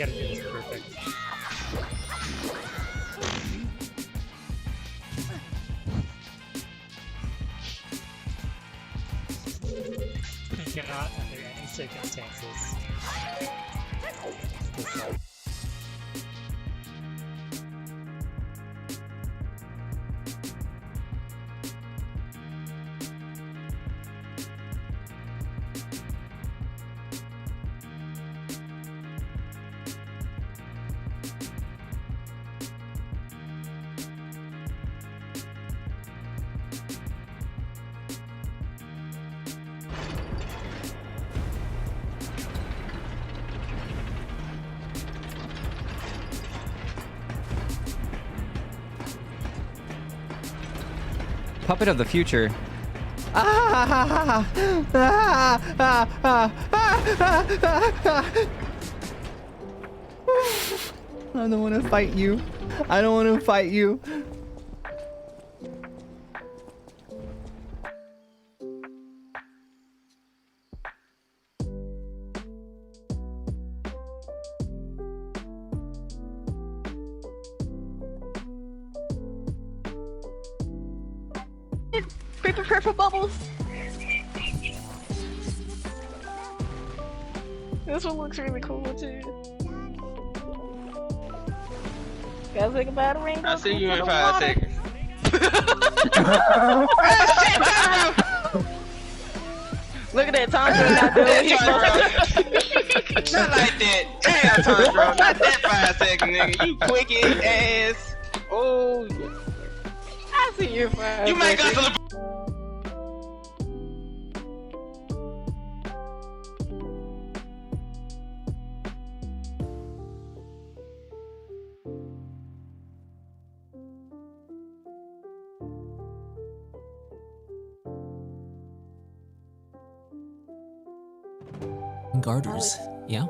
gotta do this perfect. You cannot under any circumstances. Puppet of the future. I don't want to fight you. I don't want to fight you. Be prepared for bubbles. This one looks really cool too. Gotta think about a rainbow. I'll see you in 5 seconds. Look at that, Tondra not doing what he's supposed to. Not like that. Damn, Tondra. Not that 5 second nigga. You quick ass. Oh, I see you in 5 seconds. you make us a Garters. Yeah?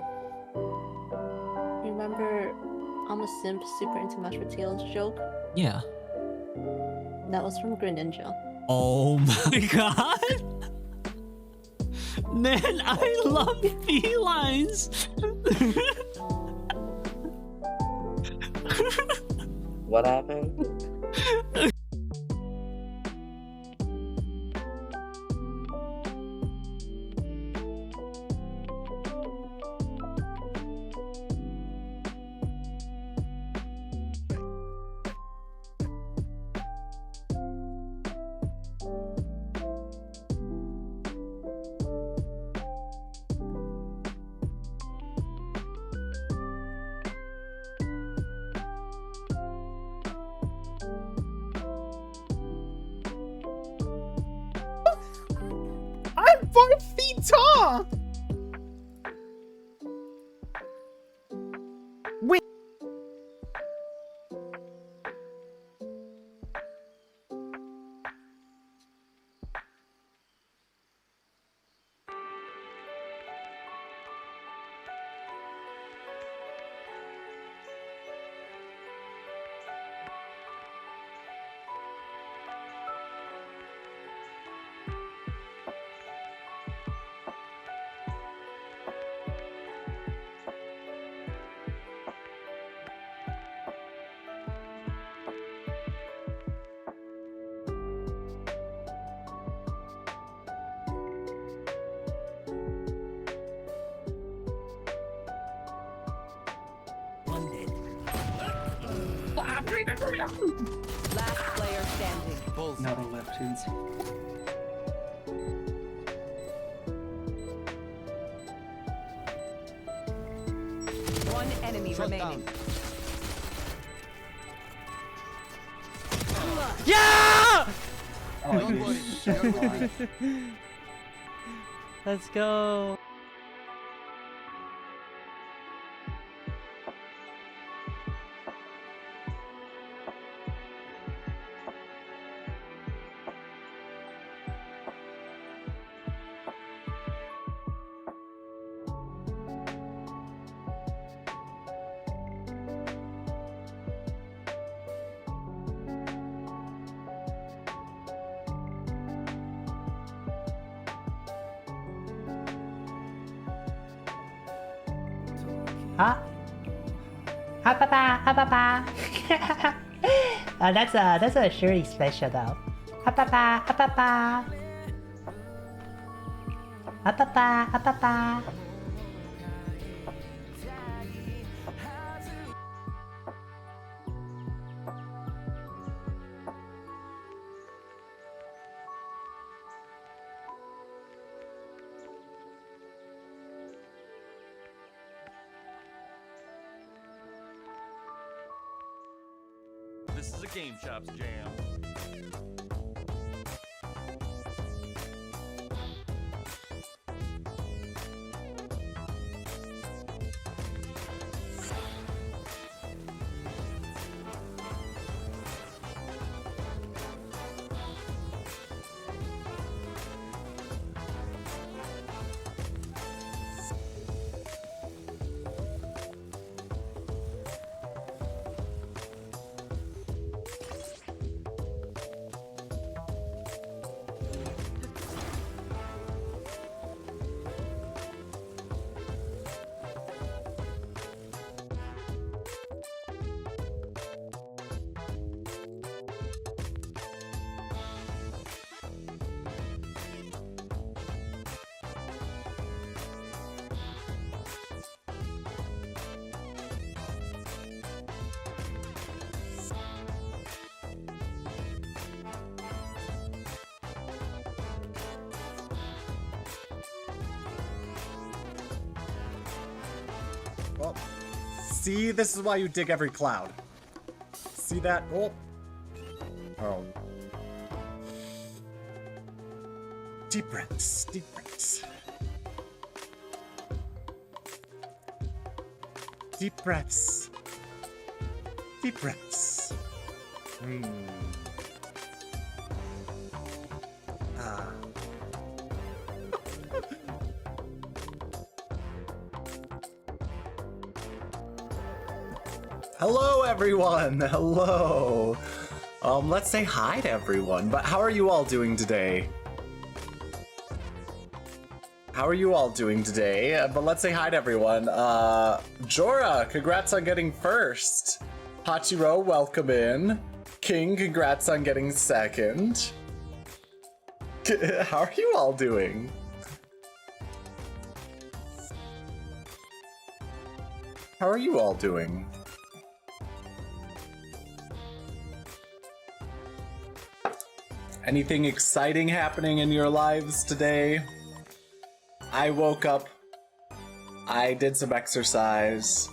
Remember, I'm a simp super into mashed potatoes joke? Yeah. That was from Greninja. Oh my god! Man, I love felines! What happened? I'm 5 feet tall! Wait. Last player standing. Not on left hands. One enemy remaining. Yeah! Oh, Let's go. Huh? Ha papa, ha papa. That's a surely special though. Ha papa, ha papa. Ha papa, ha papa. This is a Game Shops jam. Well, see, this is why you dig every cloud. See that? Oh. Oh. Deep breaths, deep breaths. Deep breaths. Deep breaths. Ah. Hello, everyone. Hello. Let's say hi to everyone. But how are you all doing today? How are you all doing today? But let's say hi to everyone. Jorah, congrats on getting first. Hachiro, welcome in. King, congrats on getting second. How are you all doing? How are you all doing? Anything exciting happening in your lives today? I woke up, I did some exercise,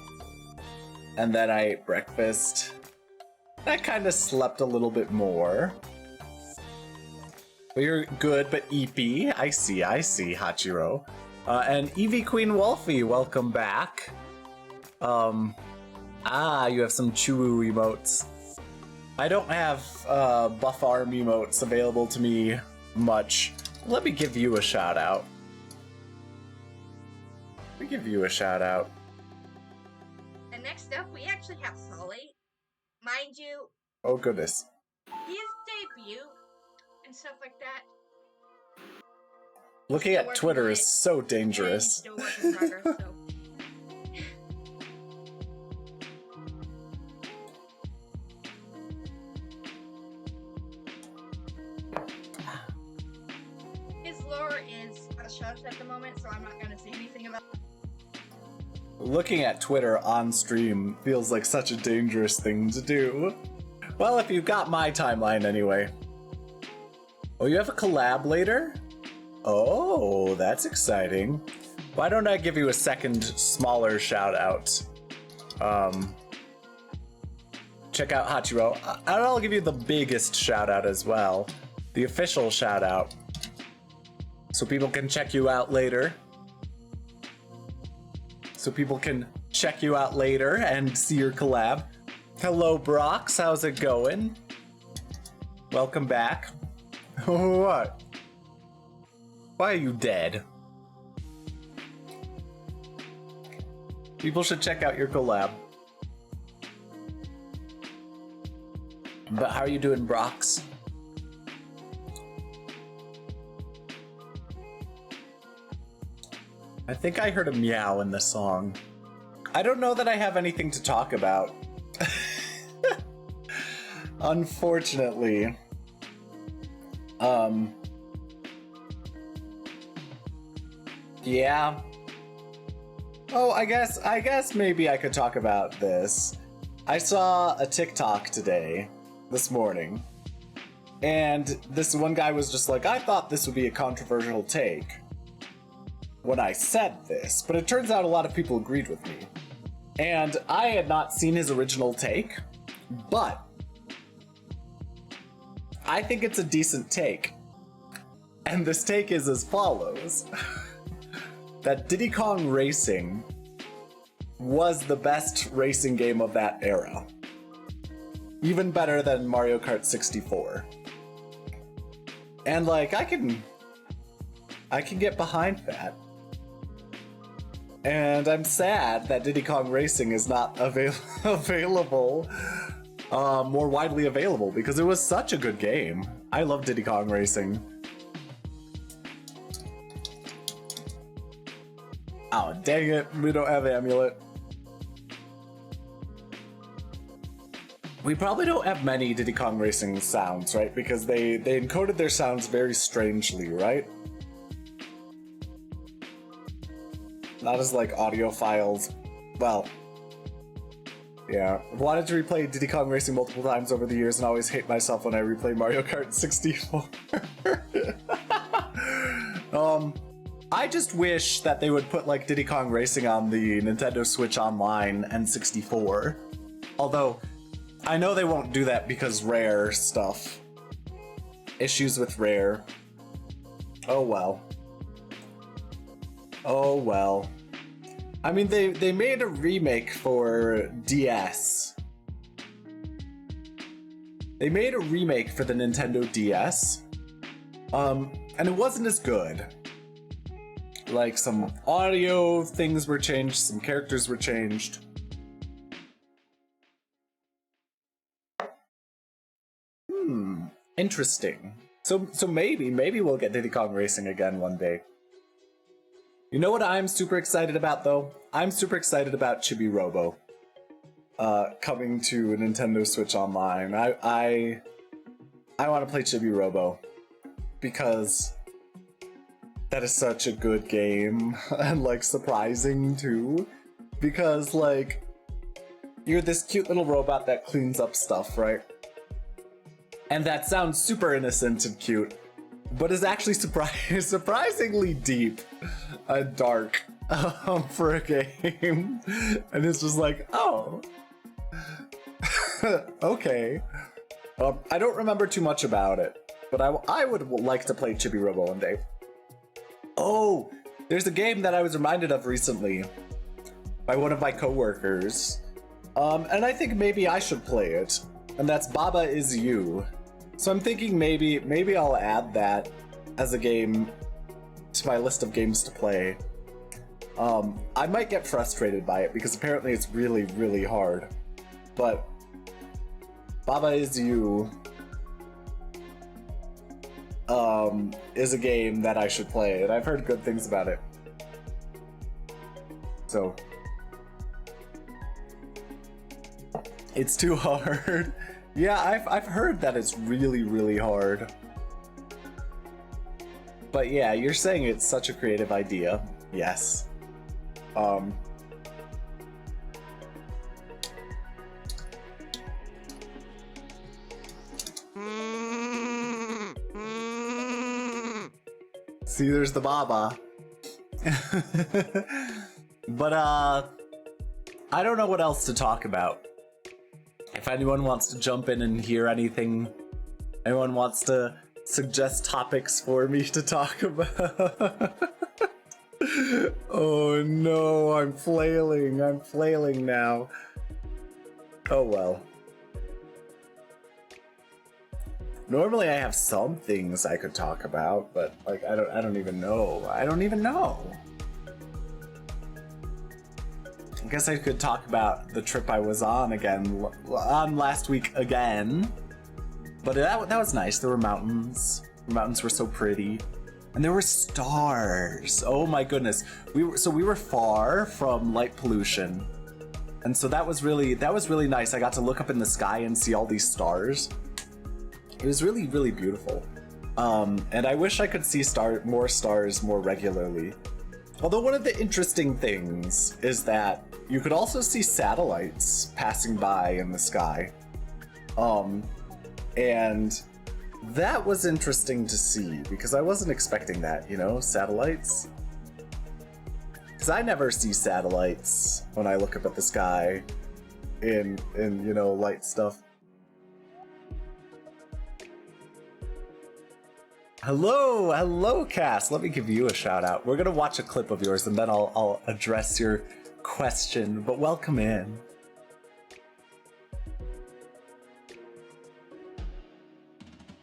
and then I ate breakfast. I kind of slept a little bit more. But you're good, but eepy. I see, Hachiro. And Eevee Queen Wolfie, welcome back. You have some Chewu emotes. I don't have buff arm emotes available to me much. Let me give you a shout out. And next up, we actually have Sully. Mind you, Oh goodness. his debut and stuff like that. Looking at Twitter is so dangerous. Still work in progress, so. His lore is hush-hush at the moment, so I'm not going to say anything about it. Looking at Twitter on stream feels like such a dangerous thing to do. Well, if you've got my timeline anyway. Oh, you have a collab later? Oh, that's exciting. Why don't I give you a second smaller shout out? Check out Hachiro. And I'll give you the biggest shout out as well. The official shout out. So people can check you out later. And see your collab. Hello, Brox. How's it going? Welcome back. What? Why are you dead? People should check out your collab. But how are you doing, Brox? I think I heard a meow in the song. I don't know that I have anything to talk about. Unfortunately. Yeah. Oh, I guess maybe I could talk about this. I saw a TikTok this morning, and this one guy was just like, I thought this would be a controversial take when I said this, but it turns out a lot of people agreed with me. And I had not seen his original take, but I think it's a decent take. And this take is as follows. That Diddy Kong Racing was the best racing game of that era. Even better than Mario Kart 64. And like, I can get behind that. And I'm sad that Diddy Kong Racing is not available, more widely available, because it was such a good game. I love Diddy Kong Racing. Oh, dang it, we don't have Amulet. We probably don't have many Diddy Kong Racing sounds, right? Because they encoded their sounds very strangely, right? Not as like audio files. Well, yeah. I've wanted to replay Diddy Kong Racing multiple times over the years and always hate myself when I replay Mario Kart 64. I just wish that they would put like Diddy Kong Racing on the Nintendo Switch Online and 64. Although, I know they won't do that because Rare stuff. Issues with Rare. Oh well. Oh well. I mean, they made a remake for DS. They made a remake for the Nintendo DS. And it wasn't as good. Like, some audio things were changed, some characters were changed. Interesting. So maybe we'll get Diddy Kong Racing again one day. You know what I'm super excited about, though? I'm super excited about Chibi Robo coming to Nintendo Switch Online. I want to play Chibi Robo because that is such a good game and like surprising too, because like you're this cute little robot that cleans up stuff, right? And that sounds super innocent and cute, but is actually surprisingly deep and dark for a game. And it's just like, oh, okay. I don't remember too much about it, but I would like to play Chibi Robo one day. Oh, there's a game that I was reminded of recently by one of my coworkers, and I think maybe I should play it, and that's Baba Is You. So I'm thinking maybe I'll add that as a game to my list of games to play. I might get frustrated by it because apparently it's really, really hard, but Baba Is You is a game that I should play, and I've heard good things about it. So it's too hard. Yeah, I've heard that it's really, really hard. But yeah, you're saying it's such a creative idea. Yes. See, there's the Baba. But I don't know what else to talk about. If anyone wants to jump in and hear anything, anyone wants to suggest topics for me to talk about. Oh no, I'm flailing now. Oh well. Normally I have some things I could talk about, but like I don't even know. I guess I could talk about the trip I was on last week again. But that was nice. There were mountains. The mountains were so pretty. And there were stars. Oh my goodness. We were far from light pollution. And so that was really nice. I got to look up in the sky and see all these stars. It was really, really beautiful. And I wish I could see more stars more regularly. Although one of the interesting things is that you could also see satellites passing by in the sky. And that was interesting to see because I wasn't expecting that, you know, satellites. Because I never see satellites when I look up at the sky in you know, light stuff. Hello, Cass. Let me give you a shout out. We're gonna watch a clip of yours and then I'll address your question. But welcome in.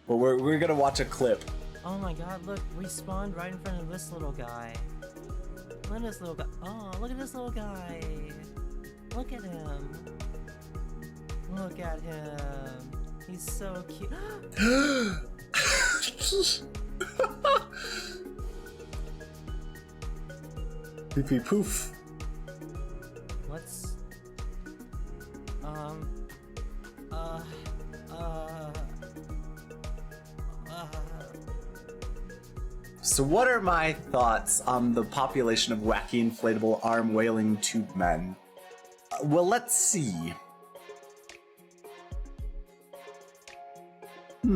But we're gonna watch a clip. Oh my god, look, we spawned right in front of this little guy. Look at this little guy. Oh, look at this little guy. Look at him. Look at him. He's so cute. Pee poof. Let's... So what are my thoughts on the population of wacky inflatable arm wailing tube men? Well, let's see. I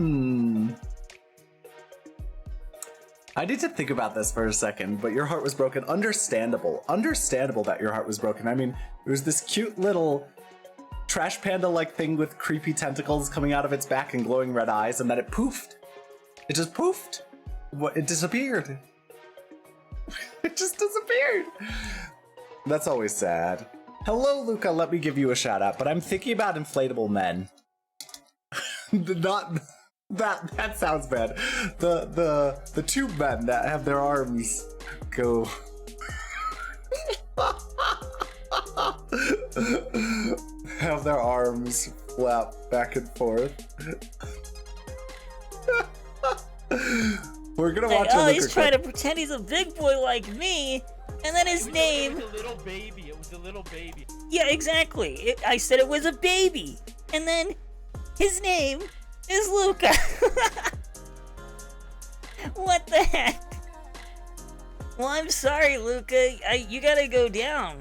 need to think about this for a second, but your heart was broken. Understandable. Understandable that your heart was broken. I mean, it was this cute little trash panda-like thing with creepy tentacles coming out of its back and glowing red eyes, and then it poofed. It just poofed. It disappeared. It just disappeared. That's always sad. Hello, Luca. Let me give you a shout out, but I'm thinking about inflatable men. Not that sounds bad. The tube men that have their arms go. Have their arms flap back and forth. We're gonna watch. Oh, he's trying to pretend he's a big boy like me, and then his name. It was a little baby. It was a little baby. Yeah, exactly. I said it was a baby, and then his name is Luca. What the heck? Well, I'm sorry, Luca. You gotta go down.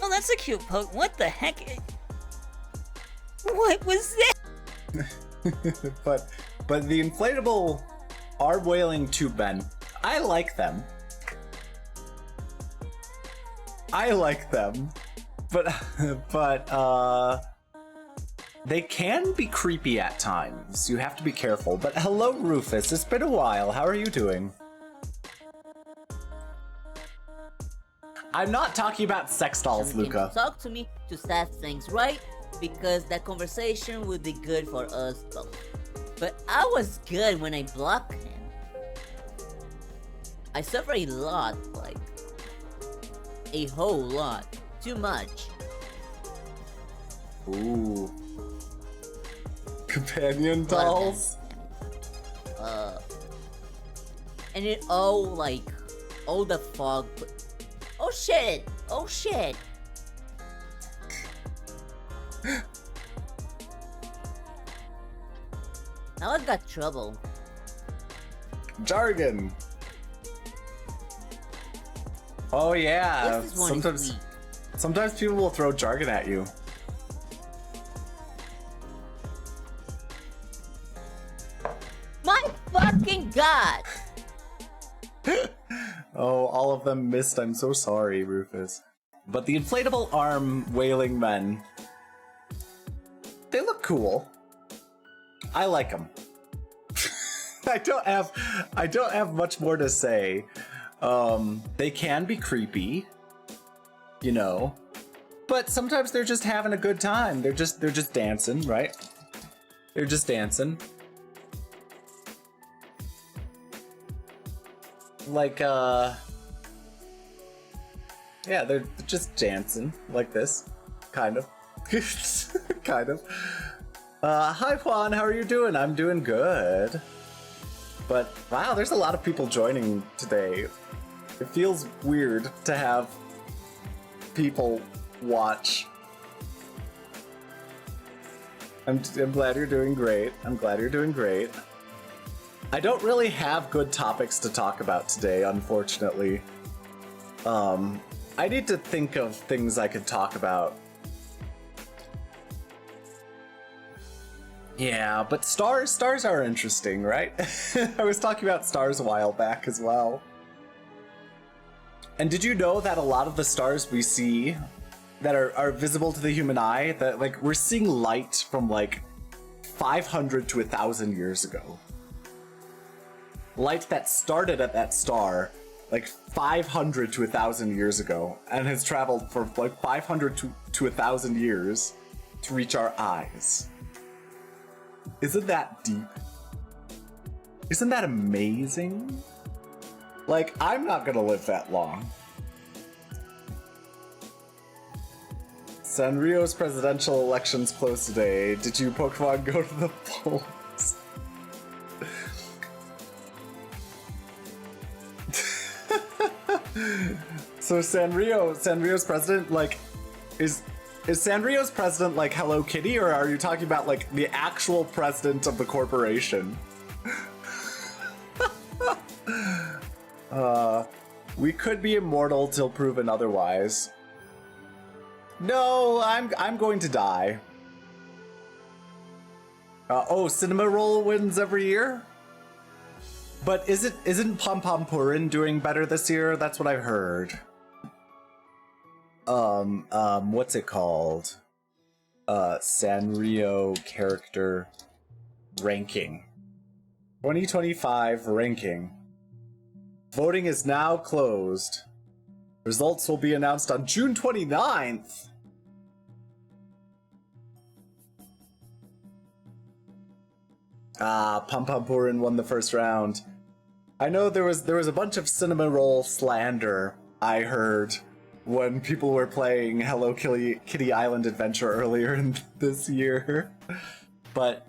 Oh, that's a cute poke. What the heck? What was that? But the inflatable arm wailing tube men, I like them. But they can be creepy at times. You have to be careful. But hello, Rufus. It's been a while. How are you doing? I'm not talking about sex dolls, Luca. Talk to me to set things right, because that conversation would be good for us both. But I was good when I blocked him. I suffer a lot, like a whole lot. Too much. Ooh. Companion dolls? And it all like, all the fog. Oh shit! Oh shit! Now I got trouble. Jargon! Oh yeah, This is one sometimes people will throw jargon at you. My fucking god! Oh, all of them missed. I'm so sorry, Rufus. But the inflatable arm wailing men, they look cool. I like them. I don't have much more to say. They can be creepy, you know, but sometimes they're just having a good time. They're just dancing, right? They're just dancing. Like, yeah, they're just dancing like this, kind of. Kind of. Hi Juan, how are you doing? I'm doing good. But wow, there's a lot of people joining today. It feels weird to have people watch. I'm glad you're doing great. I'm glad you're doing great. I don't really have good topics to talk about today, unfortunately. I need to think of things I could talk about. Yeah, but stars are interesting, right? I was talking about stars a while back as well. And did you know that a lot of the stars we see that are visible to the human eye, that like we're seeing light from like 500 to 1,000 years ago? Light that started at that star like 500 to 1,000 years ago and has traveled for like 500 to 1,000 years to reach our eyes. Isn't that deep? Isn't that amazing? Like, I'm not gonna live that long. Sanrio's presidential election's close today. Did you Pokemon go to the polls? So Sanrio's president, like, is Sanrio's president like Hello Kitty, or are you talking about like the actual president of the corporation? We could be immortal till proven otherwise. No, I'm going to die. Oh, Cinema Roll wins every year? But isn't Pom Pom Purin doing better this year? That's what I've heard. What's it called? Sanrio character ranking. 2025 ranking. Voting is now closed. Results will be announced on June 29th. Pom Pom Purin won the first round. I know there was a bunch of Cinema Roll slander I heard when people were playing Hello Kitty Island Adventure earlier in this year. But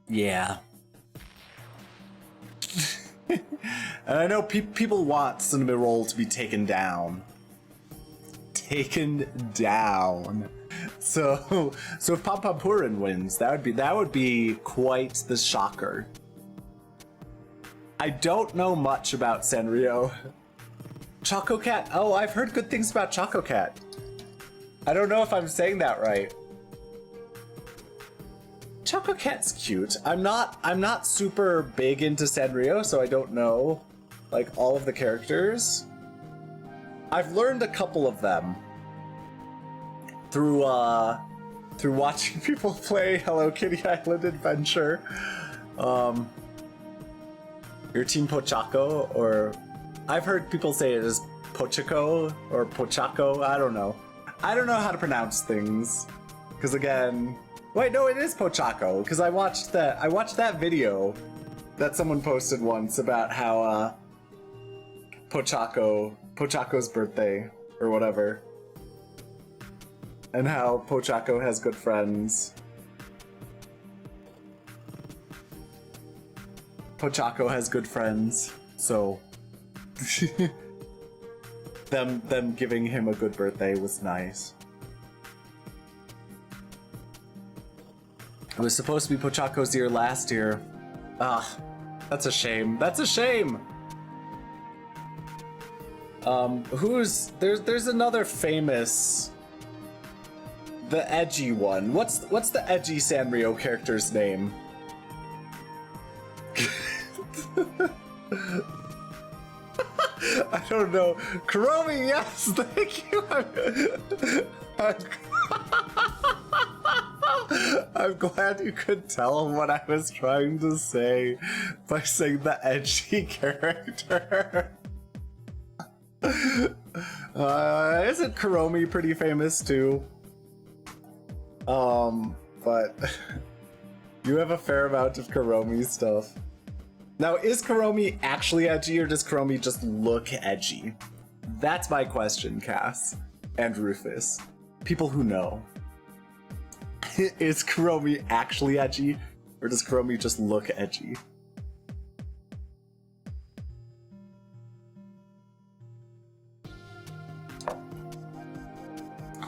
yeah. And I know people want Cinema Roll to be taken down. Taken down. So if Pom Pom Purin wins, that would be quite the shocker. I don't know much about Sanrio. Choco Cat. Oh, I've heard good things about Choco Cat. I don't know if I'm saying that right. Choco Cat's cute. I'm not super big into Sanrio, so I don't know like all of the characters. I've learned a couple of them through watching people play Hello Kitty Island Adventure. Your team Pochaco, or I've heard people say it as Pochaco or Pochaco. I don't know. I don't know how to pronounce things. Because again, wait, no, it is Pochaco. Because I watched that video that someone posted once about how Pochaco's birthday or whatever, and how Pochaco has good friends. Pochaco has good friends, so them giving him a good birthday was nice. It was supposed to be Pochaco's year last year. Ah, that's a shame. That's a shame. There's another famous, the edgy one. What's the edgy Sanrio character's name? I don't know. Kuromi, yes, thank you. I'm glad you could tell what I was trying to say by saying the edgy character. Isn't Kuromi pretty famous too? But you have a fair amount of Kuromi stuff. Now, is Kuromi actually edgy, or does Kuromi just look edgy? That's my question, Cass and Rufus. People who know. Is Kuromi actually edgy, or does Kuromi just look edgy?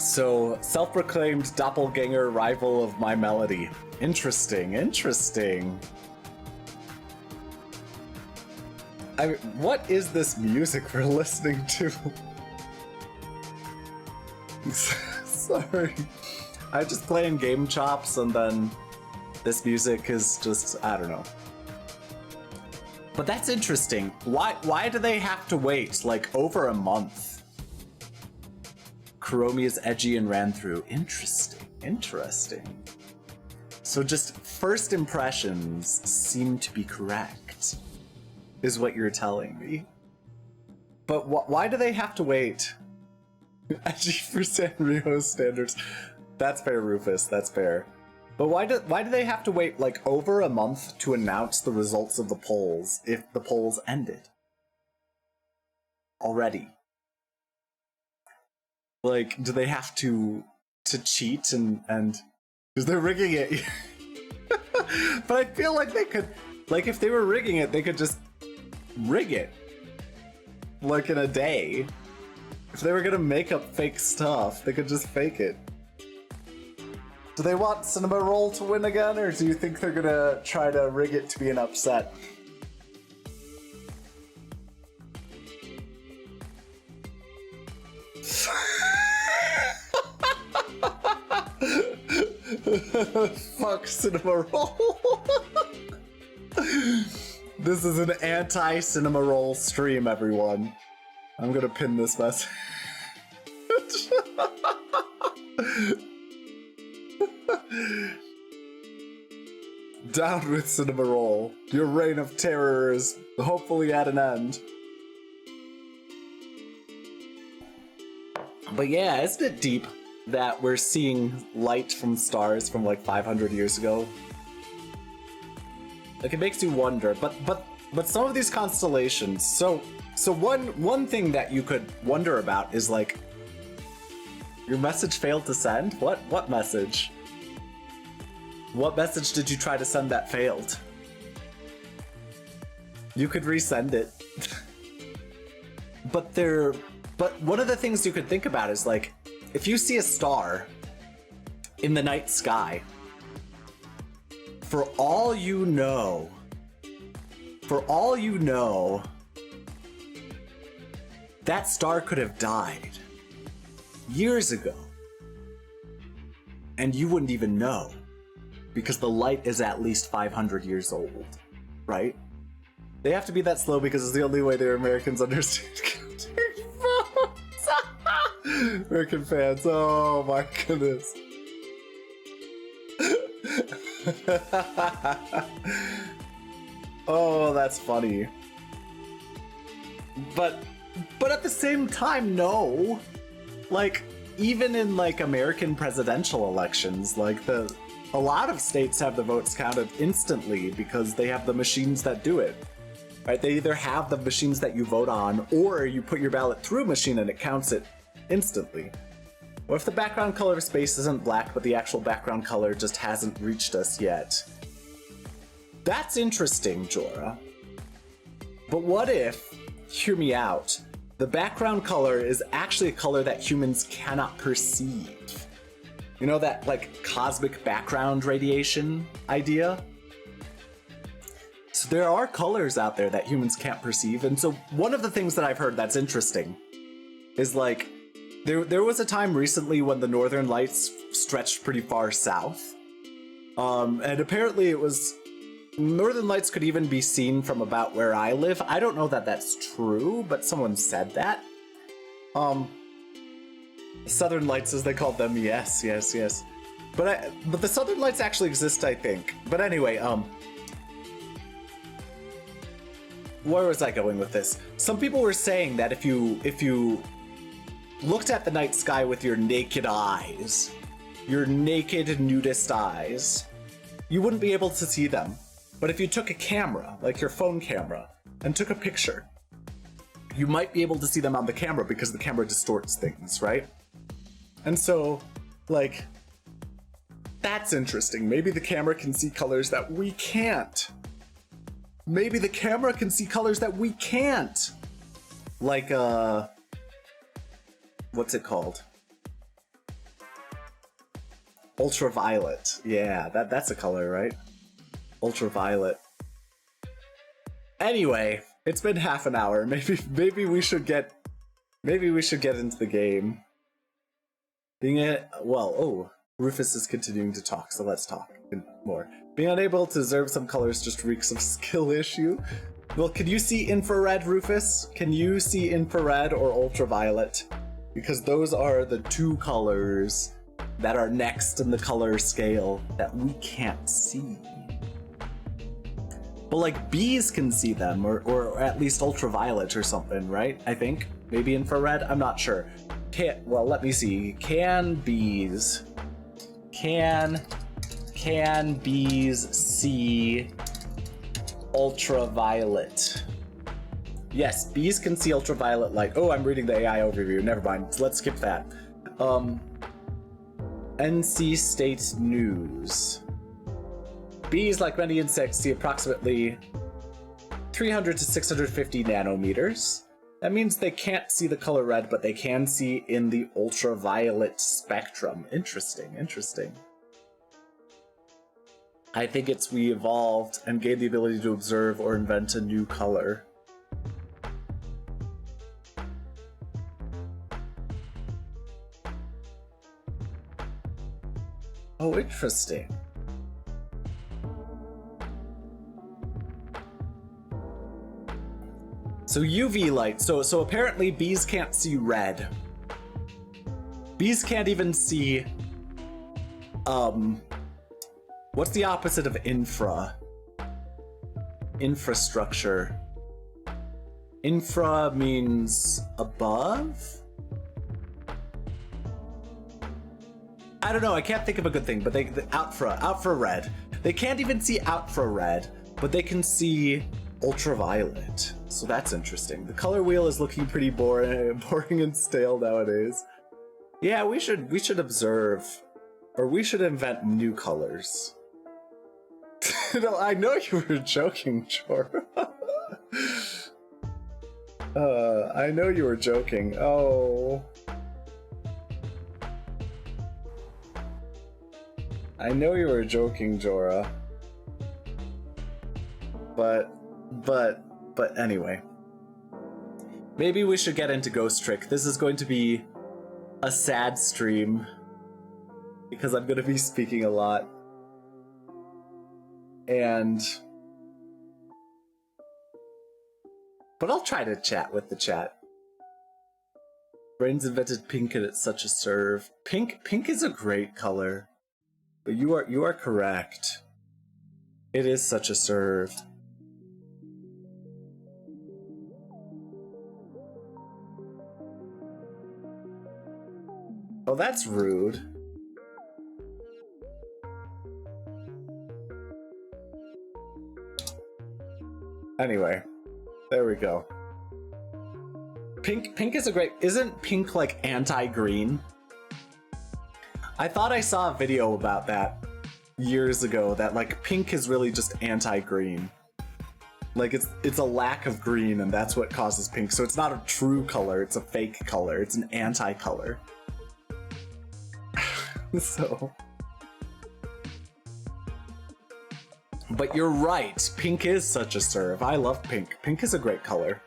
So, self-proclaimed doppelganger rival of my melody. Interesting, interesting. I mean, what is this music we're listening to? Sorry. I'm just playing Game Chops and then this music is just, I don't know. But that's interesting. Why do they have to wait like over a month? Kuromi is edgy and ran through. Interesting, interesting. So just first impressions seem to be correct, is what you're telling me. But why do they have to wait? Edgy for Sanrio's standards. That's fair, Rufus, that's fair. But why do they have to wait like over a month to announce the results of the polls if the polls ended already? Like, do they have to cheat and because they're rigging it? But I feel like they could, like, if they were rigging it, they could just rig it like in a day. If they were gonna make up fake stuff, they could just fake it. Do they want Cinema Roll to win again, or do you think they're gonna try to rig it to be an upset? Fuck Cinema Roll. This is an anti-Cinema Roll stream, everyone. I'm gonna pin this message. Down with Cinema Roll. Your reign of terror is hopefully at an end. But yeah, isn't it deep that we're seeing light from stars from like 500 years ago? Like, it makes you wonder, but some of these constellations, so one thing that you could wonder about is like, your message failed to send? What message? What message did you try to send that failed? You could resend it. But one of the things you could think about is like, if you see a star in the night sky, for all you know, that star could have died years ago. And you wouldn't even know, because the light is at least 500 years old, right? They have to be that slow because it's the only way their Americans understand counting phones. American fans, oh my goodness. Oh, that's funny. But at the same time, no. Like, even in like American presidential elections, like a lot of states have the votes counted instantly because they have the machines that do it. Right? They either have the machines that you vote on, or you put your ballot through a machine and it counts it instantly. What if the background color of space isn't black, but the actual background color just hasn't reached us yet? That's interesting, Jorah. But what if, hear me out, the background color is actually a color that humans cannot perceive? You know that, like, cosmic background radiation idea? So there are colors out there that humans can't perceive, and so one of the things that I've heard that's interesting is, like, there was a time recently when the Northern Lights stretched pretty far south, and apparently it was... Northern Lights could even be seen from about where I live. I don't know that that's true, but someone said that. Southern Lights, as they called them, yes. But the Southern Lights actually exist, I think. But anyway, where was I going with this? Some people were saying that if you looked at the night sky with your naked eyes, your naked nudist eyes, you wouldn't be able to see them. But if you took a camera, like your phone camera, and took a picture, you might be able to see them on the camera because the camera distorts things, right? And so, like, that's interesting. Maybe the camera can see colors that we can't. Maybe the camera can see colors that we can't. Like, what's it called? Ultraviolet. Yeah, that's a color, right? Ultraviolet. Anyway, it's been half an hour. Maybe we should get into the game. Rufus is continuing to talk, so let's talk more. Being unable to observe some colors just reeks of skill issue. Well, can you see infrared, Rufus? Can you see infrared or ultraviolet? Because those are the two colors that are next in the color scale that we can't see. But like bees can see them, or at least ultraviolet or something, right? I think. Maybe infrared? I'm not sure. Well, let me see. Can bees see ultraviolet? Yes, bees can see ultraviolet light. Oh, I'm reading the AI overview. Never mind. Let's skip that. NC State News. Bees, like many insects, see approximately 300 to 650 nanometers. That means they can't see the color red, but they can see in the ultraviolet spectrum. Interesting, interesting. I think we evolved and gained the ability to observe or invent a new color. Oh, interesting. So UV light. So apparently bees can't see red. Bees can't even see what's the opposite of infrastructure? Infra means above? I don't know, I can't think of a good thing, but outfrared. They can't even see outfrared, but they can see ultraviolet. So that's interesting. The color wheel is looking pretty boring and stale nowadays. Yeah, we should observe, or we should invent new colors. No, I know you were joking, Jor. I know you were joking. Oh. I know you were joking, Jorah. But anyway. Maybe we should get into Ghost Trick. This is going to be a sad stream because I'm going to be speaking a lot. But I'll try to chat with the chat. Brains invented pink and it's such a serve. Pink is a great color. But you are correct. It is such a serve. Oh, that's rude. Anyway, there we go. Pink is a great... Isn't pink like anti-green? I thought I saw a video about that years ago, that like pink is really just anti-green. Like it's a lack of green and that's what causes pink. So it's not a true color, it's a fake color. It's an anti-color. So... But you're right, pink is such a serve. I love pink. Pink is a great color.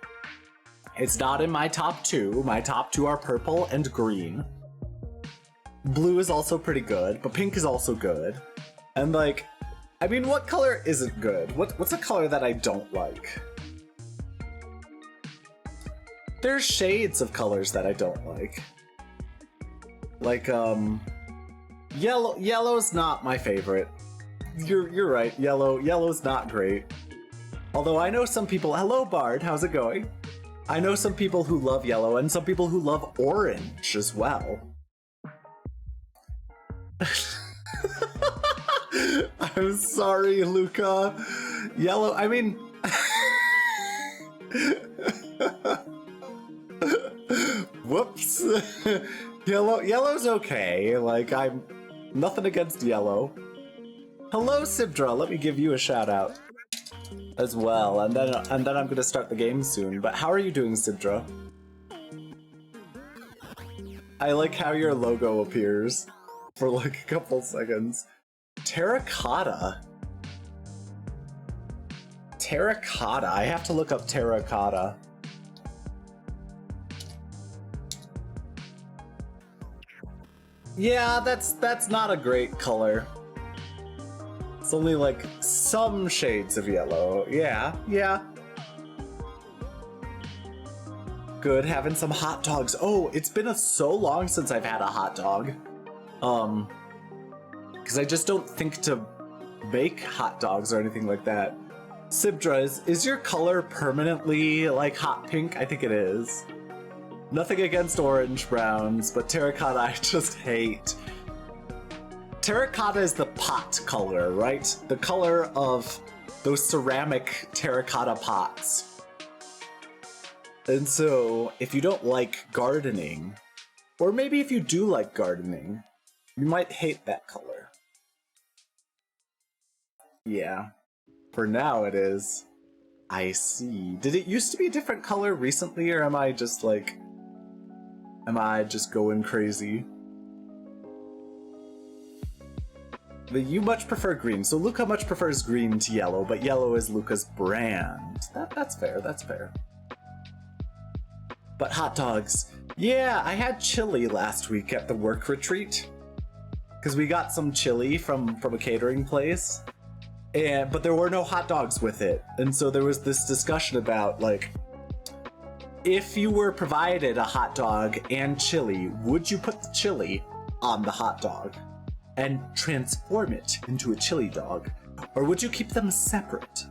It's not in my top two. My top two are purple and green. Blue is also pretty good, but pink is also good. And like, I mean, what color isn't good? What's a color that I don't like? There's shades of colors that I don't like. Like, yellow's not my favorite. You're right, yellow's not great. Although I know some people, hello Bard, how's it going? I know some people who love yellow and some people who love orange as well. I'm sorry, Luca. Yellow, I mean... Whoops. Yellow's okay, like I'm... Nothing against yellow. Hello, Sibdra. Let me give you a shout out as well, and then I'm gonna start the game soon. But how are you doing, Sibdra? I like how your logo appears. for like a couple seconds. Terracotta. Terracotta. I have to look up terracotta. Yeah, that's not a great color. It's only like some shades of yellow. Yeah. Good, having some hot dogs. Oh, it's been so long since I've had a hot dog. Because I just don't think to make hot dogs or anything like that. Sibdra, is your color permanently like hot pink? I think it is. Nothing against orange browns, but terracotta I just hate. Terracotta is the pot color, right? The color of those ceramic terracotta pots. And so, if you don't like gardening, or maybe if you do like gardening, you might hate that color. Yeah. For now it is. I see. Did it used to be a different color recently, or am I just like... Am I just going crazy? But you much prefer green, so Luca much prefers green to yellow, but yellow is Luca's brand. That's fair, that's fair. But hot dogs. Yeah, I had chili last week at the work retreat. Because we got some chili from a catering place. But there were no hot dogs with it. And so there was this discussion about, like, if you were provided a hot dog and chili, would you put the chili on the hot dog and transform it into a chili dog? Or would you keep them separate?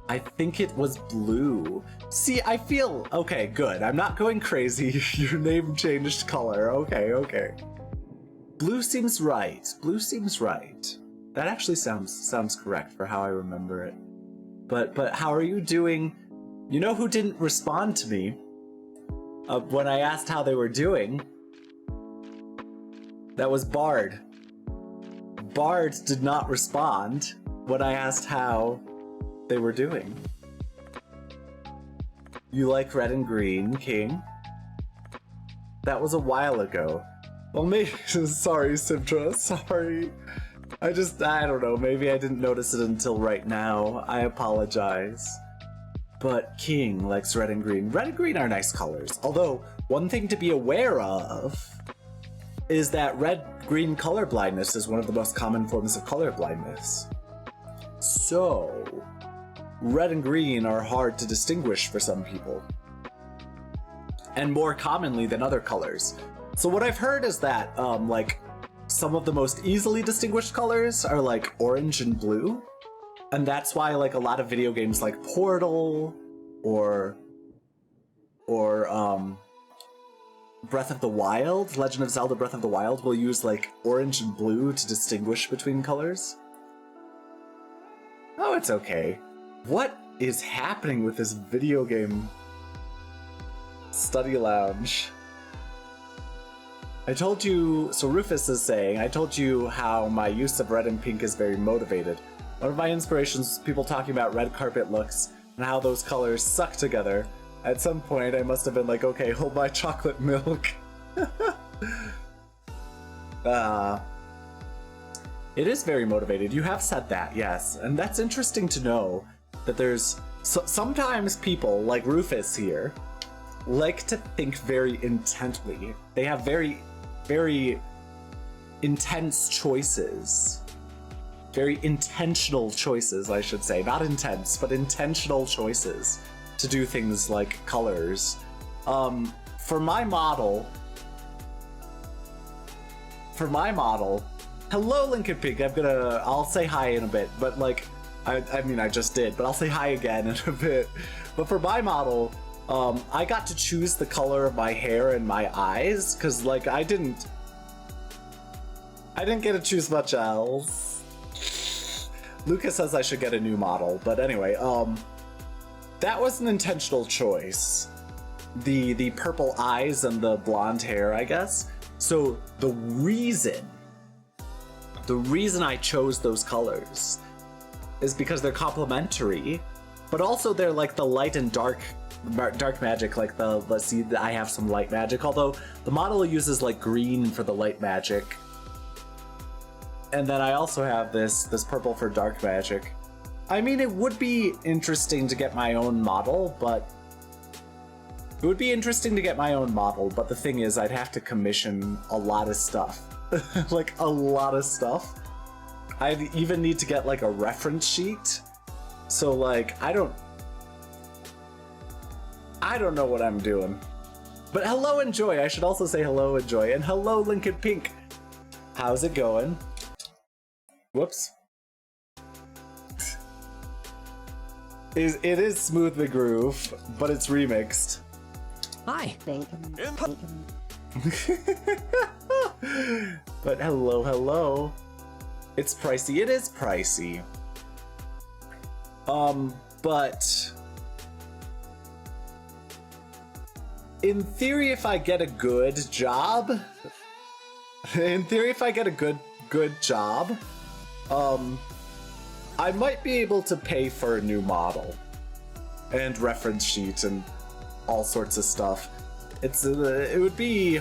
I think it was blue. See, I feel... Okay, good. I'm not going crazy. Your name changed color. Okay. Blue seems right. Blue seems right. That actually sounds correct for how I remember it. But how are you doing? You know who didn't respond to me when I asked how they were doing? That was Bard. Bard did not respond when I asked how they were doing. You like red and green, King? That was a while ago. Well, maybe... Sorry, Sibdra. Sorry. I don't know. Maybe I didn't notice it until right now. I apologize. But King likes red and green. Red and green are nice colors. Although, one thing to be aware of is that red-green color blindness is one of the most common forms of color blindness. So, red and green are hard to distinguish for some people. And more commonly than other colors. So what I've heard is that, like, some of the most easily distinguished colors are, like, orange and blue. And that's why, like, a lot of video games like Portal or Breath of the Wild, Legend of Zelda Breath of the Wild, will use, like, orange and blue to distinguish between colors. Oh, it's okay. What is happening with this video game study lounge? I told you, so Rufus is saying, I told you how my use of red and pink is very motivated. One of my inspirations is people talking about red carpet looks and how those colors suck together. At some point, I must have been like, okay, hold my chocolate milk. It is very motivated. You have said that, yes. And that's interesting to know that there's... sometimes people, like Rufus here, like to think very intently. They have very, very intense choices. Very intentional choices, I should say. Not intense, but intentional choices to do things like colors. For my model... Hello, Lincoln Pink. I'll say hi in a bit, but like... I mean, I just did, but I'll say hi again in a bit. But for my model, I got to choose the color of my hair and my eyes, because, like, I didn't get to choose much else. Lucas says I should get a new model, but anyway, that was an intentional choice. The purple eyes and the blonde hair, I guess. So the reason I chose those colors is because they're complementary, but also they're like the light and dark dark magic, like let's see, I have some light magic, although the model uses like green for the light magic. And then I also have this purple for dark magic. I mean, it would be interesting to get my own model, but the thing is I'd have to commission a lot of stuff. Like a lot of stuff. I'd even need to get like a reference sheet. So like, I don't know what I'm doing. But hello, Enjoy. I should also say hello, Enjoy. And hello, Lincoln Pink. How's it going? Whoops. It is Smooth the Groove, but it's remixed. Hi. But hello. It's pricey. It is pricey. But in theory, if I get a good job, I might be able to pay for a new model and reference sheet and all sorts of stuff. It would be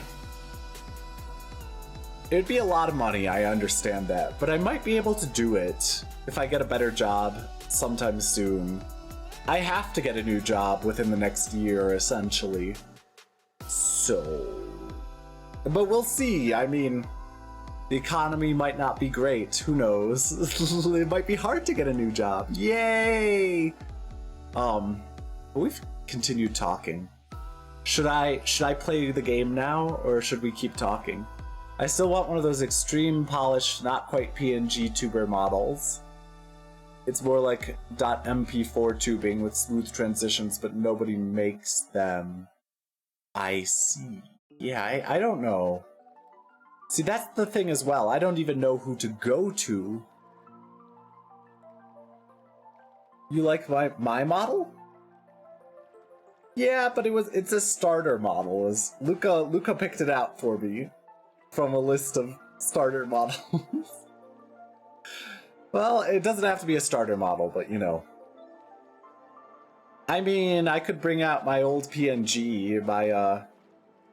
a lot of money, I understand that, but I might be able to do it if I get a better job sometime soon. I have to get a new job within the next year, essentially. So, but we'll see. I mean, the economy might not be great. Who knows? It might be hard to get a new job. Yay! We've continued talking. Should I play the game now, or should we keep talking? I still want one of those extreme polished, not quite PNG tuber models. It's more like .mp4 tubing with smooth transitions, but nobody makes them. I see. Yeah, I don't know. See, that's the thing as well. I don't even know who to go to. You like my model? Yeah, but it's a starter model. Luca picked it out for me from a list of starter models. Well, it doesn't have to be a starter model, but you know. I mean, I could bring out my old PNG.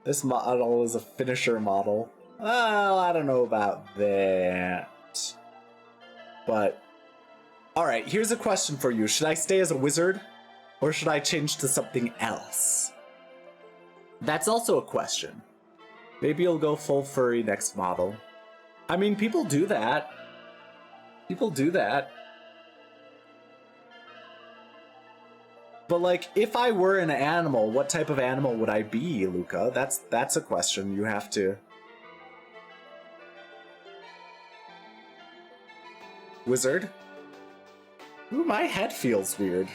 This model is a finisher model. Well, I don't know about that. But, alright, here's a question for you. Should I stay as a wizard? Or should I change to something else? That's also a question. Maybe you'll go full furry next model. I mean, people do that. People do that. But like, if I were an animal, what type of animal would I be, Luca? That's a question you have to... Wizard? Ooh, my head feels weird.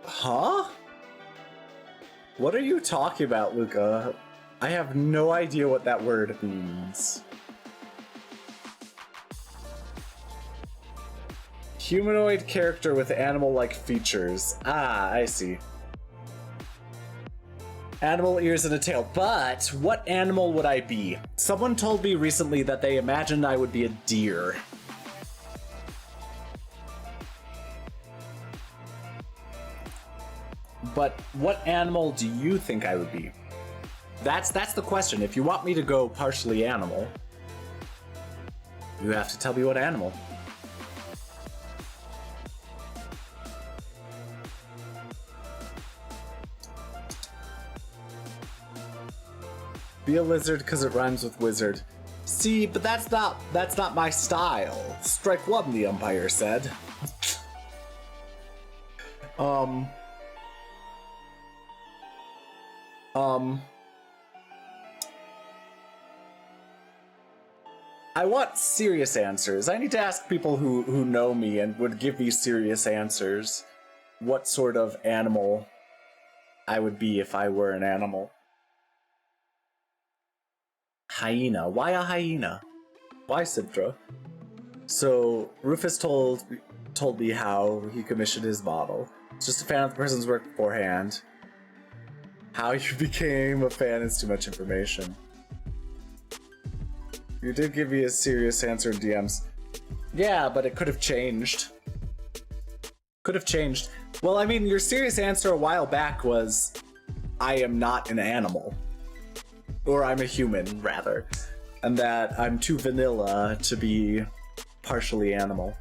Huh? What are you talking about, Luca? I have no idea what that word means. Humanoid character with animal-like features. Ah, I see. Animal ears and a tail. But what animal would I be? Someone told me recently that they imagined I would be a deer. But what animal do you think I would be? That's the question. If you want me to go partially animal, you have to tell me what animal. Be a lizard because it rhymes with wizard. See, but that's not my style. Strike one, the umpire said. I want serious answers. I need to ask people who know me and would give me serious answers. What sort of animal I would be if I were an animal. Hyena. Why a hyena? Why Sintra? So Rufus told me how he commissioned his model. It's just a fan of the person's work beforehand. How you became a fan is too much information. You did give me a serious answer in DMs. Yeah, but it could have changed. Could have changed. Well, I mean, your serious answer a while back was, I am not an animal. Or I'm a human, rather. And that I'm too vanilla to be partially animal.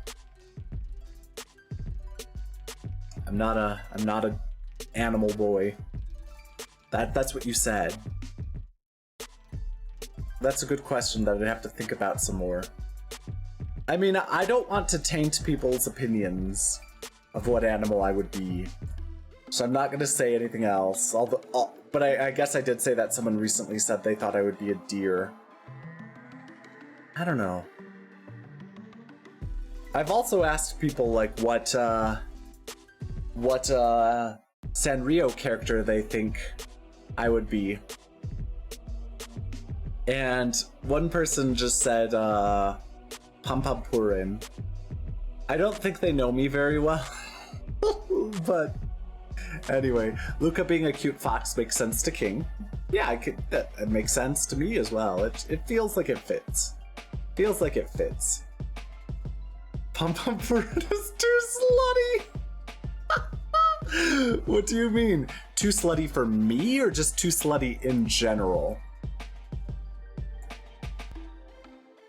I'm not a animal boy. That's what you said. That's a good question that I'd have to think about some more. I mean, I don't want to taint people's opinions of what animal I would be, so I'm not gonna say anything else. But I guess I did say that someone recently said they thought I would be a deer. I don't know. I've also asked people like what Sanrio character they think I would be. And one person just said Pampapurin. I don't think they know me very well. But anyway, Luca being a cute fox makes sense to King. Yeah, it makes sense to me as well. It feels like it fits. Feels like it fits. Pampapurin is too slutty. What do you mean? Too slutty for me or just too slutty in general?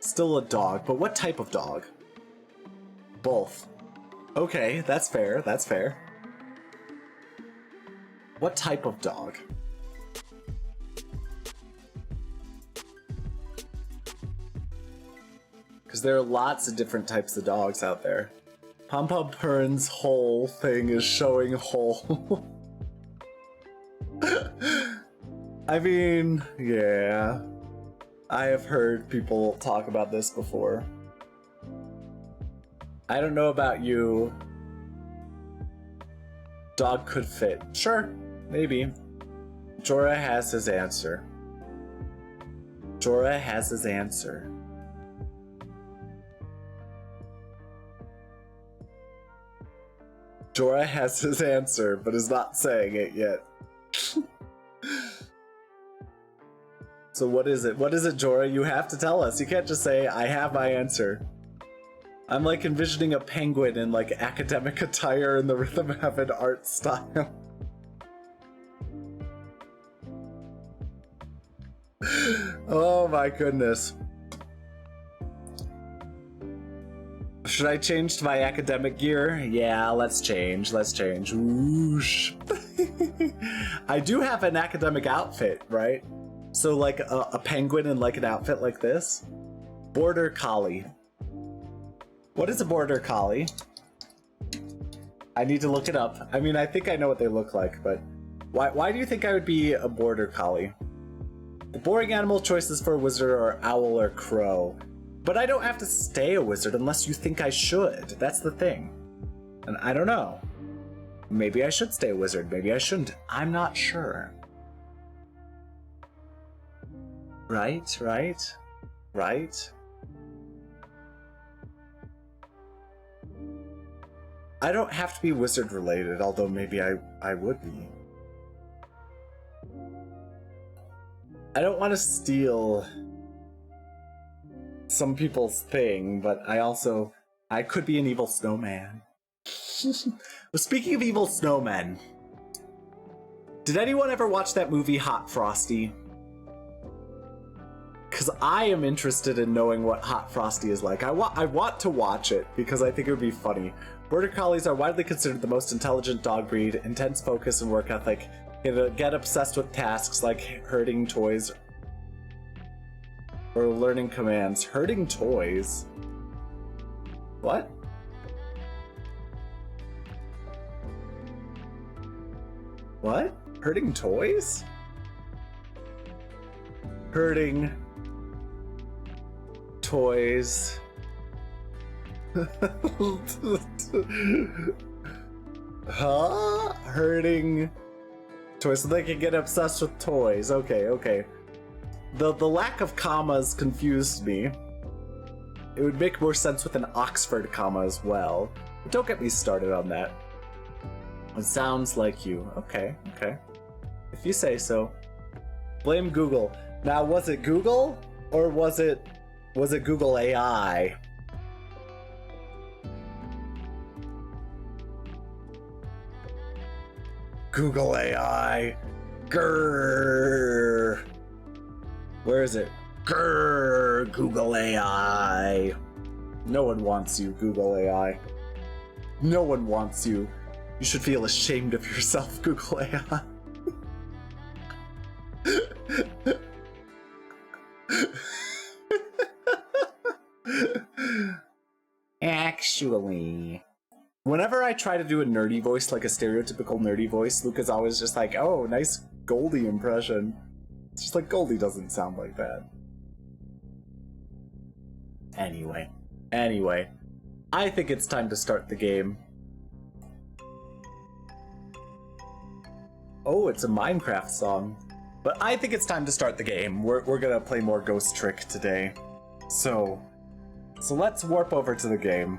Still a dog, but what type of dog? Both. Okay, that's fair, that's fair. What type of dog? Because there are lots of different types of dogs out there. Pampapurin's whole thing is showing whole. I mean, yeah. I have heard people talk about this before. I don't know about you. Dog could fit. Sure, maybe. Jorah has his answer. Jorah has his answer. Jorah has his answer, but is not saying it yet. So what is it? What is it, Jorah? You have to tell us. You can't just say, I have my answer. I'm like envisioning a penguin in like academic attire in the Rhythm Heaven art style. Oh my goodness. Should I change to my academic gear? Yeah, let's change. Let's change. Whoosh. I do have an academic outfit, right? So like a penguin in like an outfit like this. Border Collie. What is a Border Collie? I need to look it up. I mean, I think I know what they look like, but why do you think I would be a Border Collie? The boring animal choices for a wizard are owl or crow. But I don't have to stay a wizard unless you think I should. That's the thing. And I don't know. Maybe I should stay a wizard, maybe I shouldn't. I'm not sure. Right, right, right. I don't have to be wizard related, although maybe I would be. I don't want to steal some people's thing, but I could be an evil snowman. Well, speaking of evil snowmen, did anyone ever watch that movie Hot Frosty? Because I am interested in knowing what Hot Frosty is like. I want to watch it because I think it would be funny. Border Collies are widely considered the most intelligent dog breed, intense focus and work ethic, get obsessed with tasks like herding toys or learning commands. Herding toys? What? What? Herding toys? Herding toys. Huh? Herding toys so they can get obsessed with toys. Okay, okay. The lack of commas confused me. It would make more sense with an Oxford comma as well. But don't get me started on that. It sounds like you. Okay, okay. If you say so. Blame Google. Now, was it Google? Or was it Was it Google AI? Google AI. Grrr. Where is it? Grrr. Google AI. No one wants you, Google AI. No one wants you. You should feel ashamed of yourself, Google AI. Actually, whenever I try to do a nerdy voice, like a stereotypical nerdy voice, Luca's always just like, oh, nice Goldie impression. It's just like Goldie doesn't sound like that. Anyway, I think it's time to start the game. Oh, it's a Minecraft song. But I think it's time to start the game. We're gonna play more Ghost Trick today. So let's warp over to the game.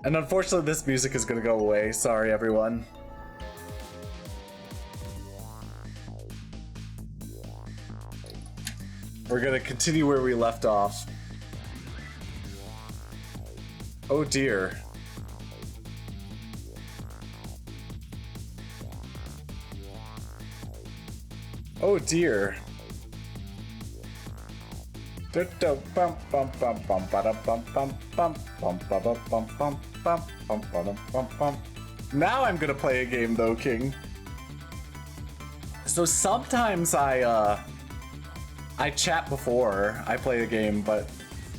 And unfortunately this music is gonna go away. Sorry everyone. We're gonna continue where we left off. Oh dear. Oh dear. Now I'm gonna play a game though, King. So sometimes I chat before I play a game, but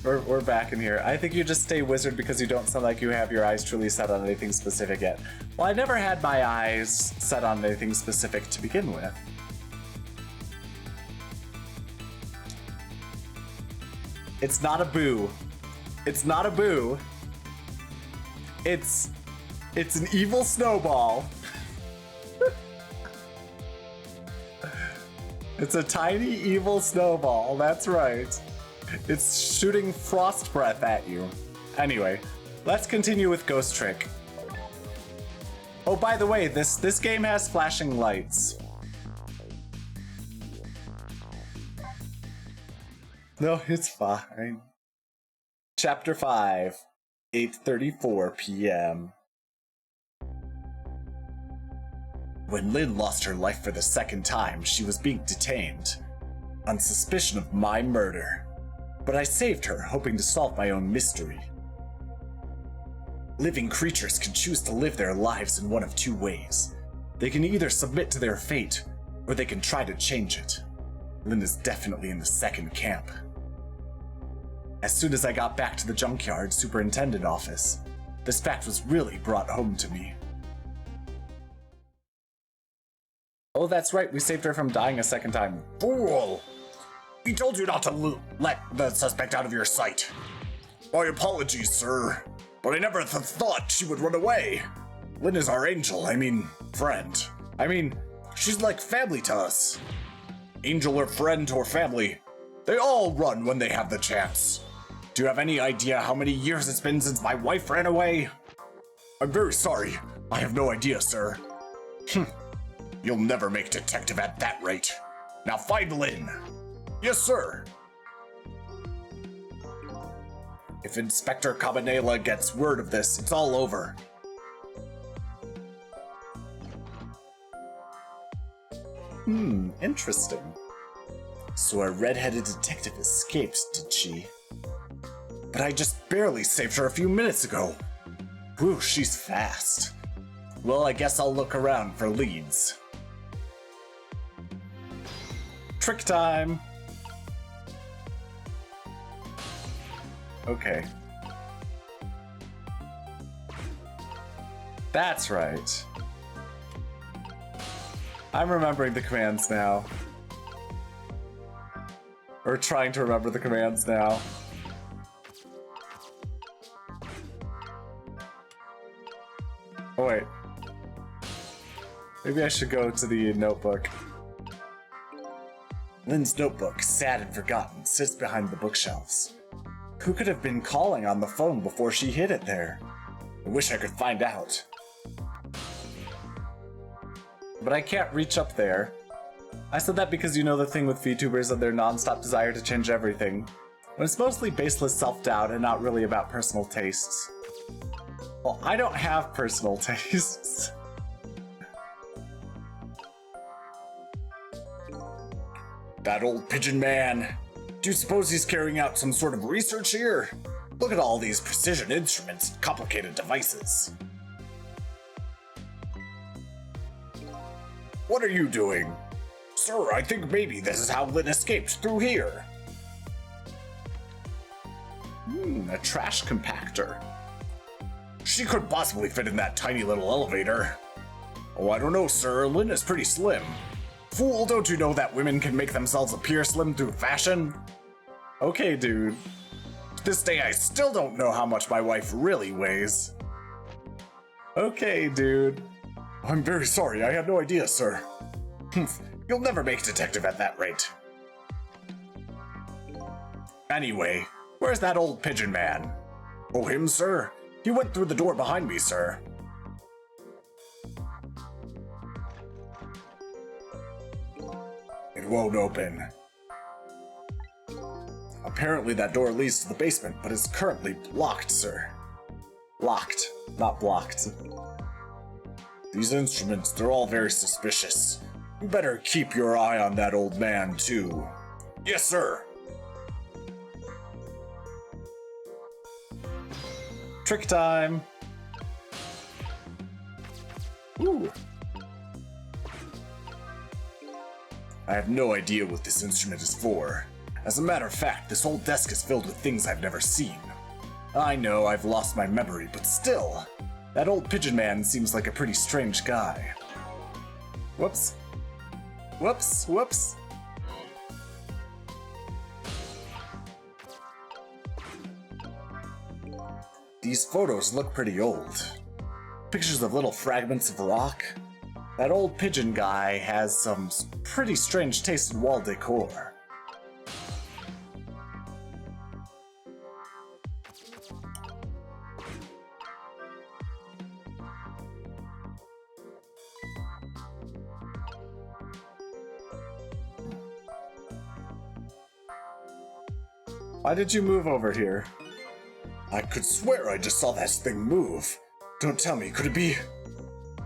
we're back in here. I think you just stay wizard because you don't sound like you have your eyes truly set on anything specific yet. Well, I never had my eyes set on anything specific to begin with. It's not a boo. It's not a boo. It's an evil snowball. It's a tiny evil snowball, that's right. It's shooting frost breath at you. Anyway, let's continue with Ghost Trick. Oh, by the way, this game has flashing lights. No, it's fine. Chapter 5, 8:34 p.m. When Lynn lost her life for the second time, she was being detained on suspicion of my murder. But I saved her, hoping to solve my own mystery. Living creatures can choose to live their lives in one of two ways. They can either submit to their fate, or they can try to change it. Lynn is definitely in the second camp. As soon as I got back to the junkyard superintendent office, this fact was really brought home to me. Oh, that's right, we saved her from dying a second time. Fool! We told you not to let the suspect out of your sight. My apologies, sir, but I never thought she would run away. Lynn is our angel, friend. She's like family to us. Angel or friend or family, they all run when they have the chance. Do you have any idea how many years it's been since my wife ran away? I'm very sorry. I have no idea, sir. You'll never make detective at that rate. Now find Lynn. Yes, sir. If Inspector Cabanela gets word of this, it's all over. Interesting. So a red-headed detective escaped, did she? But I just barely saved her a few minutes ago. Whew, she's fast. Well, I guess I'll look around for leads. Trick time! Okay. That's right. I'm remembering the commands now. Or trying to remember the commands now. Oh wait. Maybe I should go to the notebook. Lynn's notebook, sad and forgotten, sits behind the bookshelves. Who could have been calling on the phone before she hid it there? I wish I could find out. But I can't reach up there. I said that because you know the thing with VTubers and their non-stop desire to change everything. When it's mostly baseless self-doubt and not really about personal tastes. Well, I don't have personal tastes. That old pigeon man. Do you suppose he's carrying out some sort of research here? Look at all these precision instruments and complicated devices. What are you doing? Sir, I think maybe this is how Lynn escaped through here. A trash compactor. She couldn't possibly fit in that tiny little elevator. Oh, I don't know, sir. Lynn is pretty slim. Fool, don't you know that women can make themselves appear slim through fashion? Okay, dude. To this day, I still don't know how much my wife really weighs. Okay, dude. I'm very sorry, I had no idea, sir. You'll never make detective at that rate. Anyway, where's that old pigeon man? Oh, him, sir? He went through the door behind me, sir. It won't open. Apparently that door leads to the basement, but is currently blocked, sir. Locked, not blocked. These instruments, they're all very suspicious. You better keep your eye on that old man, too. Yes, sir. Trick time. Ooh. I have no idea what this instrument is for. As a matter of fact, this whole desk is filled with things I've never seen. I know I've lost my memory, but still, that old pigeon man seems like a pretty strange guy. Whoops. Whoops, whoops. These photos look pretty old. Pictures of little fragments of rock. That old pigeon guy has some pretty strange taste in wall decor. Why did you move over here? I could swear I just saw that thing move. Don't tell me, could it be? It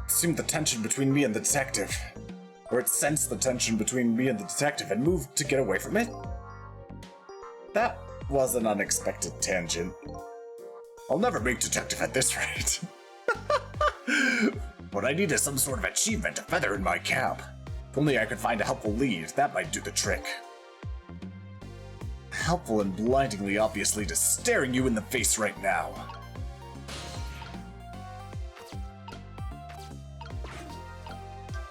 seemed the tension between me and the detective. Or it sensed the tension between me and the detective and moved to get away from it? That was an unexpected tangent. I'll never make detective at this rate. What I need is some sort of achievement to feather in my cap. If only I could find a helpful lead, that might do the trick. Helpful and blindingly obviously just staring you in the face right now.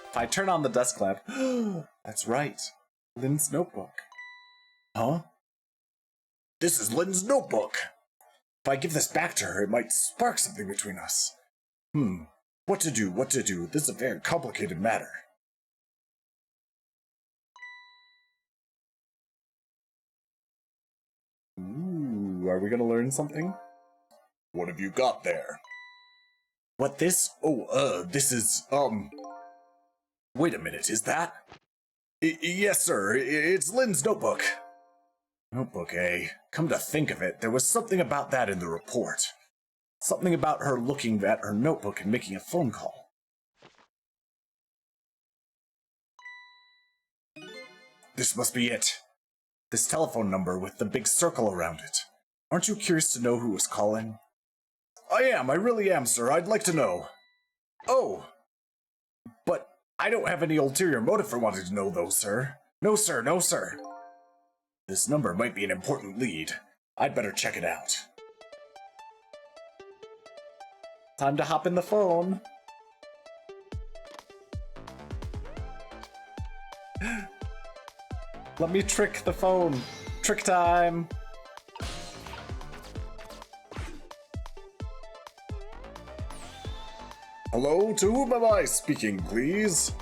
If I turn on the desk lamp, that's right, Lynn's notebook. Huh? This is Lynn's notebook. If I give this back to her, it might spark something between us. What to do, what to do? This is a very complicated matter. Ooh, are we gonna learn something? What have you got there? What this? Oh, this is, Wait a minute, is that? Yes, sir, it's Lynn's notebook. Notebook, eh? Come to think of it, there was something about that in the report. Something about her looking at her notebook and making a phone call. This must be it. This telephone number with the big circle around it. Aren't you curious to know who was calling? I really am, sir. I'd like to know. Oh. But I don't have any ulterior motive for wanting to know, though, sir. No, sir, no, sir. This number might be an important lead. I'd better check it out. Time to hop in the phone. Let me trick the phone. Trick time. Hello, to whom am I speaking, please?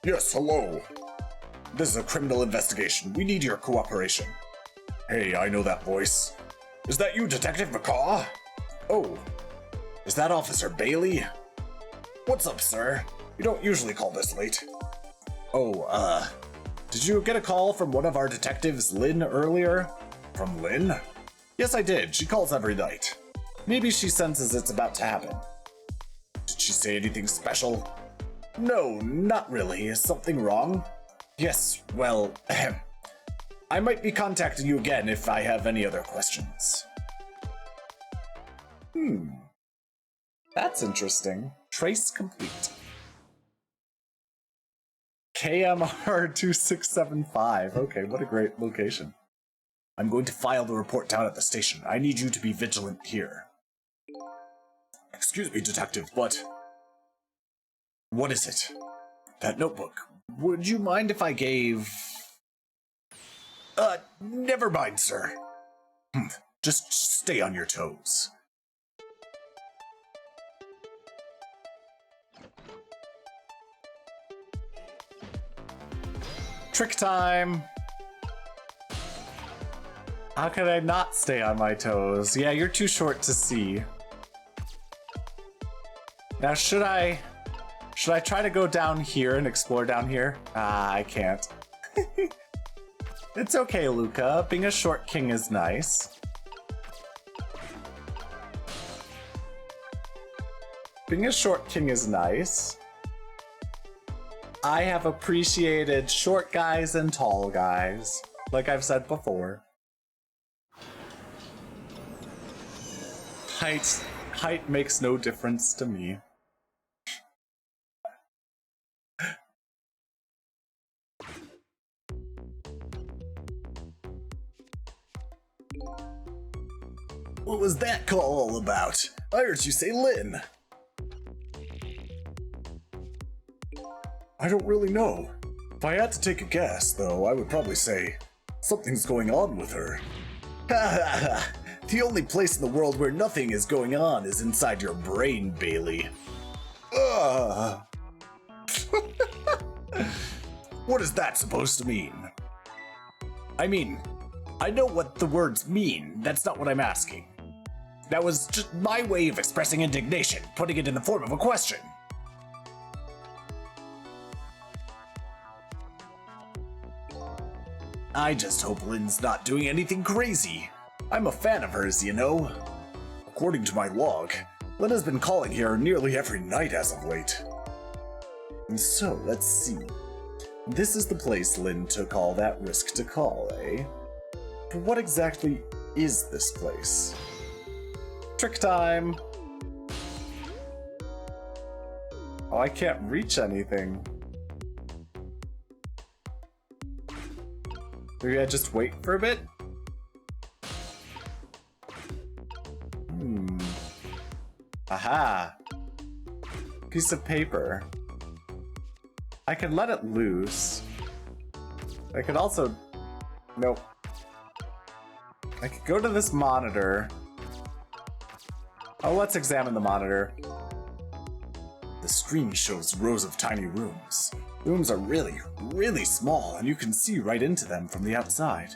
Yes, hello. This is a criminal investigation. We need your cooperation. Hey, I know that voice. Is that you, Detective McCaw? Oh, is that Officer Bailey? What's up, sir? You don't usually call this late. Oh, did you get a call from one of our detectives, Lynn, earlier? From Lynn? Yes, I did. She calls every night. Maybe she senses it's about to happen. Did she say anything special? No, not really. Is something wrong? Yes, well, I might be contacting you again if I have any other questions. That's interesting. Trace complete. KMR 2675. Okay, what a great location. I'm going to file the report down at the station. I need you to be vigilant here. Excuse me, detective, but... what is it? That notebook. Would you mind if I gave... never mind, sir. Just stay on your toes. Trick time! How could I not stay on my toes? Yeah, you're too short to see. Now, should I try to go down here and explore down here? Ah, I can't. It's okay, Luca. Being a short king is nice. Being a short king is nice. I have appreciated short guys and tall guys, like I've said before. Height makes no difference to me. What was that call all about? I heard you say Lynn. I don't really know. If I had to take a guess, though, I would probably say something's going on with her. Ha ha ha! The only place in the world where nothing is going on is inside your brain, Bailey. Ugh! What is that supposed to mean? I mean, I know what the words mean. That's not what I'm asking. That was just my way of expressing indignation, putting it in the form of a question. I just hope Lynn's not doing anything crazy. I'm a fan of hers, you know. According to my log, Lynn has been calling here nearly every night as of late. And so, let's see. This is the place Lynn took all that risk to call, eh? But what exactly is this place? Trick time! Oh, I can't reach anything. Maybe I just wait for a bit? Aha! Piece of paper. I can let it loose. I could also... Nope. I could go to this monitor. Oh, let's examine the monitor. The screen shows rows of tiny rooms. Rooms are really, really small, and you can see right into them from the outside.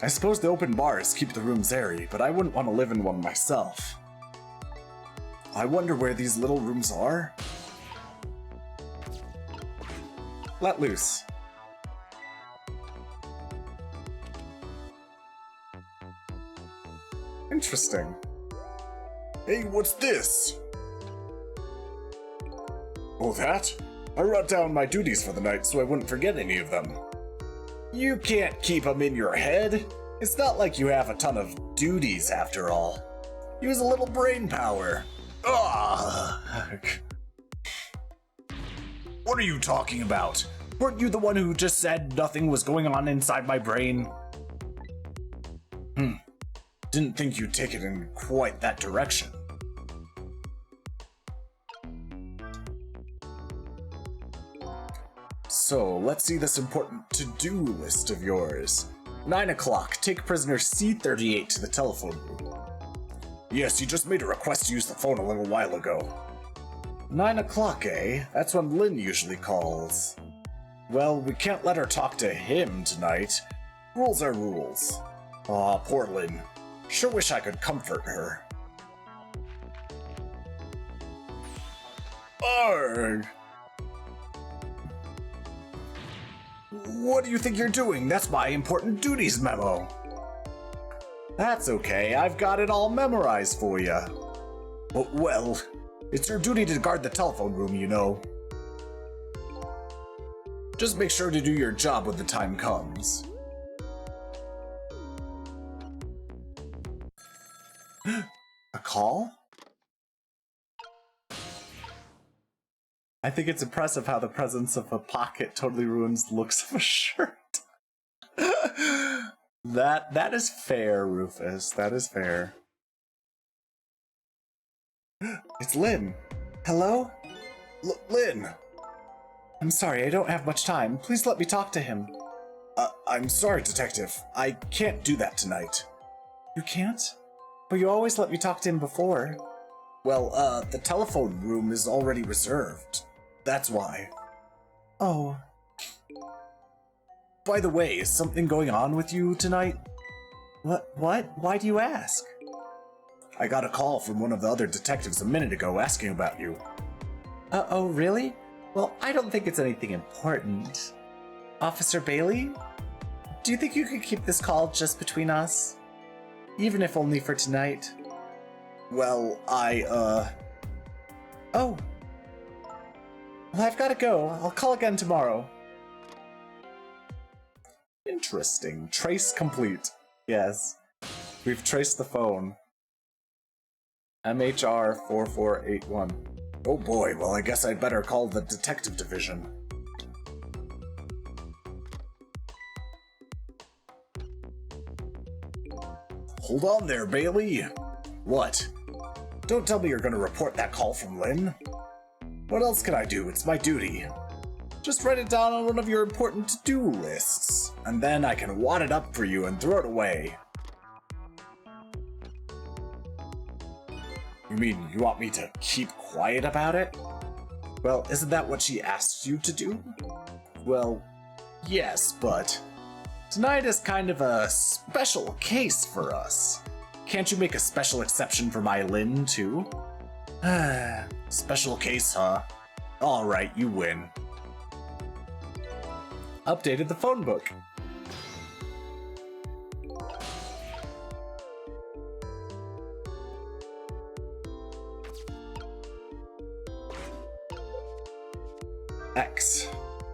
I suppose the open bars keep the rooms airy, but I wouldn't want to live in one myself. I wonder where these little rooms are. Let loose. Interesting. Hey, what's this? Oh, that? I wrote down my duties for the night so I wouldn't forget any of them. You can't keep them in your head. It's not like you have a ton of duties after all. Use a little brain power. Ugh. What are you talking about? Weren't you the one who just said nothing was going on inside my brain? Didn't think you'd take it in quite that direction. So, let's see this important to-do list of yours. 9 o'clock, take prisoner C38 to the telephone room. Yes, you just made a request to use the phone a little while ago. 9 o'clock, eh? That's when Lynn usually calls. Well, we can't let her talk to him tonight. Rules are rules. Aw, poor Lynn. Sure wish I could comfort her. Arrgh! What do you think you're doing? That's my important duties memo. That's okay, I've got it all memorized for you. Well, it's your duty to guard the telephone room, you know. Just make sure to do your job when the time comes. A call? I think it's impressive how the presence of a pocket totally ruins the looks of a shirt. That is fair, Rufus. That is fair. It's Lynn. Hello? Lynn! I'm sorry, I don't have much time. Please let me talk to him. I'm sorry, Detective. I can't do that tonight. You can't? But you always let me talk to him before. Well, the telephone room is already reserved. That's why. Oh. By the way, is something going on with you tonight? What? Why do you ask? I got a call from one of the other detectives a minute ago asking about you. Oh, really? Well, I don't think it's anything important. Officer Bailey? Do you think you could keep this call just between us? Even if only for tonight? Well, Oh. Well, I've gotta go. I'll call again tomorrow. Interesting. Trace complete. Yes. We've traced the phone. MHR 4481. Oh boy, well I guess I'd better call the detective division. Hold on there, Bailey. What? Don't tell me you're gonna report that call from Lynn. What else can I do? It's my duty. Just write it down on one of your important to-do lists, and then I can wad it up for you and throw it away. You mean you want me to keep quiet about it? Well, isn't that what she asked you to do? Well, yes, but tonight is kind of a special case for us. Can't you make a special exception for my Lynn, too? Special case, huh? Alright, you win. Updated the phone book. X.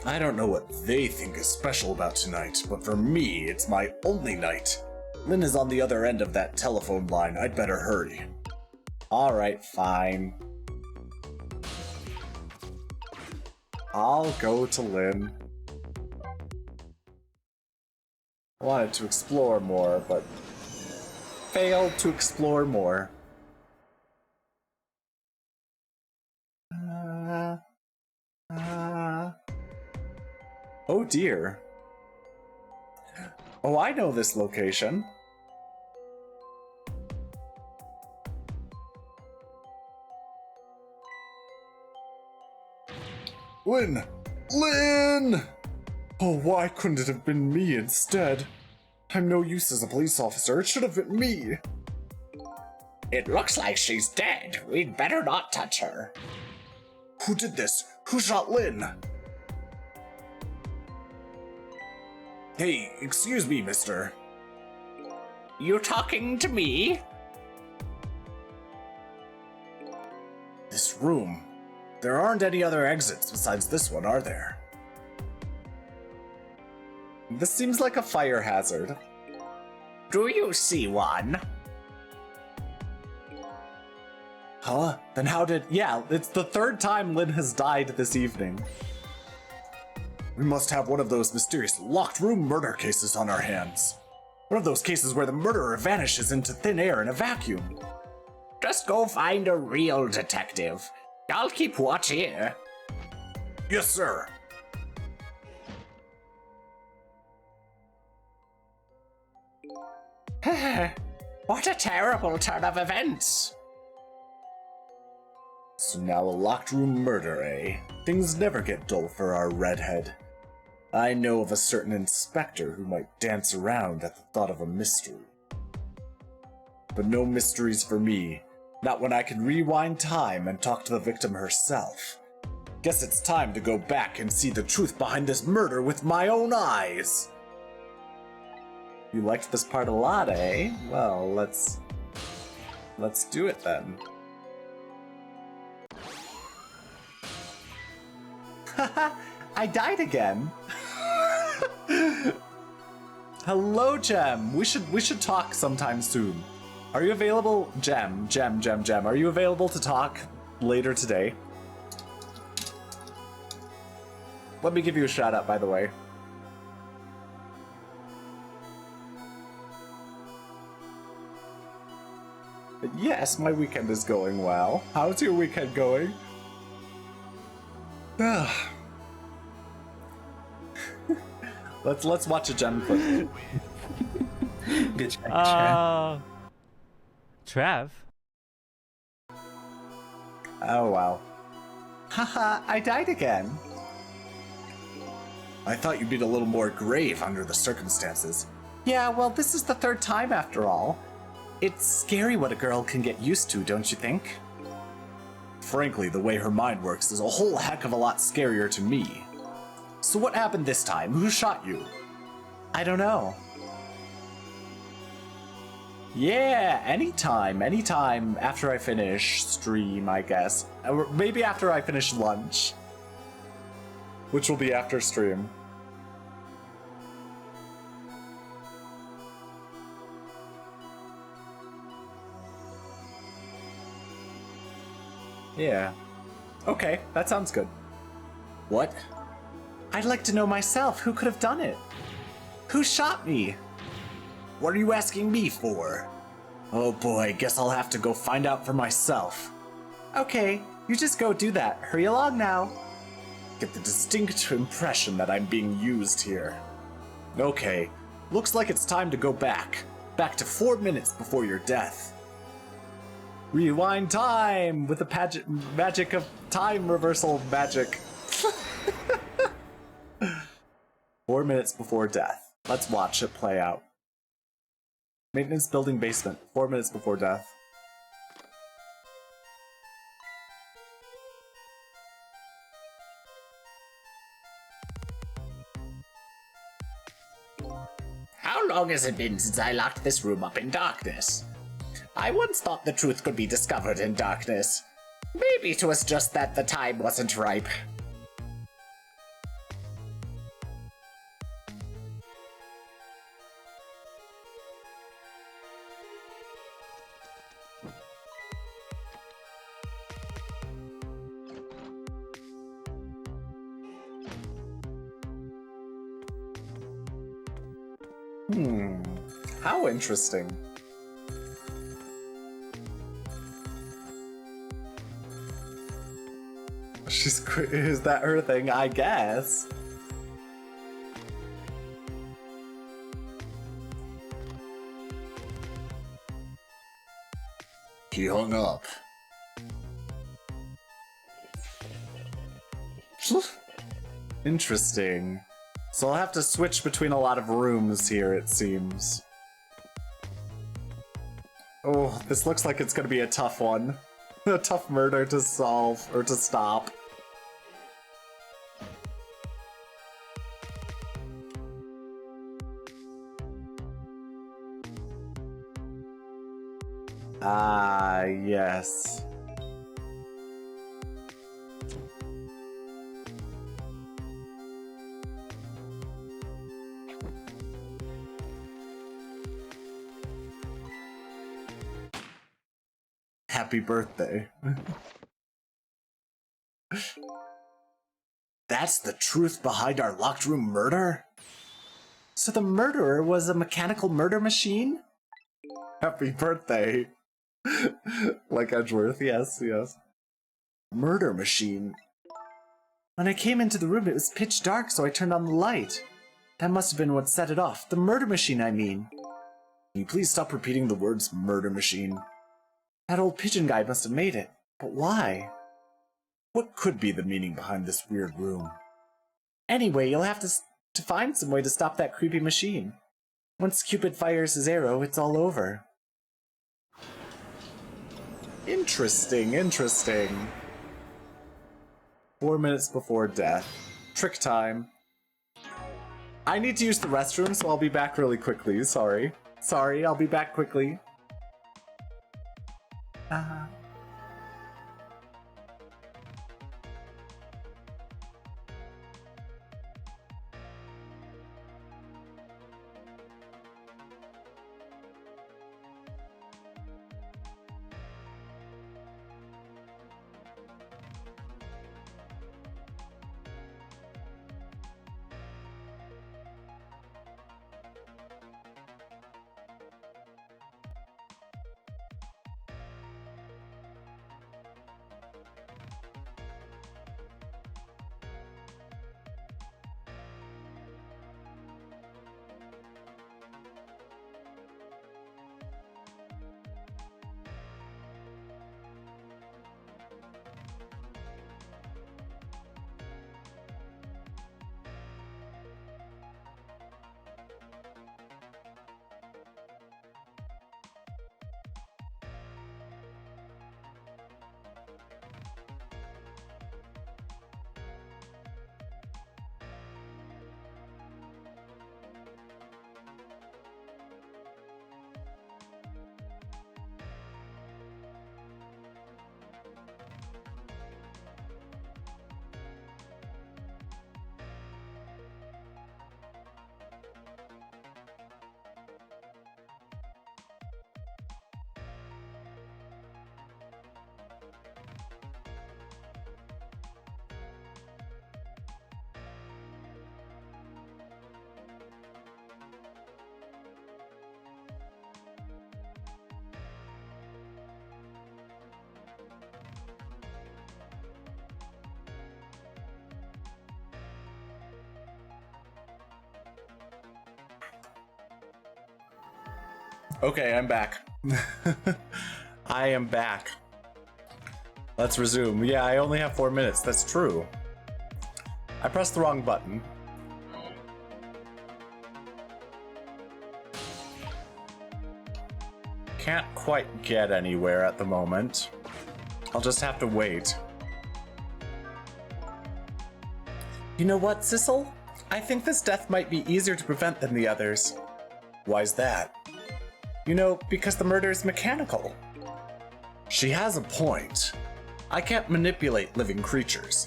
I don't know what they think is special about tonight, but for me, it's my only night. Lynn is on the other end of that telephone line. I'd better hurry. Alright, fine. I'll go to Lynn. I wanted to explore more, but failed to explore more. Oh dear. Oh, I know this location. Lynn! Lynn! Oh, why couldn't it have been me instead? I'm no use as a police officer. It should have been me. It looks like she's dead. We'd better not touch her. Who did this? Who shot Lynn? Hey, excuse me, mister. You talking to me? This room. There aren't any other exits besides this one, are there? This seems like a fire hazard. Do you see one? Huh? Then how did... Yeah, it's the third time Lynn has died this evening. We must have one of those mysterious locked room murder cases on our hands. One of those cases where the murderer vanishes into thin air in a vacuum. Just go find a real detective. I'll keep watch here. Yes, sir. What a terrible turn of events. So now a locked room murder, eh? Things never get dull for our redhead. I know of a certain inspector who might dance around at the thought of a mystery. But no mysteries for me. Not when I can rewind time and talk to the victim herself. Guess it's time to go back and see the truth behind this murder with my own eyes. You liked this part a lot, eh? Well, let's do it then. Haha, I died again. Hello, Gem. We should talk sometime soon. Are you available, Gem? Are you available to talk later today? Let me give you a shout out, by the way. Yes, my weekend is going well. How's your weekend going? Let's watch a Gem clip. Good check, Trav? Oh, wow. Haha, I died again. I thought you'd be a little more grave under the circumstances. Yeah, well, this is the third time after all. It's scary what a girl can get used to, don't you think? Frankly, the way her mind works is a whole heck of a lot scarier to me. So what happened this time? Who shot you? I don't know. Yeah, anytime after I finish stream, I guess. Or maybe after I finish lunch. Which will be after stream. Yeah. Okay, that sounds good. What? I'd like to know myself. Who could have done it? Who shot me? What are you asking me for? Oh boy, guess I'll have to go find out for myself. Okay, you just go do that. Hurry along now. Get the distinct impression that I'm being used here. Okay, looks like it's time to go back. Back to 4 minutes before your death. Rewind time with the magic of time reversal magic. 4 minutes before death. Let's watch it play out. Maintenance building basement. 4 minutes before death. How long has it been since I locked this room up in darkness? I once thought the truth could be discovered in darkness. Maybe it was just that the time wasn't ripe. How interesting. Is that her thing? I guess. He hung up. Interesting. So I'll have to switch between a lot of rooms here, it seems. Oh, this looks like it's gonna be a tough one. A tough murder to solve, or to stop. Ah, yes. Happy birthday. That's the truth behind our locked room murder? So the murderer was a mechanical murder machine? Happy birthday. Like Edgeworth, yes, yes. Murder machine. When I came into the room, it was pitch dark, so I turned on the light. That must have been what set it off. The murder machine, I mean. Can you please stop repeating the words murder machine? That old pigeon guy must have made it. But why? What could be the meaning behind this weird room? Anyway, you'll have to find some way to stop that creepy machine. Once Cupid fires his arrow, it's all over. Interesting, interesting. 4 minutes before death. Trick time. I need to use the restroom, so I'll be back really quickly. Sorry. Sorry, I'll be back quickly. Okay, I'm back. I am back. Let's resume. Yeah, I only have 4 minutes. That's true. I pressed the wrong button. Can't quite get anywhere at the moment. I'll just have to wait. You know what, Sissel? I think this death might be easier to prevent than the others. Why's that? You know, because the murder is mechanical. She has a point. I can't manipulate living creatures.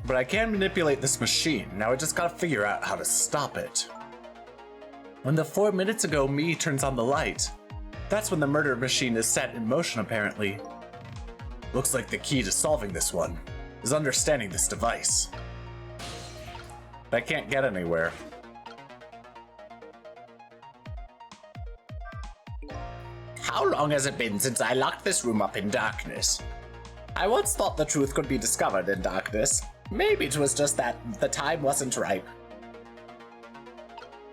But I can manipulate this machine. Now I just gotta figure out how to stop it. When the 4 minutes ago me turns on the light, that's when the murder machine is set in motion, apparently. Looks like the key to solving this one is understanding this device. But I can't get anywhere. How long has it been since I locked this room up in darkness? I once thought the truth could be discovered in darkness. Maybe it was just that the time wasn't ripe.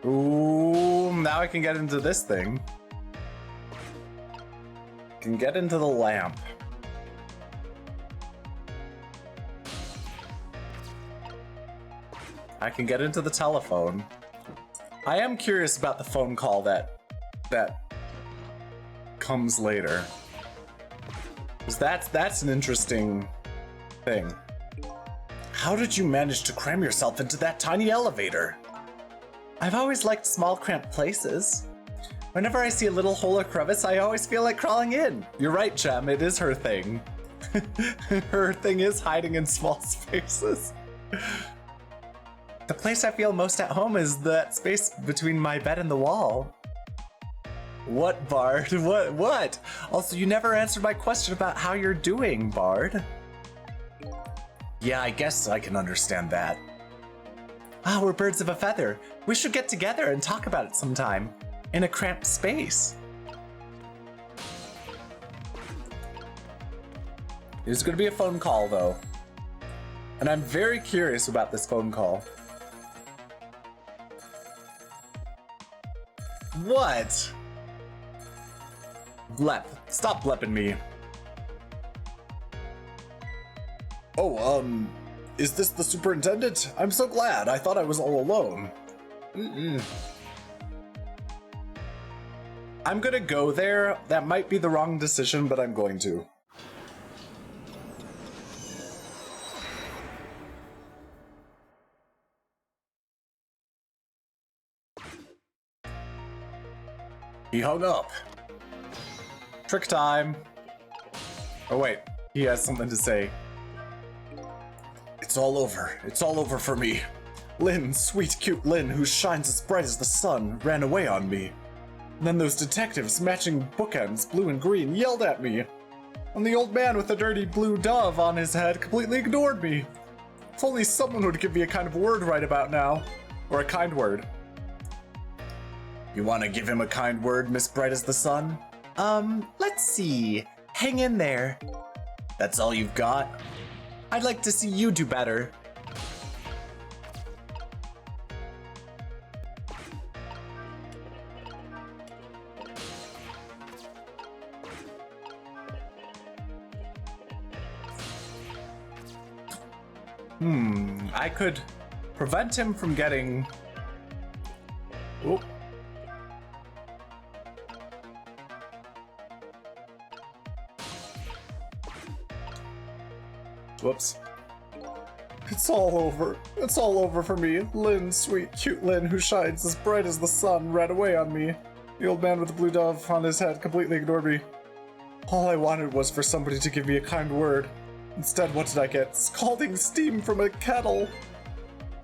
Ooh, now I can get into this thing. Can get into the lamp. I can get into the telephone. I am curious about the phone call that comes later. 'Cause that's an interesting thing. How did you manage to cram yourself into that tiny elevator? I've always liked small, cramped places. Whenever I see a little hole or crevice, I always feel like crawling in. You're right, Jem, it is her thing. Her thing is hiding in small spaces. The place I feel most at home is that space between my bed and the wall. What, Bard? What? Also, you never answered my question about how you're doing, Bard. Yeah, I guess I can understand that. Ah, we're birds of a feather. We should get together and talk about it sometime. In a cramped space. There's gonna be a phone call, though. And I'm very curious about this phone call. What? Blep. Stop blepping me. Oh, is this the superintendent? I'm so glad. I thought I was all alone. I'm gonna go there. That might be the wrong decision, but I'm going to. He hung up. Trick time. Oh wait, he has something to say. It's all over. It's all over for me. Lynn, sweet, cute Lynn, who shines as bright as the sun, ran away on me. And then those detectives, matching bookends, blue and green, yelled at me. And the old man with the dirty blue dove on his head completely ignored me. If only someone would give me a kind of word right about now. Or a kind word. You want to give him a kind word, Miss Bright as the Sun? Let's see. Hang in there. That's all you've got? I'd like to see you do better. I could prevent him from getting... Oh. Whoops. It's all over. It's all over for me. Lynn, sweet, cute Lynn, who shines as bright as the sun, ran away on me. The old man with the blue dove on his head completely ignored me. All I wanted was for somebody to give me a kind word. Instead, what did I get? Scalding steam from a kettle.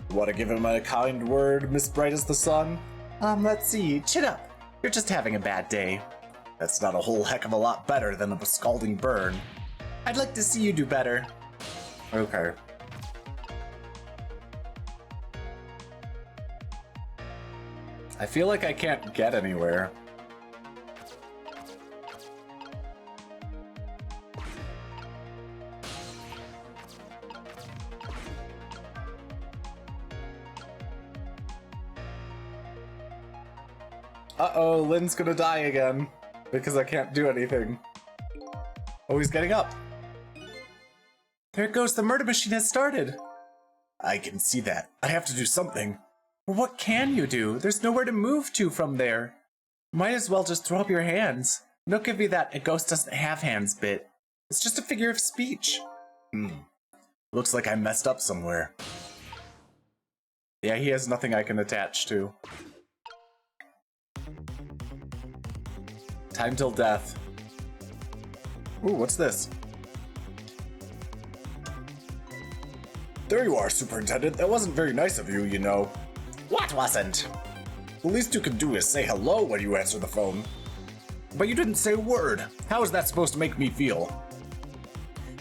You want to give him a kind word, Miss Bright as the Sun? Let's see. Chin up. You're just having a bad day. That's not a whole heck of a lot better than a scalding burn. I'd like to see you do better. Okay. I feel like I can't get anywhere. Uh-oh, Lynn's gonna die again. Because I can't do anything. Oh, he's getting up. There it goes, the murder machine has started. I can see that. I have to do something. But what can you do? There's nowhere to move to from there. Might as well just throw up your hands. Don't give me that a ghost doesn't have hands bit. It's just a figure of speech. Looks like I messed up somewhere. Yeah, he has nothing I can attach to. Time till death. Ooh, what's this? There you are, Superintendent. That wasn't very nice of you, you know. What wasn't? The least you can do is say hello when you answer the phone. But you didn't say a word. How is that supposed to make me feel?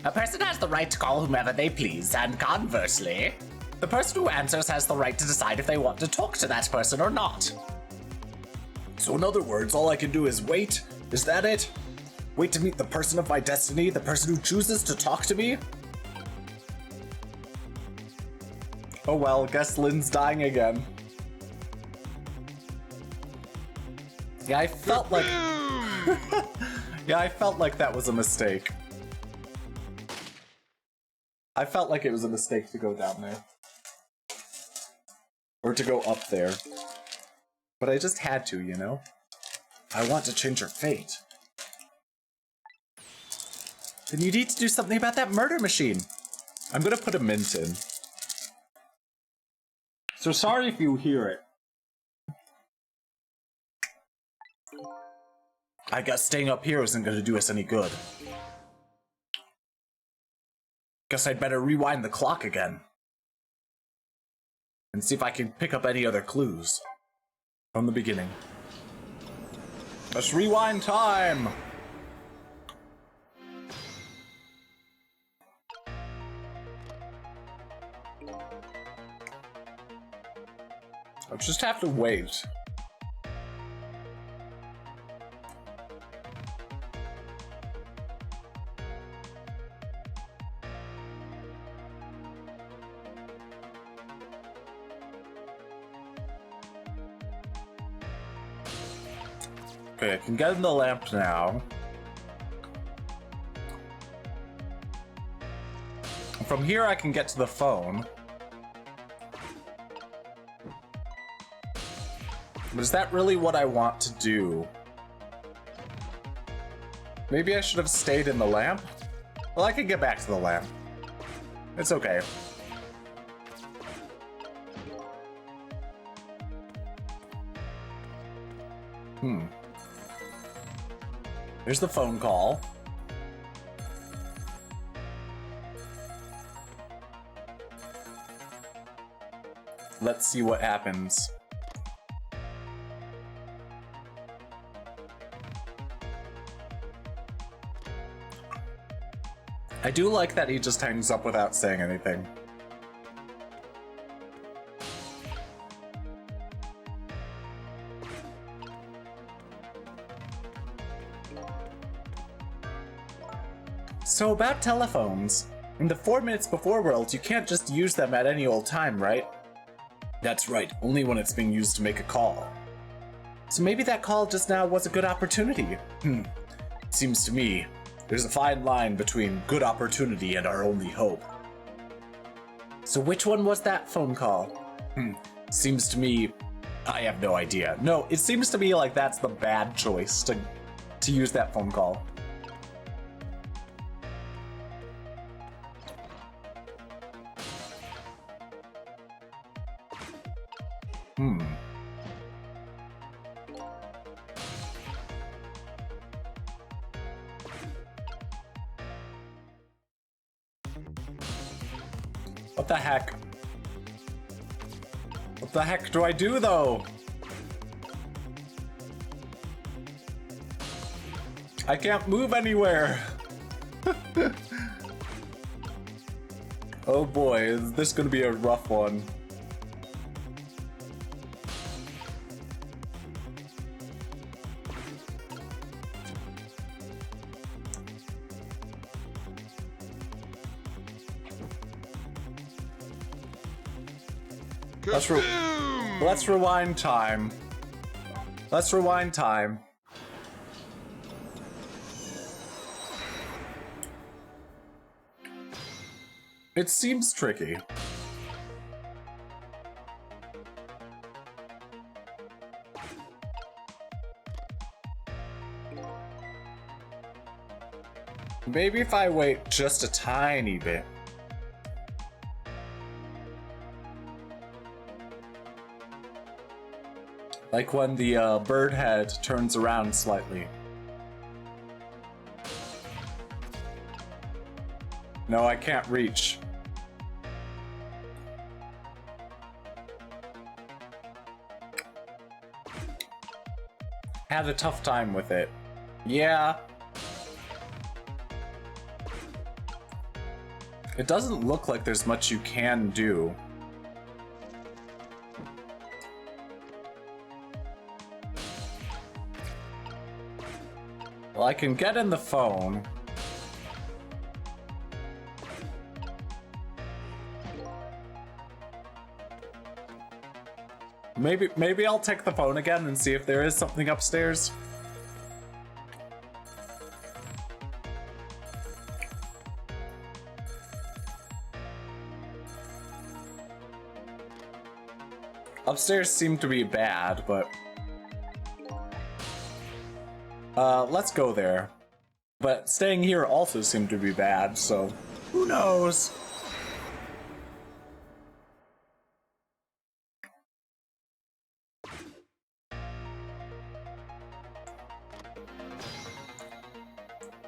A person has the right to call whomever they please, and conversely, the person who answers has the right to decide if they want to talk to that person or not. So in other words, all I can do is wait? Is that it? Wait to meet the person of my destiny, the person who chooses to talk to me? Oh well, guess Lynn's dying again. Yeah, I felt like... yeah, I felt like that was a mistake. I felt like it was a mistake to go down there. Or to go up there. But I just had to, you know? I want to change her fate. Then you need to do something about that murder machine. I'm gonna put a mint in. So sorry if you hear it. I guess staying up here isn't gonna do us any good. Guess I'd better rewind the clock again. And see if I can pick up any other clues. From the beginning. Let's rewind time! I'll just have to wait. Okay, I can get in the lamp now. From here I can get to the phone. But is that really what I want to do? Maybe I should have stayed in the lamp? Well, I can get back to the lamp. It's okay. Here's the phone call. Let's see what happens. I do like that he just hangs up without saying anything. So about telephones. In the 4 minutes before world, you can't just use them at any old time, right? That's right, only when it's being used to make a call. So maybe that call just now was a good opportunity. Seems to me, there's a fine line between good opportunity and our only hope. So which one was that phone call? Seems to me, I have no idea. No, it seems to me like that's the bad choice to use that phone call. What the heck? What the heck do I do, though? I can't move anywhere. Oh boy, is this gonna be a rough one. Let's rewind time. Let's rewind time. It seems tricky. Maybe if I wait just a tiny bit. Like when the bird head turns around slightly. No, I can't reach. Had a tough time with it. Yeah. It doesn't look like there's much you can do. Well, I can get in the phone. Maybe I'll take the phone again and see if there is something upstairs. Upstairs seemed to be bad, but let's go there. But staying here also seemed to be bad, so who knows?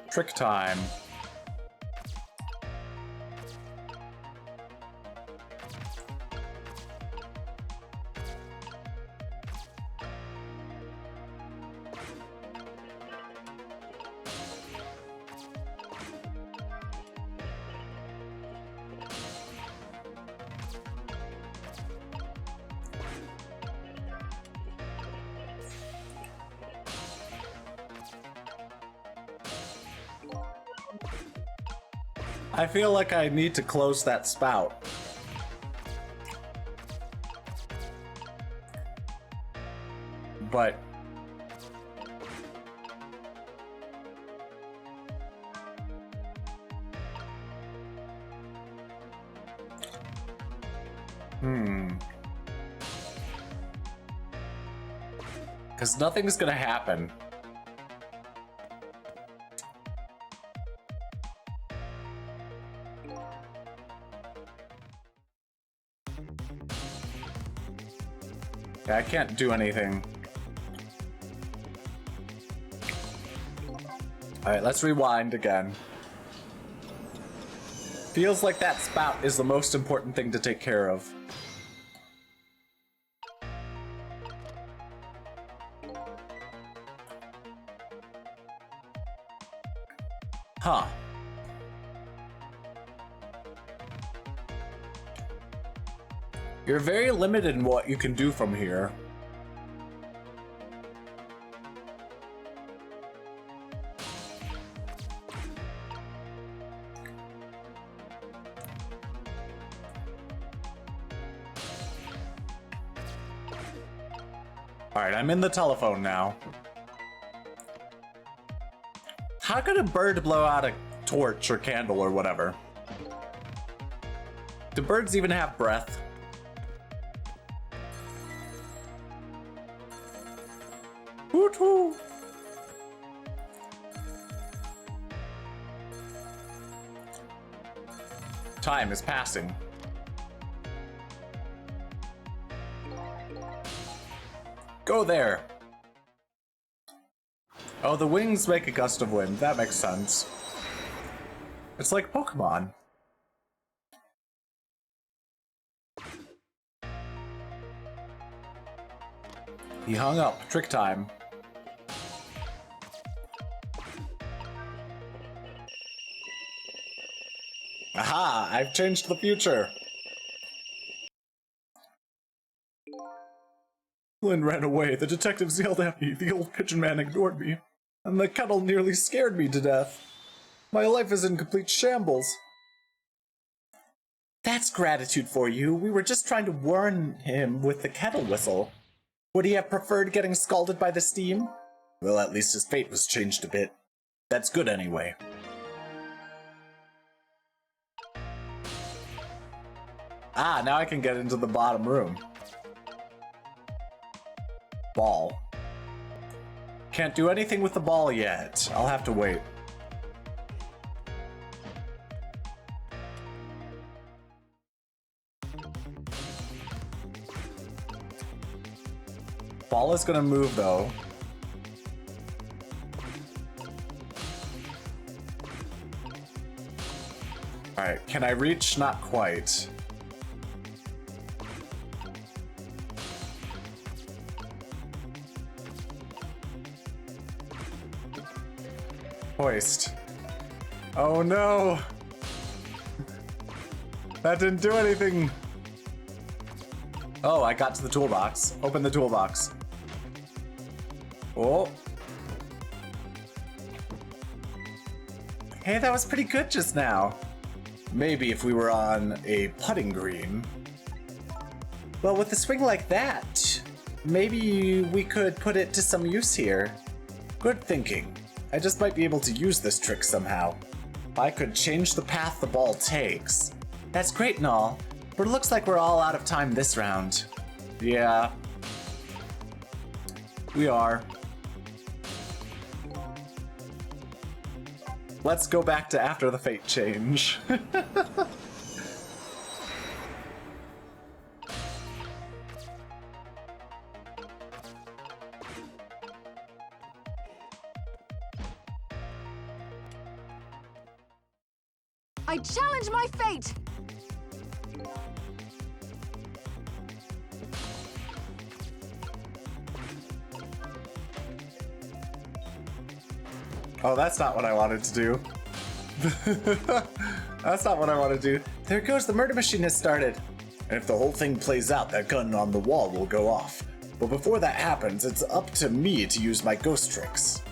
Trick time. I feel like I need to close that spout. But because nothing's gonna happen. Yeah, I can't do anything. Alright, let's rewind again. Feels like that spout is the most important thing to take care of. Huh. You're very limited in what you can do from here. Alright, I'm in the telephone now. How could a bird blow out a torch or candle or whatever? Do birds even have breath? Woot woo! Time is passing. Go there! Oh, the wings make a gust of wind. That makes sense. It's like Pokemon. He hung up. Trick time. Aha! I've changed the future! Lynn ran away. The detectives yelled at me. The old pigeon man ignored me. And the kettle nearly scared me to death. My life is in complete shambles. That's gratitude for you. We were just trying to warn him with the kettle whistle. Would he have preferred getting scalded by the steam? Well, at least his fate was changed a bit. That's good anyway. Ah, now I can get into the bottom room. Ball. Can't do anything with the ball yet. I'll have to wait. Ball is gonna move though. Alright, can I reach? Not quite. Hoist. Oh no! That didn't do anything! Oh, I got to the toolbox. Open the toolbox. Oh. Hey, that was pretty good just now. Maybe if we were on a putting green. Well, with a swing like that, maybe we could put it to some use here. Good thinking. I just might be able to use this trick somehow. I could change the path the ball takes. That's great and all, but it looks like we're all out of time this round. Yeah. We are. Let's go back to after the fate change. I challenge my fate! Oh, that's not what I wanted to do. That's not what I want to do. There goes, the murder machine has started. And if the whole thing plays out, that gun on the wall will go off. But before that happens, it's up to me to use my ghost tricks.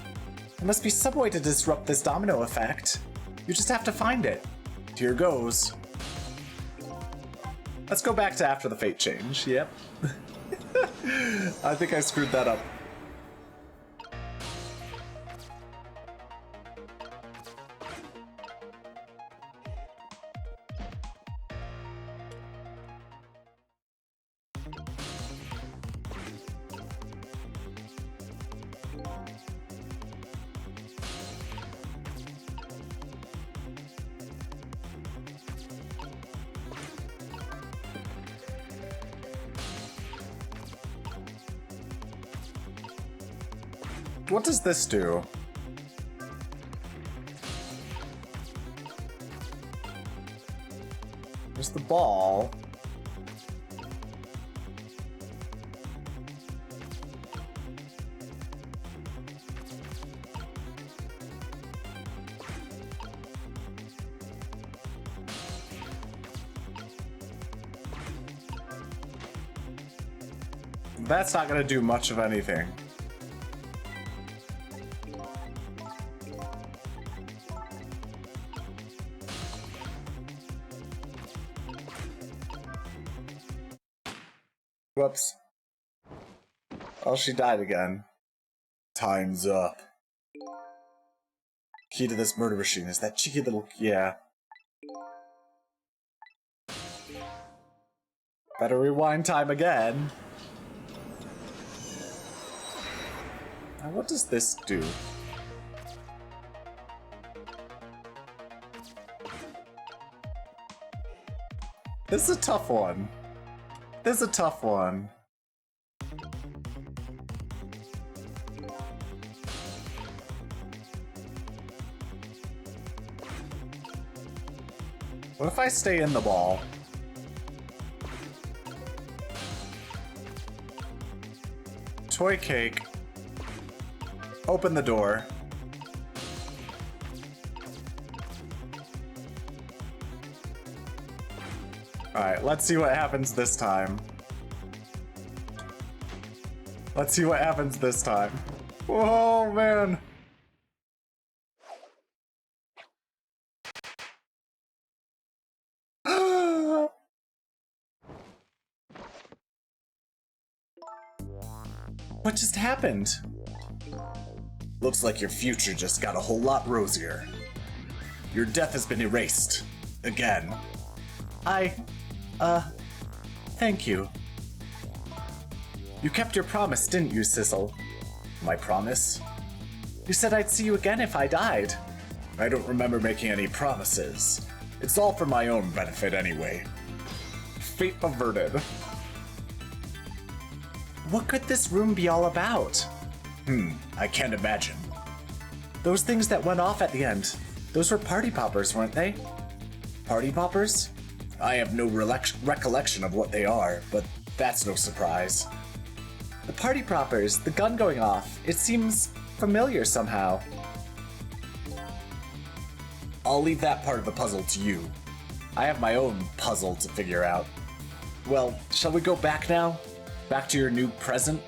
There must be some way to disrupt this domino effect. You just have to find it. Here goes. Let's go back to after the fate change. Yep. I think I screwed that up. What does this do? the ball. That's not gonna do much of anything. Whoops. Oh, she died again. Time's up. Key to this murder machine is that cheeky little... yeah. Better rewind time again. Now, what does this do? This is a tough one. This is a tough one. What if I stay in the ball? Toy cake. Open the door. Alright, let's see what happens this time. Let's see what happens this time. Oh, man. What just happened? Looks like your future just got a whole lot rosier. Your death has been erased. Again. Thank you. You kept your promise, didn't you, Sissel? My promise? You said I'd see you again if I died. I don't remember making any promises. It's all for my own benefit anyway. Fate averted. What could this room be all about? I can't imagine. Those things that went off at the end, those were party poppers, weren't they? Party poppers? I have no recollection of what they are, but that's no surprise. The party poppers, the gun going off, it seems familiar somehow. I'll leave that part of the puzzle to you. I have my own puzzle to figure out. Well, shall we go back now? Back to your new present?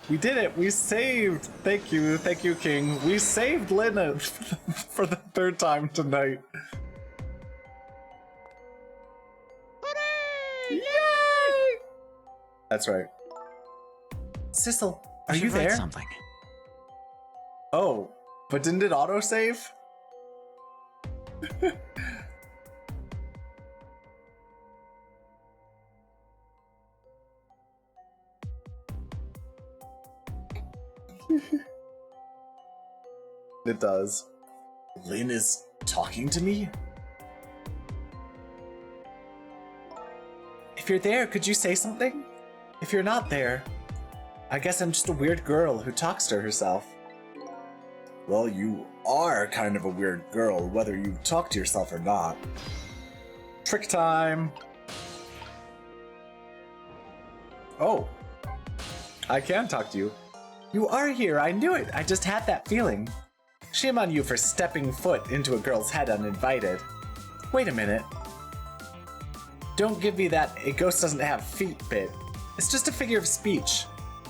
We did it! We saved! Thank you, King. We saved Lena for the third time tonight. Yay! That's right. Sissel, are you there? Something. Oh, but didn't it autosave? It does. Lynn is talking to me? If you're there, could you say something? If you're not there, I guess I'm just a weird girl who talks to herself. Well, you are kind of a weird girl, whether you talk to yourself or not. Trick time! Oh. I can talk to you. You are here, I knew it! I just had that feeling. Shame on you for stepping foot into a girl's head uninvited. Wait a minute. Don't give me that a ghost doesn't have feet bit. It's just a figure of speech.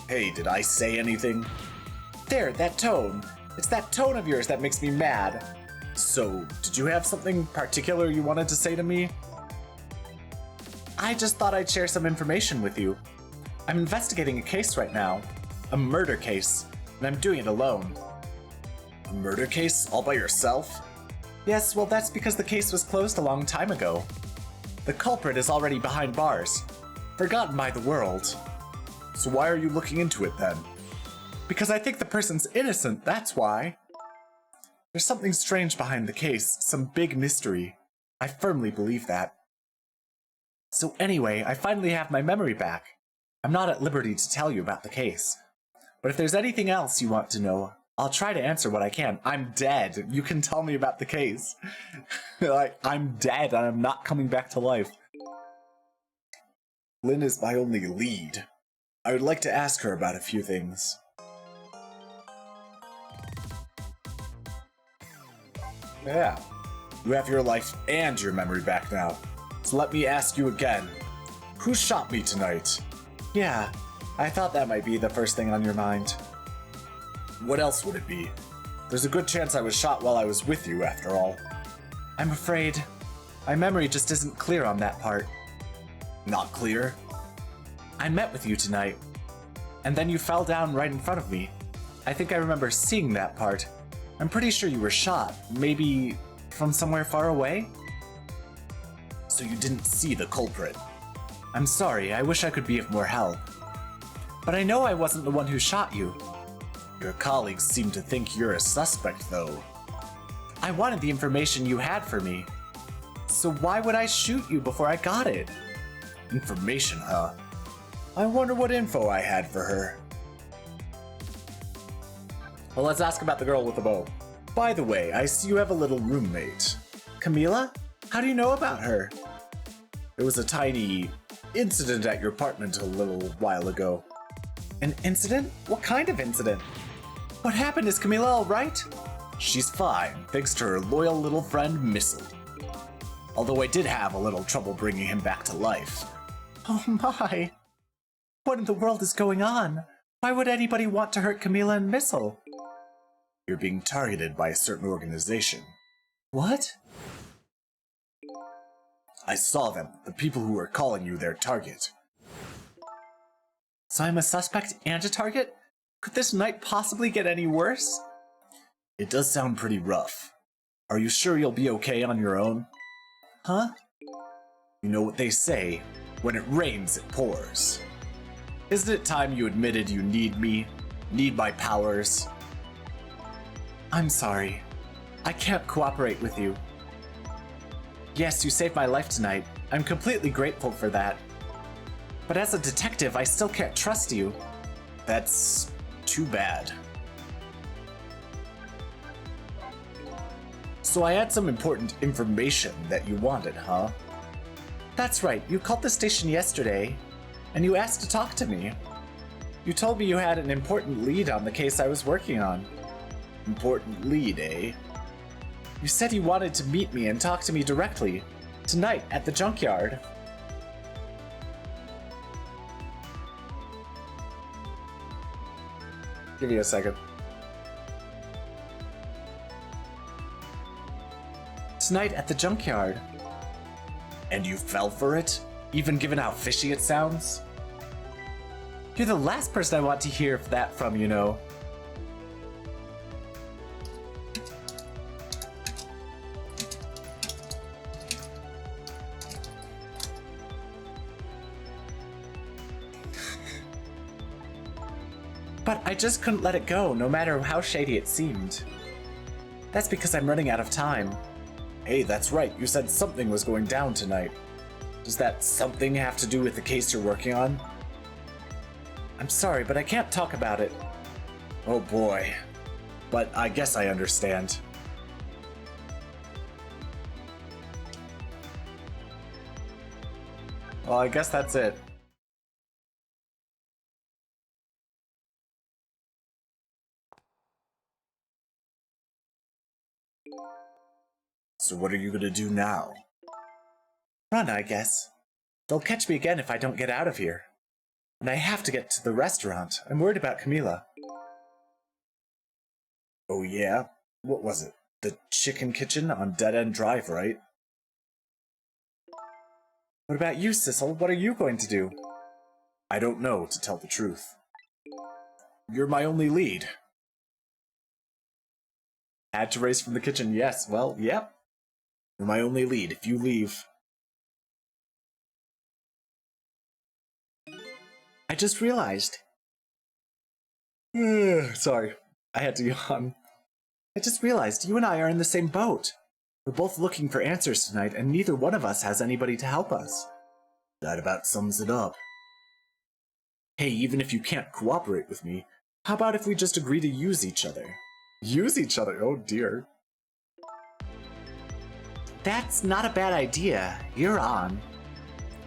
Hey, did I say anything? There, that tone. It's that tone of yours that makes me mad. So, did you have something particular you wanted to say to me? I just thought I'd share some information with you. I'm investigating a case right now. A murder case. And I'm doing it alone. A murder case? All by yourself? Yes, well that's because the case was closed a long time ago. The culprit is already behind bars. Forgotten by the world. So why are you looking into it then? Because I think the person's innocent, that's why. There's something strange behind the case, some big mystery. I firmly believe that. So anyway, I finally have my memory back. I'm not at liberty to tell you about the case. But if there's anything else you want to know, I'll try to answer what I can. I'm dead. You can tell me about the case. Like, I'm dead and I'm not coming back to life. Lynn is my only lead. I would like to ask her about a few things. Yeah. You have your life and your memory back now. So let me ask you again. Who shot me tonight? Yeah, I thought that might be the first thing on your mind. What else would it be? There's a good chance I was shot while I was with you, after all. I'm afraid my memory just isn't clear on that part. Not clear? I met with you tonight, and then you fell down right in front of me. I think I remember seeing that part. I'm pretty sure you were shot, maybe from somewhere far away? So you didn't see the culprit. I'm sorry, I wish I could be of more help. But I know I wasn't the one who shot you. Your colleagues seem to think you're a suspect, though. I wanted the information you had for me. So why would I shoot you before I got it? Information, huh? I wonder what info I had for her. Well, let's ask about the girl with the bow. By the way, I see you have a little roommate. Camila? How do you know about her? There was a tiny incident at your apartment a little while ago. An incident? What kind of incident? What happened? Is Camila all right? She's fine, thanks to her loyal little friend, Missile. Although I did have a little trouble bringing him back to life. Oh my! What in the world is going on? Why would anybody want to hurt Camila and Missile? You're being targeted by a certain organization. What? I saw them, the people who were calling you their target. So I'm a suspect and a target? Could this night possibly get any worse? It does sound pretty rough. Are you sure you'll be okay on your own? Huh? You know what they say, when it rains, it pours. Isn't it time you admitted you need me? Need my powers? I'm sorry. I can't cooperate with you. Yes, you saved my life tonight. I'm completely grateful for that. But as a detective, I still can't trust you. That's too bad. So I had some important information that you wanted, huh? That's right, you called the station yesterday, and you asked to talk to me. You told me you had an important lead on the case I was working on. Important lead, eh? You said you wanted to meet me and talk to me directly, tonight at the junkyard. Give me a second. Tonight at the junkyard. And you fell for it? Even given how fishy it sounds? You're the last person I want to hear that from, you know. But I just couldn't let it go, no matter how shady it seemed. That's because I'm running out of time. Hey, that's right, you said something was going down tonight. Does that something have to do with the case you're working on? I'm sorry, but I can't talk about it. Oh boy. But I guess I understand. Well, I guess that's it. So what are you gonna do now? Run, I guess. They'll catch me again if I don't get out of here. And I have to get to the restaurant. I'm worried about Camila. Oh yeah? What was it? The chicken kitchen on Dead End Drive, right? What about you, Sissel? What are you going to do? I don't know, to tell the truth. You're my only lead. Had to race from the kitchen, yes. Well, yep. You're my only lead. If you leave... I just realized. Sorry, I had to yawn. I just realized you and I are in the same boat. We're both looking for answers tonight, and neither one of us has anybody to help us. That about sums it up. Hey, even if you can't cooperate with me, how about if we just agree to use each other? Use each other. Oh dear. That's not a bad idea. You're on.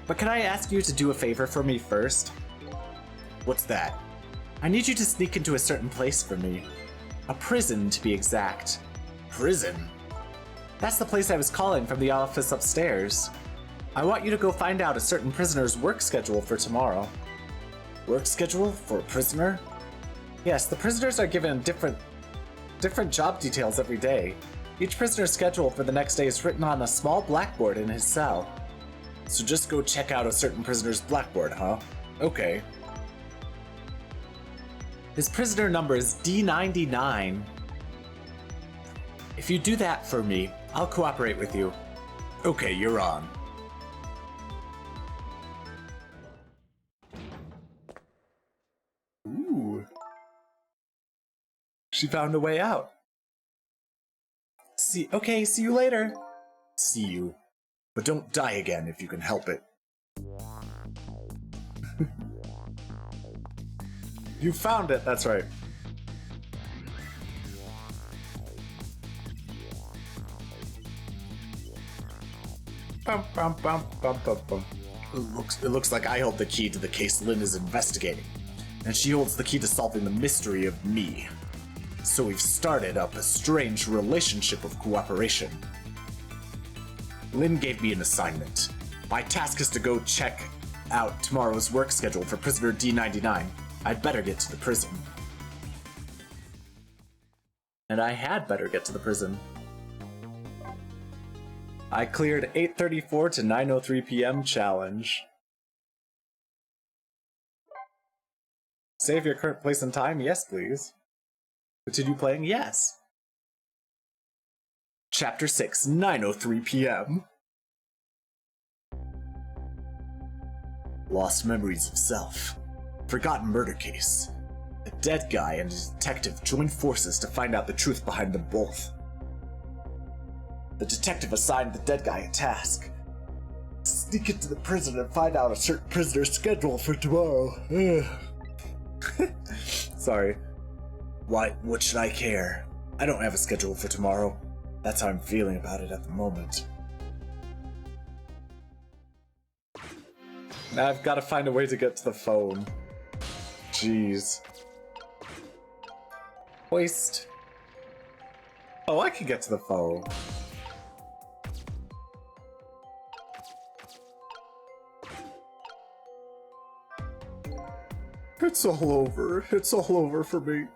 But can I ask you to do a favor for me first? What's that? I need you to sneak into a certain place for me. A prison, to be exact. Prison? That's the place I was calling from the office upstairs. I want you to go find out a certain prisoner's work schedule for tomorrow. Work schedule for a prisoner? Yes, the prisoners are given different job details every day. Each prisoner's schedule for the next day is written on a small blackboard in his cell. So just go check out a certain prisoner's blackboard, huh? Okay. His prisoner number is D99. If you do that for me, I'll cooperate with you. Okay, you're on. Ooh. She found a way out. See you later. See you. But don't die again if you can help it. You found it, that's right. Bum, bum, bum, bum, bum, bum. It looks like I hold the key to the case Lynn is investigating, and she holds the key to solving the mystery of me. So we've started up a strange relationship of cooperation. Lynn gave me an assignment. My task is to go check out tomorrow's work schedule for prisoner D99. I'd better get to the prison. And I had better get to the prison. I cleared 8:34 to 9:03 p.m. challenge. Save your current place and time? Yes, please. Continue playing? Yes. Chapter 6, 9:03 p.m. Lost memories of self. Forgotten murder case. A dead guy and a detective join forces to find out the truth behind them both. The detective assigned the dead guy a task. Sneak into the prison and find out a certain prisoner's schedule for tomorrow. Sorry. What should I care? I don't have a schedule for tomorrow. That's how I'm feeling about it at the moment. Now I've got to find a way to get to the phone. Jeez. Hoist. Oh, I can get to the phone. It's all over. It's all over for me.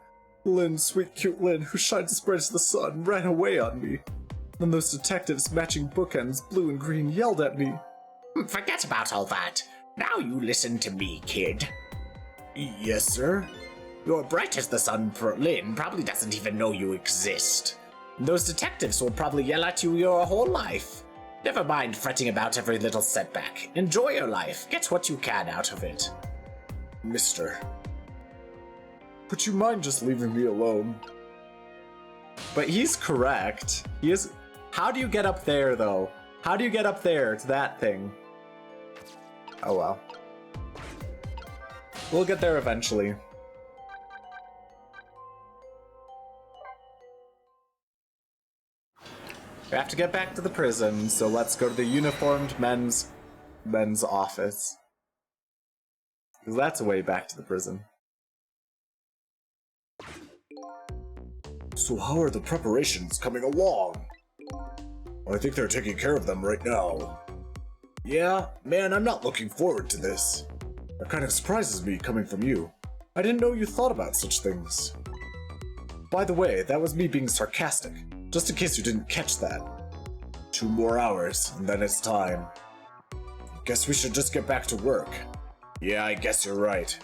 Lynn, sweet cute Lynn, who shines as bright as the sun, ran away on me. Then those detectives matching bookends, blue and green, yelled at me. Forget about all that. Now you listen to me, kid. Yes, sir? You're bright as the sun, Lynn probably doesn't even know you exist. Those detectives will probably yell at you your whole life. Never mind fretting about every little setback. Enjoy your life. Get what you can out of it. Mister, would you mind just leaving me alone? But he's correct. He is. How do you get up there, though? How do you get up there to that thing? Oh well. We'll get there eventually. We have to get back to the prison, so let's go to the uniformed men's office. Because that's a way back to the prison. So how are the preparations coming along? I think they're taking care of them right now. Yeah, man, I'm not looking forward to this. That kind of surprises me coming from you. I didn't know you thought about such things. By the way, that was me being sarcastic, just in case you didn't catch that. 2 more hours, and then it's time. Guess we should just get back to work. Yeah, I guess you're right.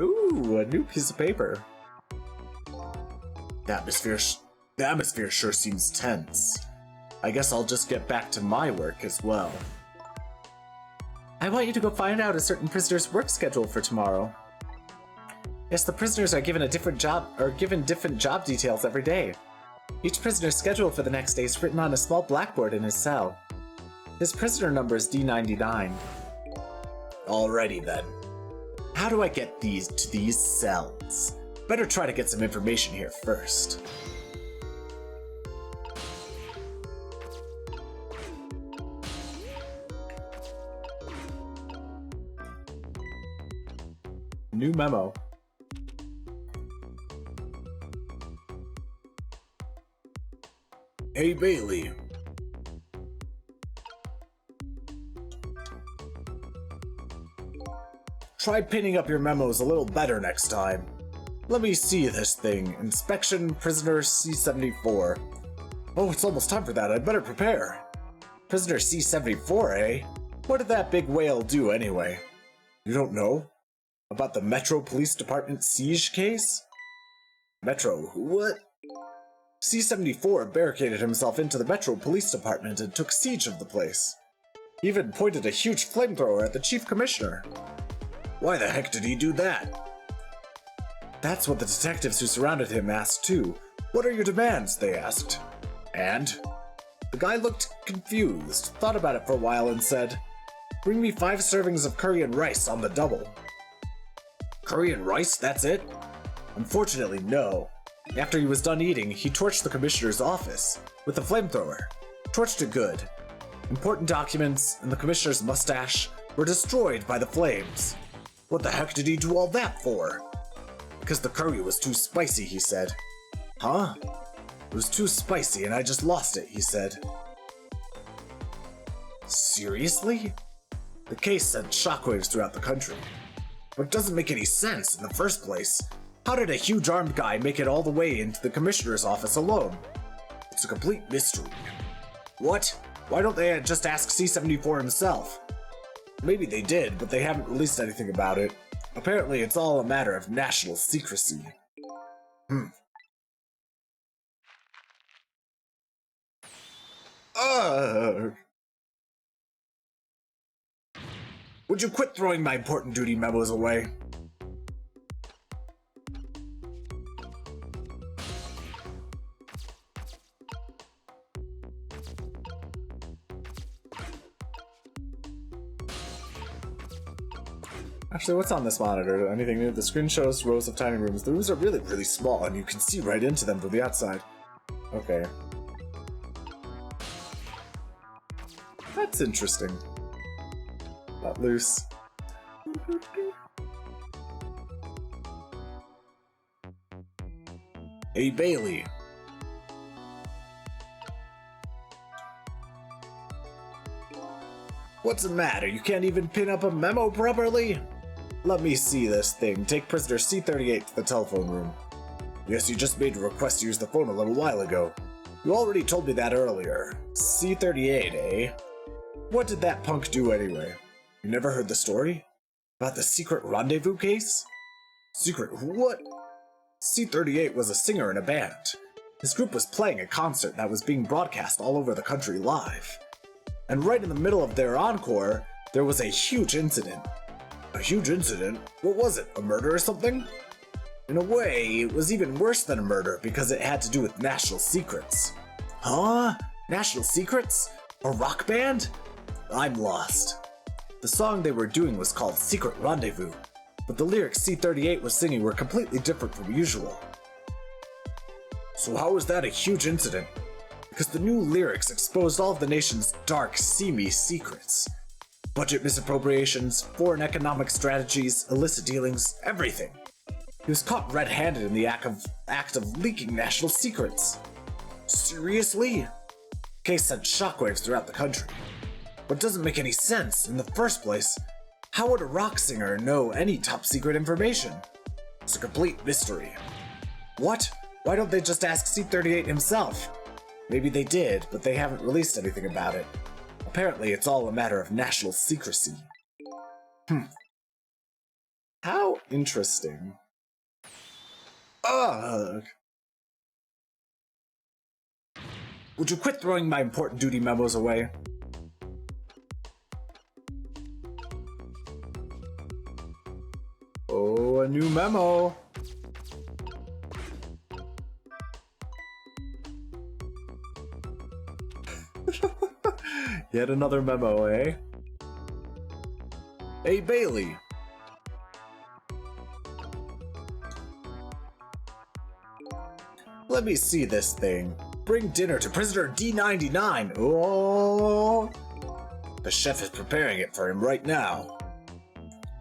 Ooh, a new piece of paper. The atmosphere sure seems tense. I guess I'll just get back to my work as well. I want you to go find out a certain prisoner's work schedule for tomorrow. Yes, the prisoners are given different job details every day. Each prisoner's schedule for the next day is written on a small blackboard in his cell. His prisoner number is D99. Alrighty then. How do I get to these cells? Better try to get some information here first. New memo. Hey Bailey. Try pinning up your memos a little better next time. Let me see this thing. Inspection Prisoner C-74. Oh, it's almost time for that. I'd better prepare. Prisoner C-74, eh? What did that big whale do anyway? You don't know? About the Metro Police Department siege case? Metro, what? C-74 barricaded himself into the Metro Police Department and took siege of the place. He even pointed a huge flamethrower at the Chief Commissioner. Why the heck did he do that? That's what the detectives who surrounded him asked too. What are your demands? They asked. And? The guy looked confused, thought about it for a while and said, bring me 5 servings of curry and rice on the double. Curry and rice, that's it? Unfortunately, no. After he was done eating, he torched the commissioner's office with a flamethrower. Torched it good. Important documents and the commissioner's mustache were destroyed by the flames. What the heck did he do all that for? Because the curry was too spicy, he said. Huh? It was too spicy and I just lost it, he said. Seriously? The case sent shockwaves throughout the country. But it doesn't make any sense in the first place. How did a huge armed guy make it all the way into the commissioner's office alone? It's a complete mystery. What? Why don't they just ask C-74 himself? Maybe they did, but they haven't released anything about it. Apparently, it's all a matter of national secrecy. Would you quit throwing my important duty memos away? Actually, what's on this monitor? Anything new? The screen shows rows of tiny rooms. The rooms are really, really small, and you can see right into them from the outside. Okay. That's interesting. Not loose. Hey, Bailey. What's the matter? You can't even pin up a memo properly? Let me see this thing. Take prisoner C-38 to the telephone room. Yes, you just made a request to use the phone a little while ago. You already told me that earlier. C-38, eh? What did that punk do anyway? You never heard the story? About the secret rendezvous case? Secret what? C-38 was a singer in a band. His group was playing a concert that was being broadcast all over the country live. And right in the middle of their encore, there was a huge incident. A huge incident? What was it? A murder or something? In a way, it was even worse than a murder because it had to do with national secrets. Huh? National secrets? A rock band? I'm lost. The song they were doing was called Secret Rendezvous, but the lyrics C-38 was singing were completely different from usual. So how was that a huge incident? Because the new lyrics exposed all of the nation's dark, seamy secrets. Budget misappropriations, foreign economic strategies, illicit dealings, everything. He was caught red-handed in the act of leaking national secrets. Seriously? Case sent shockwaves throughout the country. But it doesn't make any sense. In the first place, how would a rock singer know any top-secret information? It's a complete mystery. What? Why don't they just ask C-38 himself? Maybe they did, but they haven't released anything about it. Apparently, it's all a matter of national secrecy. How interesting. Ugh. Would you quit throwing my important duty memos away? Oh, a new memo. Yet another memo, eh? Hey, Bailey. Let me see this thing. Bring dinner to prisoner D99. Oh! The chef is preparing it for him right now.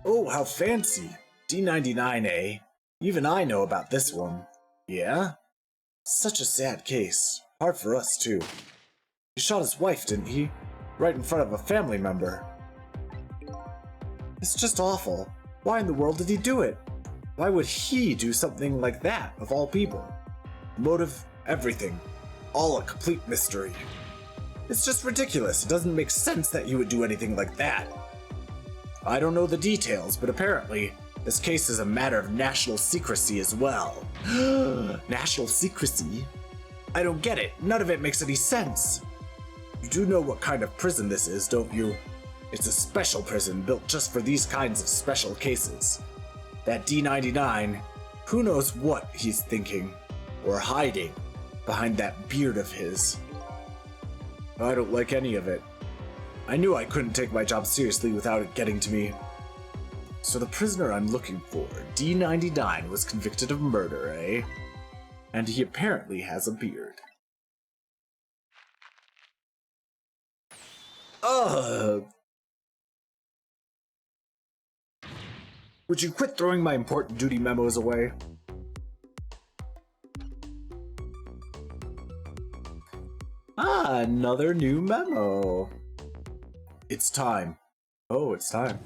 Oh, how fancy. D99, eh? Even I know about this one. Yeah? Such a sad case. Hard for us, too. He shot his wife, didn't he? Right in front of a family member. It's just awful. Why in the world did he do it? Why would he do something like that, of all people? Motive, everything. All a complete mystery. It's just ridiculous. It doesn't make sense that you would do anything like that. I don't know the details, but apparently, this case is a matter of national secrecy as well. National secrecy? I don't get it. None of it makes any sense. You do know what kind of prison this is, don't you? It's a special prison built just for these kinds of special cases. That D99, who knows what he's thinking or hiding behind that beard of his. I don't like any of it. I knew I couldn't take my job seriously without it getting to me. So the prisoner I'm looking for, D99, was convicted of murder, eh? And he apparently has a beard. Ugh! Would you quit throwing my important duty memos away? Ah, another new memo. It's time. Oh, it's time.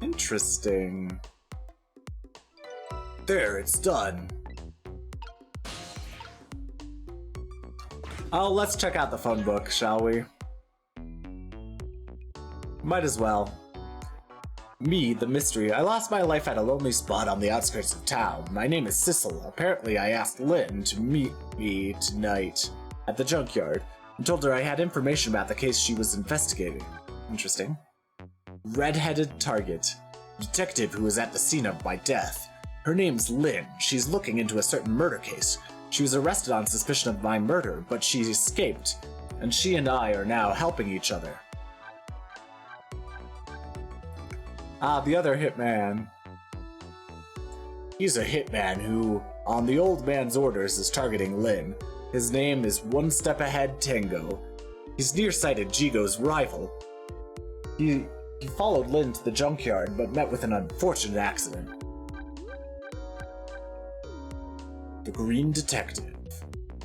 Interesting. There, it's done. Oh, let's check out the phone book, shall we? Might as well. Me, the mystery. I lost my life at a lonely spot on the outskirts of town. My name is Sissel. Apparently, I asked Lynn to meet me tonight at the junkyard and told her I had information about the case she was investigating. Interesting. Red-headed target. Detective who was at the scene of my death. Her name's Lynn. She's looking into a certain murder case. She was arrested on suspicion of my murder, but she escaped, and she and I are now helping each other. Ah, the other hitman. He's a hitman who, on the old man's orders, is targeting Lynn. His name is One Step Ahead Tango. He's nearsighted Jigo's rival. He followed Lynn to the junkyard, but met with an unfortunate accident. The Green Detective.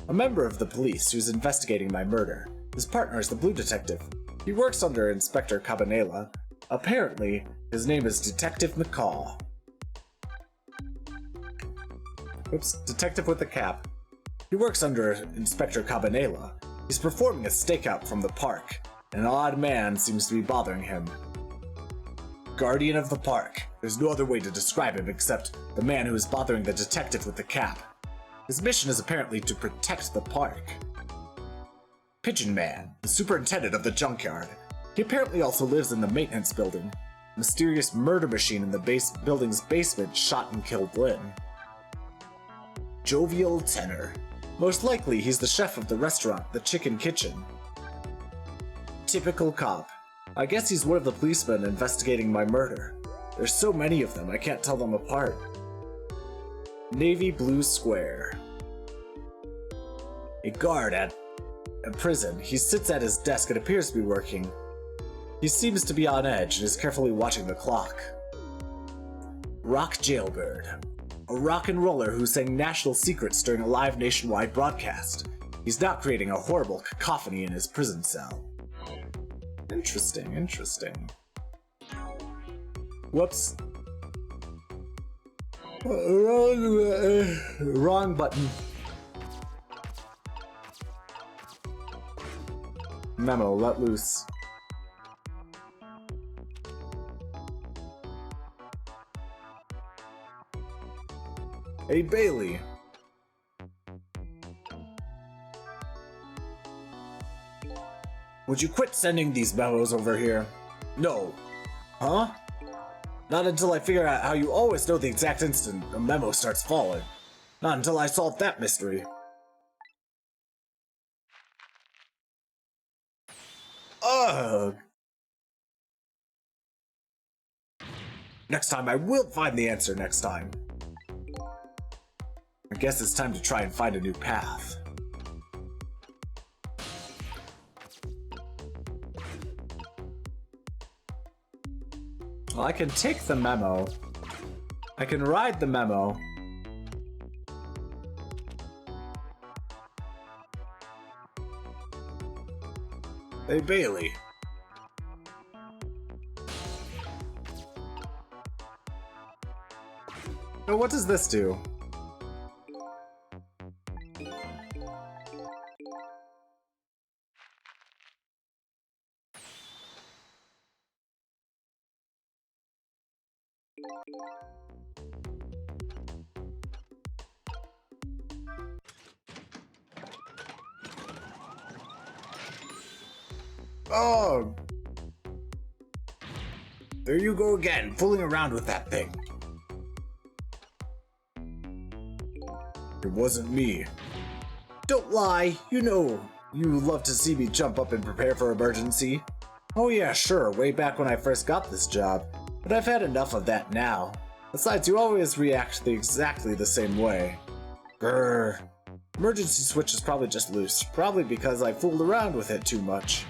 A member of the police who's investigating my murder. His partner is the Blue Detective. He works under Inspector Cabanela. Apparently, his name is Detective McCaw. Oops, Detective with a cap. He works under Inspector Cabanela. He's performing a stakeout from the park. An odd man seems to be bothering him. Guardian of the park. There's no other way to describe him except the man who is bothering the detective with the cap. His mission is apparently to protect the park. Pigeon Man, the superintendent of the junkyard. He apparently also lives in the maintenance building. Mysterious murder machine in the building's basement shot and killed Lynn. Jovial Tenor. Most likely he's the chef of the restaurant, the Chicken Kitchen. Typical cop. I guess he's one of the policemen investigating my murder. There's so many of them, I can't tell them apart. Navy Blue Square. A guard at a prison. He sits at his desk and appears to be working. He seems to be on edge and is carefully watching the clock. Rock Jailbird. A rock and roller who sang national secrets during a live nationwide broadcast. He's now creating a horrible cacophony in his prison cell. Interesting, interesting. Whoops. Wrong button. Memo, let loose. Hey, Bailey. Would you quit sending these memos over here? No. Huh? Not until I figure out how you always know the exact instant a memo starts falling. Not until I solve that mystery. Ugh! Next time I will find the answer next time. I guess it's time to try and find a new path. Well, I can take the memo. I can ride the memo. Hey, Bailey. So what does this do? Oh! There you go again, fooling around with that thing. It wasn't me. Don't lie, you know you love to see me jump up and prepare for emergency. Oh yeah, sure, way back when I first got this job, but I've had enough of that now. Besides, you always react exactly the same way. Grrr. Emergency switch is probably just loose, probably because I fooled around with it too much.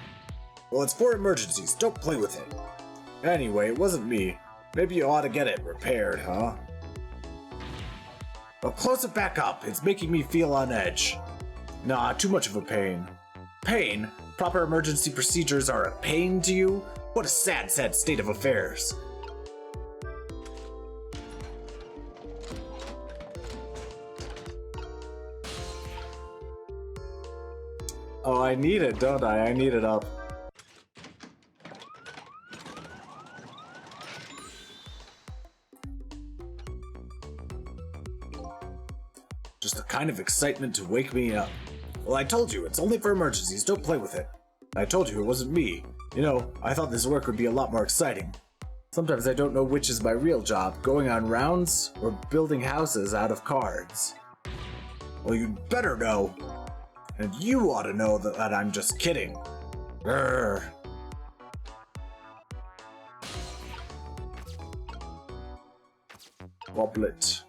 Well, it's for emergencies, don't play with it. Anyway, it wasn't me. Maybe you ought to get it repaired, huh? Well, close it back up, it's making me feel on edge. Nah, too much of a pain. Pain? Proper emergency procedures are a pain to you? What a sad, sad state of affairs. Oh, I need it, don't I? I need it up. Just a kind of excitement to wake me up. Well, I told you, it's only for emergencies, don't play with it. I told you it wasn't me. You know, I thought this work would be a lot more exciting. Sometimes I don't know which is my real job, going on rounds or building houses out of cards. Well, you'd better know. And you ought to know that I'm just kidding. Grrr. Woblet.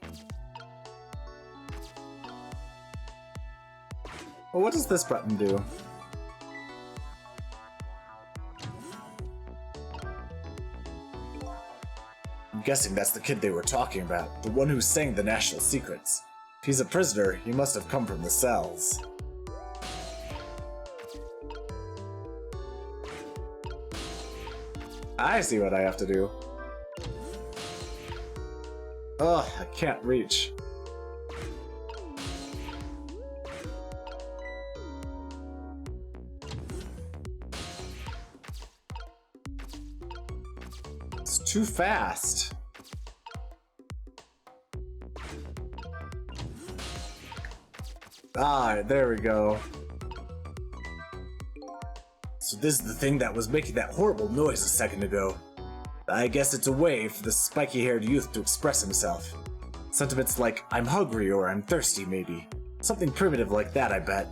Well, what does this button do? I'm guessing that's the kid they were talking about, the one who sang the national secrets. If he's a prisoner, he must have come from the cells. I see what I have to do. Ugh, I can't reach. It's too fast. Ah, there we go. So this is the thing that was making that horrible noise a second ago. I guess it's a way for the spiky-haired youth to express himself. Sentiments like, I'm hungry or I'm thirsty, maybe. Something primitive like that, I bet.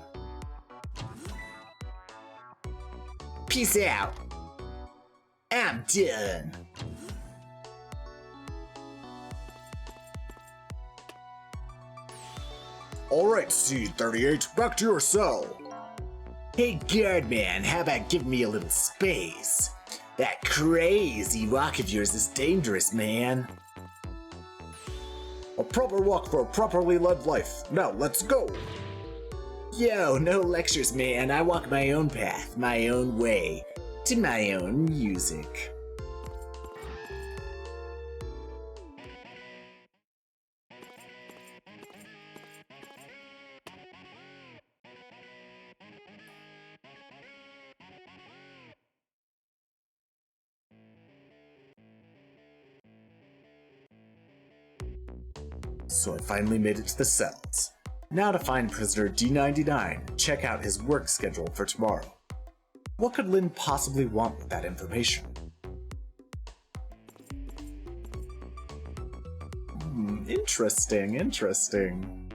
Peace out. I'm done. Alright, C-38, back to your cell. Hey, guardman, how about giving me a little space? That crazy walk of yours is dangerous, man. A proper walk for a properly led life. Now, let's go. Yo, no lectures, man. I walk my own path, my own way, to my own music. So I finally made it to the cells. Now to find prisoner D99 and check out his work schedule for tomorrow. What could Lynn possibly want with that information? Interesting, interesting.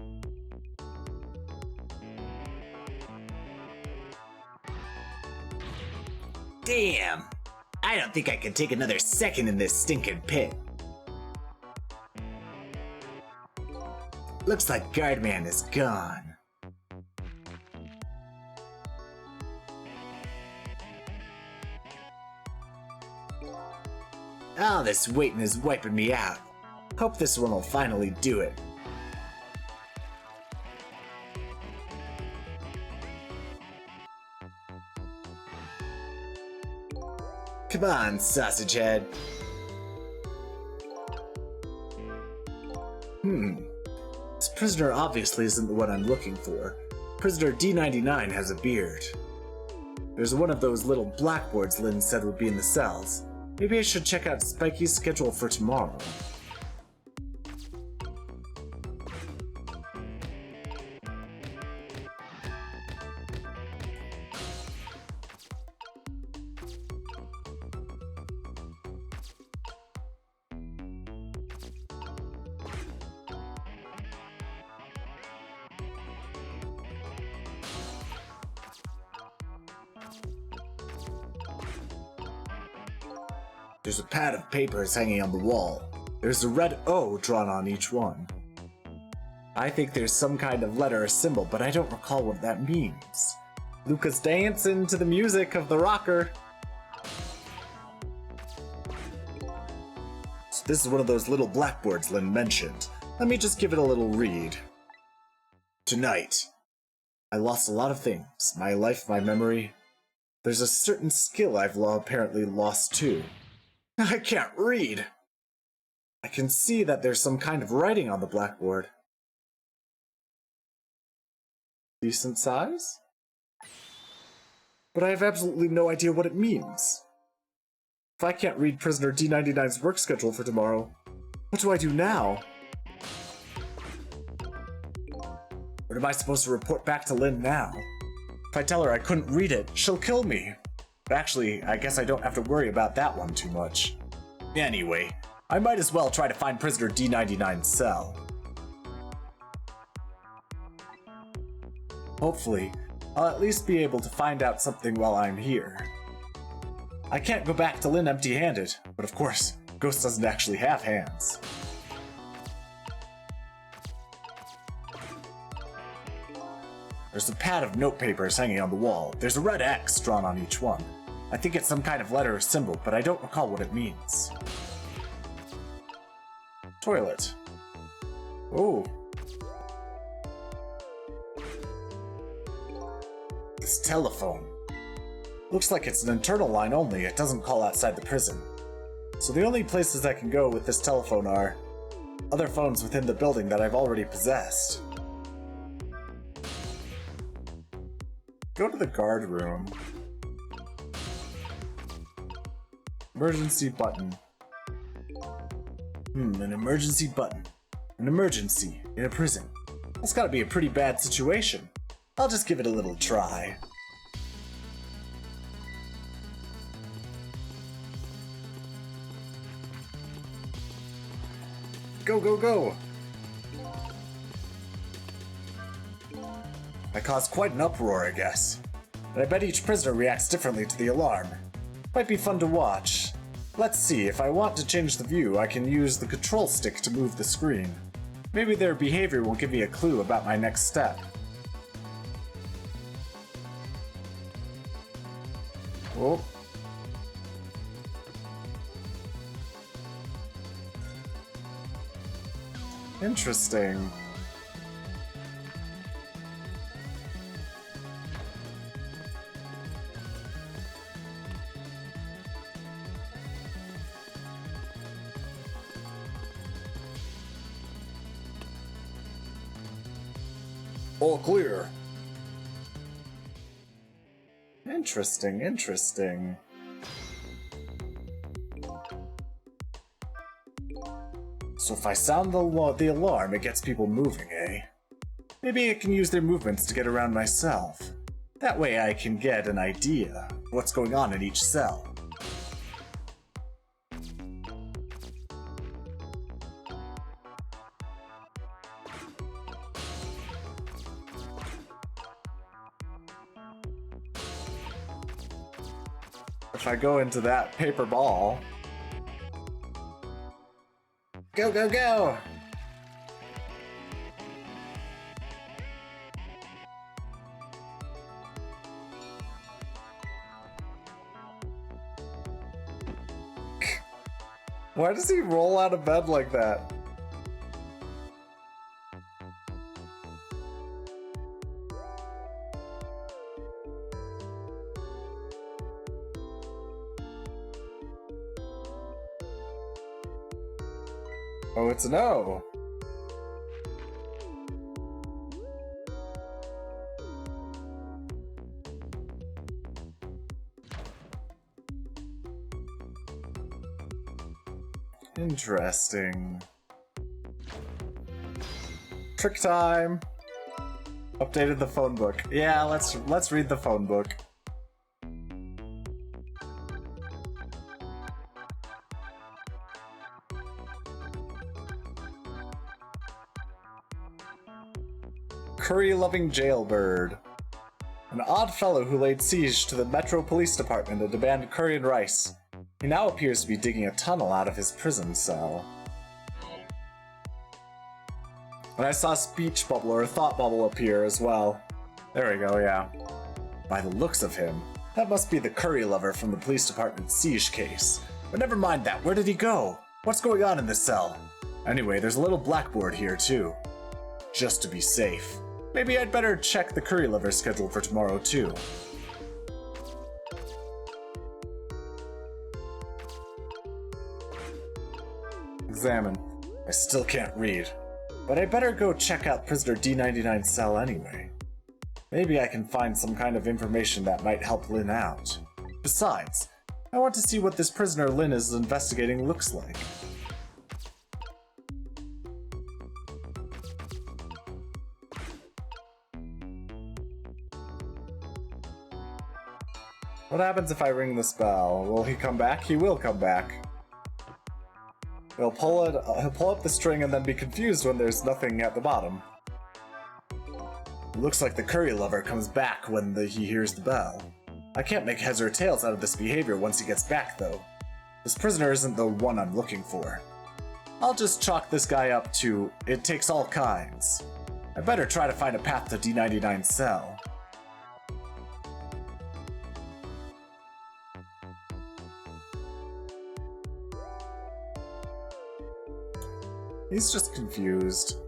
Damn! I don't think I can take another second in this stinking pit. Looks like Guardman is gone. All this waiting is wiping me out. Hope this one will finally do it. Come on, sausage head. This prisoner obviously isn't the one I'm looking for. Prisoner D99 has a beard. There's one of those little blackboards Lynn said would be in the cells. Maybe I should check out Spikey's schedule for tomorrow. There's a pad of papers hanging on the wall. There's a red O drawn on each one. I think there's some kind of letter or symbol, but I don't recall what that means. Luca's dancing to the music of the rocker. So this is one of those little blackboards Lynn mentioned. Let me just give it a little read. Tonight, I lost a lot of things. My life, my memory. There's a certain skill I've apparently lost too. I can't read. I can see that there's some kind of writing on the blackboard. Decent size? But I have absolutely no idea what it means. If I can't read prisoner D99's work schedule for tomorrow, what do I do now? What am I supposed to report back to Lynn now? If I tell her I couldn't read it, she'll kill me. But actually, I guess I don't have to worry about that one too much. Anyway, I might as well try to find prisoner D99's cell. Hopefully, I'll at least be able to find out something while I'm here. I can't go back to Lynn empty-handed, but of course, Ghost doesn't actually have hands. There's a pad of notepapers hanging on the wall. There's a red X drawn on each one. I think it's some kind of letter or symbol, but I don't recall what it means. Toilet. Oh. This telephone. Looks like it's an internal line only. It doesn't call outside the prison. So the only places I can go with this telephone are other phones within the building that I've already possessed. Go to the guard room. Emergency button. An emergency button. An emergency in a prison. That's gotta be a pretty bad situation. I'll just give it a little try. Go, go, go! I caused quite an uproar, I guess. But I bet each prisoner reacts differently to the alarm. Might be fun to watch. Let's see, if I want to change the view, I can use the control stick to move the screen. Maybe their behavior will give me a clue about my next step. Oh. Interesting. All clear. Interesting, interesting. So if I sound the alarm, it gets people moving, eh? Maybe I can use their movements to get around myself. That way I can get an idea of what's going on in each cell. If I go into that paper ball... Go, go, go! Why does he roll out of bed like that? Oh, it's a no. Interesting. Trick time. Updated the phone book. Yeah, let's read the phone book. Curry-loving jailbird. An odd fellow who laid siege to the Metro Police Department and demanded curry and rice. He now appears to be digging a tunnel out of his prison cell. And I saw a speech bubble or a thought bubble appear as well. There we go, yeah. By the looks of him, that must be the curry lover from the police department's siege case. But never mind that, where did he go? What's going on in this cell? Anyway, there's a little blackboard here too. Just to be safe. Maybe I'd better check the curry lover's schedule for tomorrow too. Examine. I still can't read. But I better go check out prisoner D99's cell anyway. Maybe I can find some kind of information that might help Lynn out. Besides, I want to see what this prisoner Lynn is investigating looks like. What happens if I ring this bell? Will he come back? He will come back. He'll pull up the string and then be confused when there's nothing at the bottom. It looks like the curry lover comes back when he hears the bell. I can't make heads or tails out of this behavior once he gets back, though. This prisoner isn't the one I'm looking for. I'll just chalk this guy up to, it takes all kinds. I better try to find a path to D99's cell. He's just confused.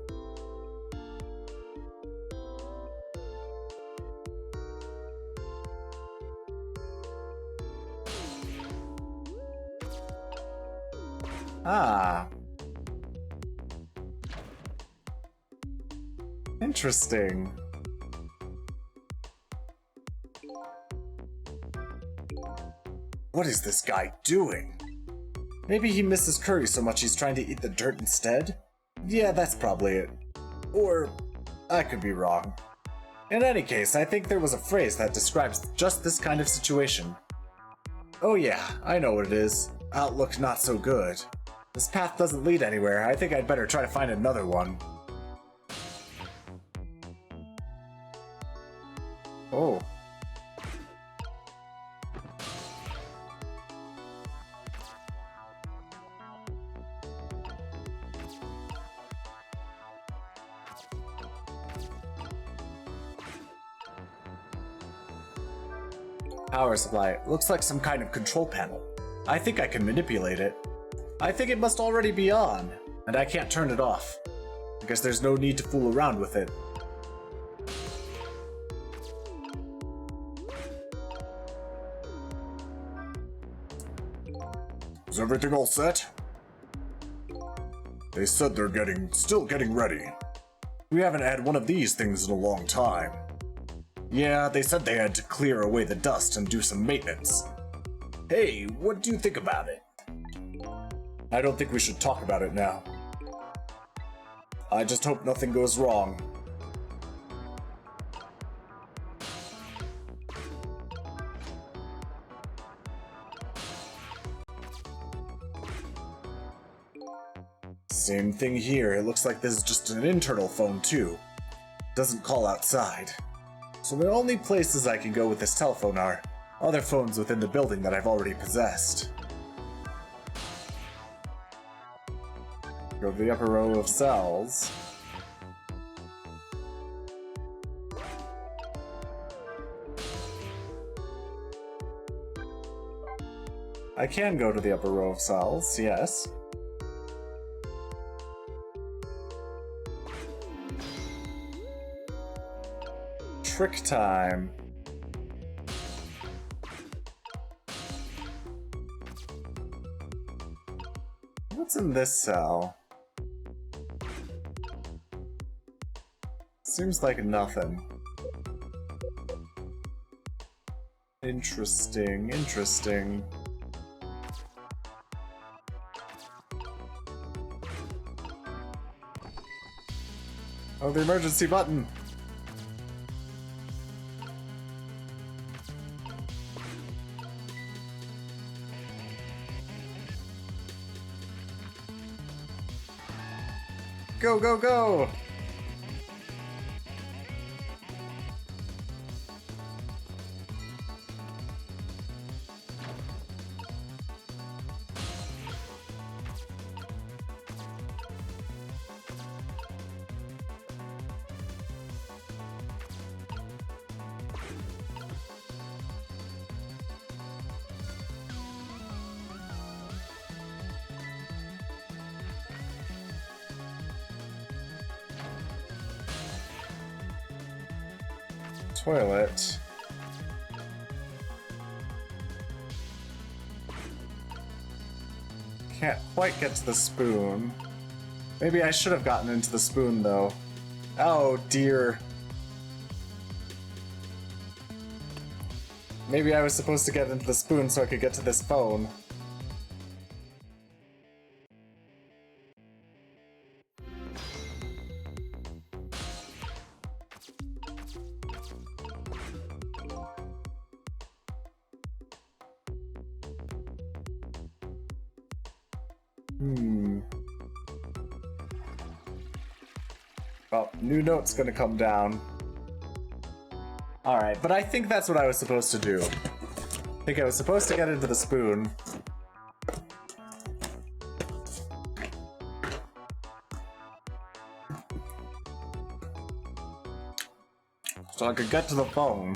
Ah. Interesting. What is this guy doing? Maybe he misses curry so much he's trying to eat the dirt instead? Yeah, that's probably it. Or, I could be wrong. In any case, I think there was a phrase that describes just this kind of situation. Oh yeah, I know what it is. Outlook not so good. This path doesn't lead anywhere. I think I'd better try to find another one. Oh. Power supply. Looks like some kind of control panel. I think I can manipulate it. I think it must already be on, and I can't turn it off. I guess there's no need to fool around with it. Is everything all set? They said they're still getting ready. We haven't had one of these things in a long time. Yeah, they said they had to clear away the dust and do some maintenance. Hey, what do you think about it? I don't think we should talk about it now. I just hope nothing goes wrong. Same thing here. It looks like this is just an internal phone too. Doesn't call outside. So the only places I can go with this telephone are other phones within the building that I've already possessed. Go to the upper row of cells. I can go to the upper row of cells, yes. Trick time. What's in this cell? Seems like nothing. Interesting, interesting. Oh, the emergency button! Go, go, go! Toilet. Can't quite get to the spoon. Maybe I should have gotten into the spoon, though. Oh, dear. Maybe I was supposed to get into the spoon so I could get to this phone. Well, new note's gonna come down. Alright, but I think that's what I was supposed to do. I think I was supposed to get into the spoon. So I could get to the phone.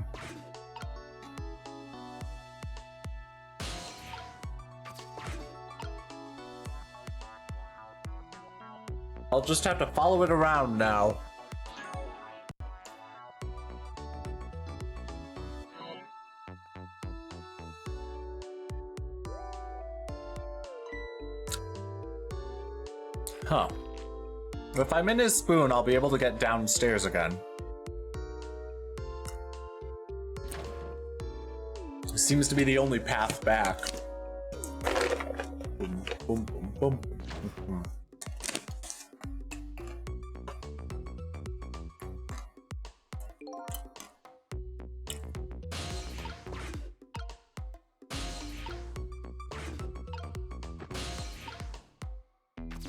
I'll just have to follow it around now. Huh. If I'm in his spoon, I'll be able to get downstairs again. Seems to be the only path back. Boom, boom, boom, boom.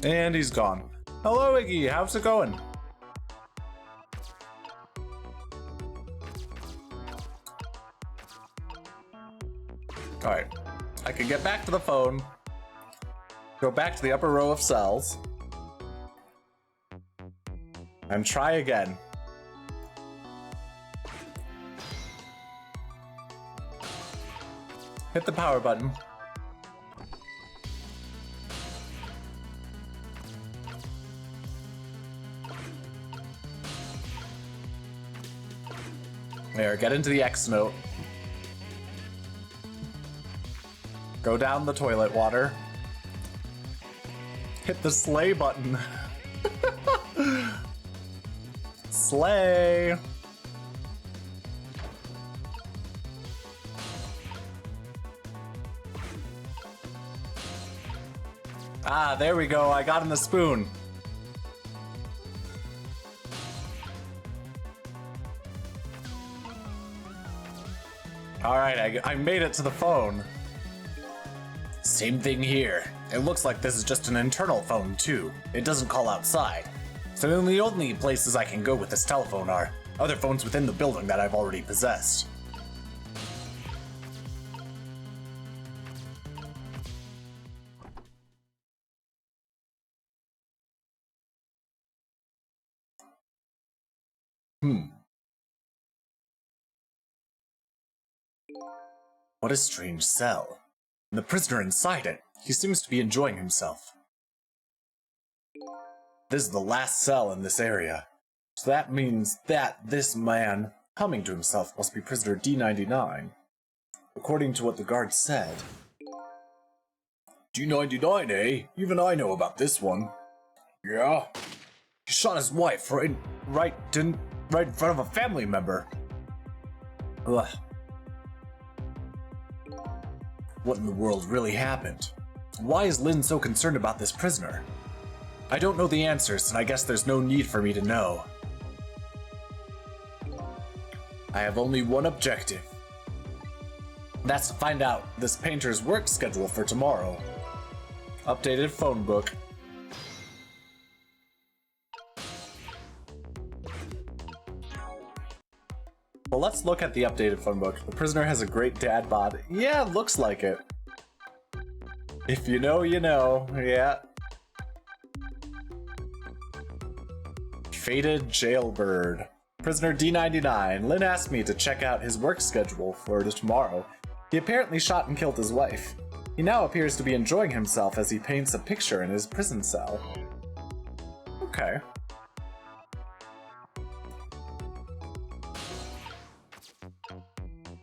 And he's gone. Hello, Iggy. How's it going? Alright. I can get back to the phone. Go back to the upper row of cells. And try again. Hit the power button. There, get into the X note. Go down the toilet water. Hit the sleigh button. Sleigh! Ah, there we go. I got in the spoon. Alright, I made it to the phone. Same thing here. It looks like this is just an internal phone, too. It doesn't call outside. So then the only places I can go with this telephone are other phones within the building that I've already possessed. What a strange cell. And the prisoner inside it, he seems to be enjoying himself. This is the last cell in this area. So that means that this man, humming to himself, must be prisoner D99. According to what the guard said. D99, eh? Even I know about this one. Yeah. He shot his wife right in front of a family member. Ugh. What in the world really happened? Why is Lynn so concerned about this prisoner? I don't know the answers, and I guess there's no need for me to know. I have only one objective. That's to find out this painter's work schedule for tomorrow. Updated phone book. Well, let's look at the updated phone book. The prisoner has a great dad bod. Yeah, looks like it. If you know, you know. Yeah. Fated Jailbird. Prisoner D99. Lynn asked me to check out his work schedule for tomorrow. He apparently shot and killed his wife. He now appears to be enjoying himself as he paints a picture in his prison cell. Okay.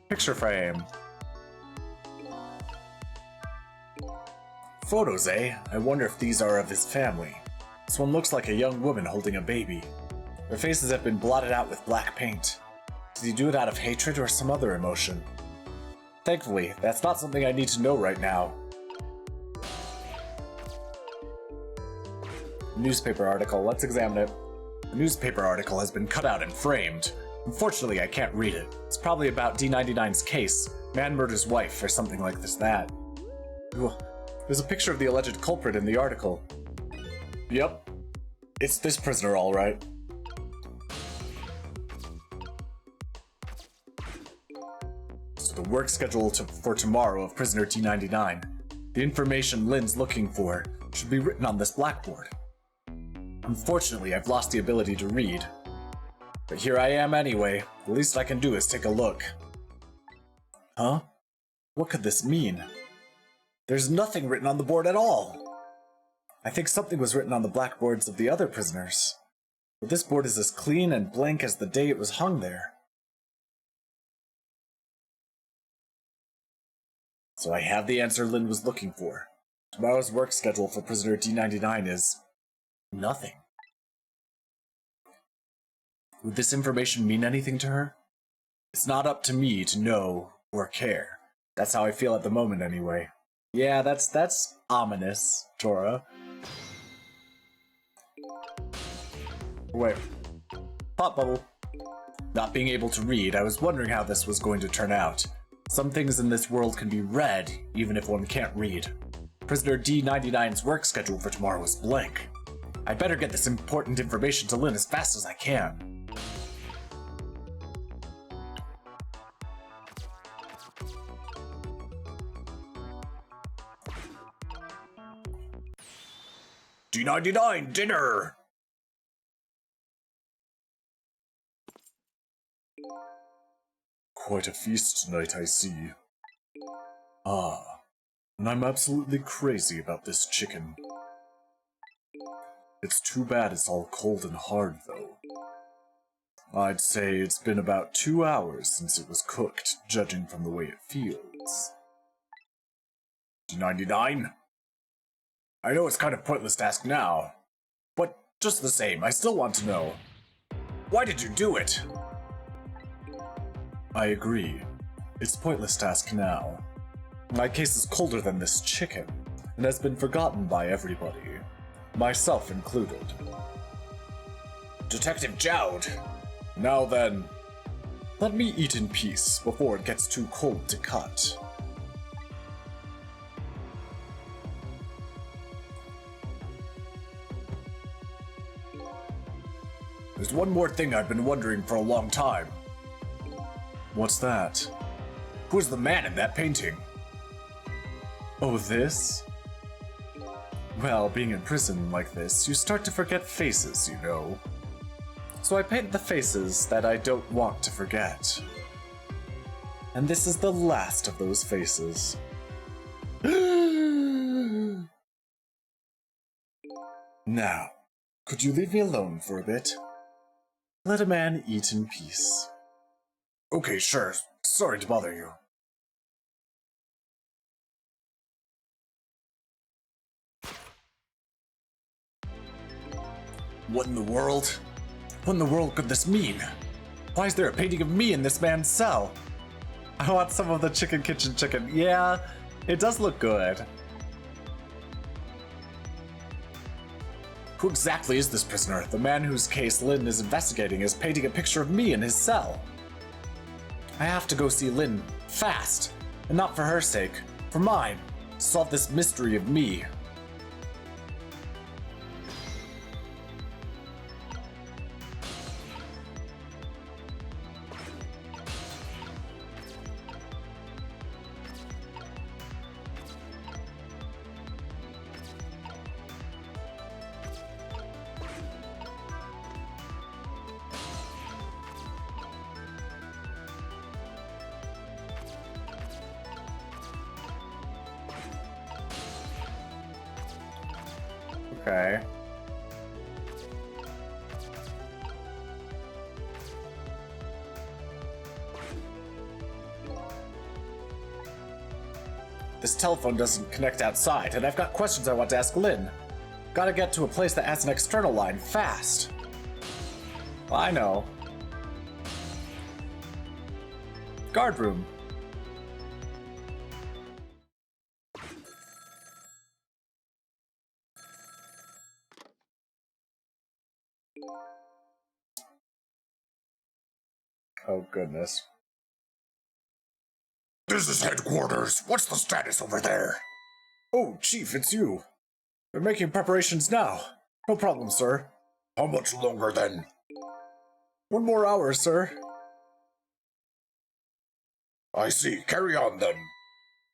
Picture frame. Photos, eh? I wonder if these are of his family. This one looks like a young woman holding a baby. Their faces have been blotted out with black paint. Did he do it out of hatred or some other emotion? Thankfully, that's not something I need to know right now. Newspaper article, let's examine it. The newspaper article has been cut out and framed. Unfortunately, I can't read it. It's probably about D99's case. Man murders wife or something like that. Ooh, there's a picture of the alleged culprit in the article. Yep. It's this prisoner, all right. So the work schedule for tomorrow of prisoner D99. The information Lynn's looking for should be written on this blackboard. Unfortunately, I've lost the ability to read. But here I am anyway. The least I can do is take a look. Huh? What could this mean? There's nothing written on the board at all. I think something was written on the blackboards of the other prisoners. But this board is as clean and blank as the day it was hung there. So I have the answer Lynn was looking for. Tomorrow's work schedule for prisoner D99 is nothing. Would this information mean anything to her? It's not up to me to know or care. That's how I feel at the moment anyway. Yeah, that's ominous, Tora. Wait. Pop bubble. Not being able to read, I was wondering how this was going to turn out. Some things in this world can be read, even if one can't read. Prisoner D99's work schedule for tomorrow is blank. I'd better get this important information to Lynn as fast as I can. D99 dinner! Quite a feast tonight, I see. Ah, and I'm absolutely crazy about this chicken. It's too bad it's all cold and hard, though. I'd say it's been about 2 hours since it was cooked, judging from the way it feels. D99? I know it's kind of pointless to ask now, but just the same, I still want to know. Why did you do it? I agree. It's pointless to ask now. My case is colder than this chicken, and has been forgotten by everybody, myself included. Detective Jowd! Now then, let me eat in peace before it gets too cold to cut. There's one more thing I've been wondering for a long time. What's that? Who's the man in that painting? Oh, this? Well, being in prison like this, you start to forget faces, you know. So I paint the faces that I don't want to forget. And this is the last of those faces. Now, could you leave me alone for a bit? Let a man eat in peace. Okay, sure. Sorry to bother you. What in the world? What in the world could this mean? Why is there a painting of me in this man's cell? I want some of the Chicken Kitchen chicken. Yeah, it does look good. Who exactly is this prisoner? The man whose case Lin is investigating is painting a picture of me in his cell. I have to go see Lin, fast. And not for her sake, for mine. Solve this mystery of me. Okay. This telephone doesn't connect outside, and I've got questions I want to ask Lin. Gotta get to a place that has an external line fast. Well, I know. Guard room. Oh, goodness. This is headquarters. What's the status over there? Oh, Chief, it's you. We're making preparations now. No problem, sir. How much longer then? 1 more hour, sir. I see. Carry on then.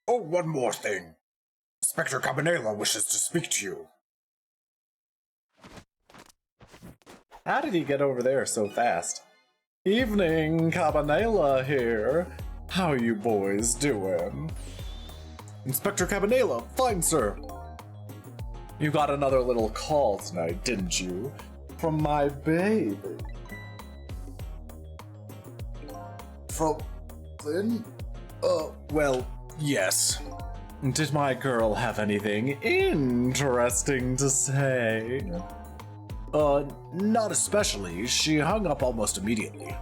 Oh, one more thing. Inspector Cabanela wishes to speak to you. How did he get over there so fast? Evening, Cabanela here. How you boys doing? Inspector Cabanela, fine, sir. You got another little call tonight, didn't you? From my baby. From Lin? Well, yes. Did my girl have anything interesting to say? Not especially. She hung up almost immediately.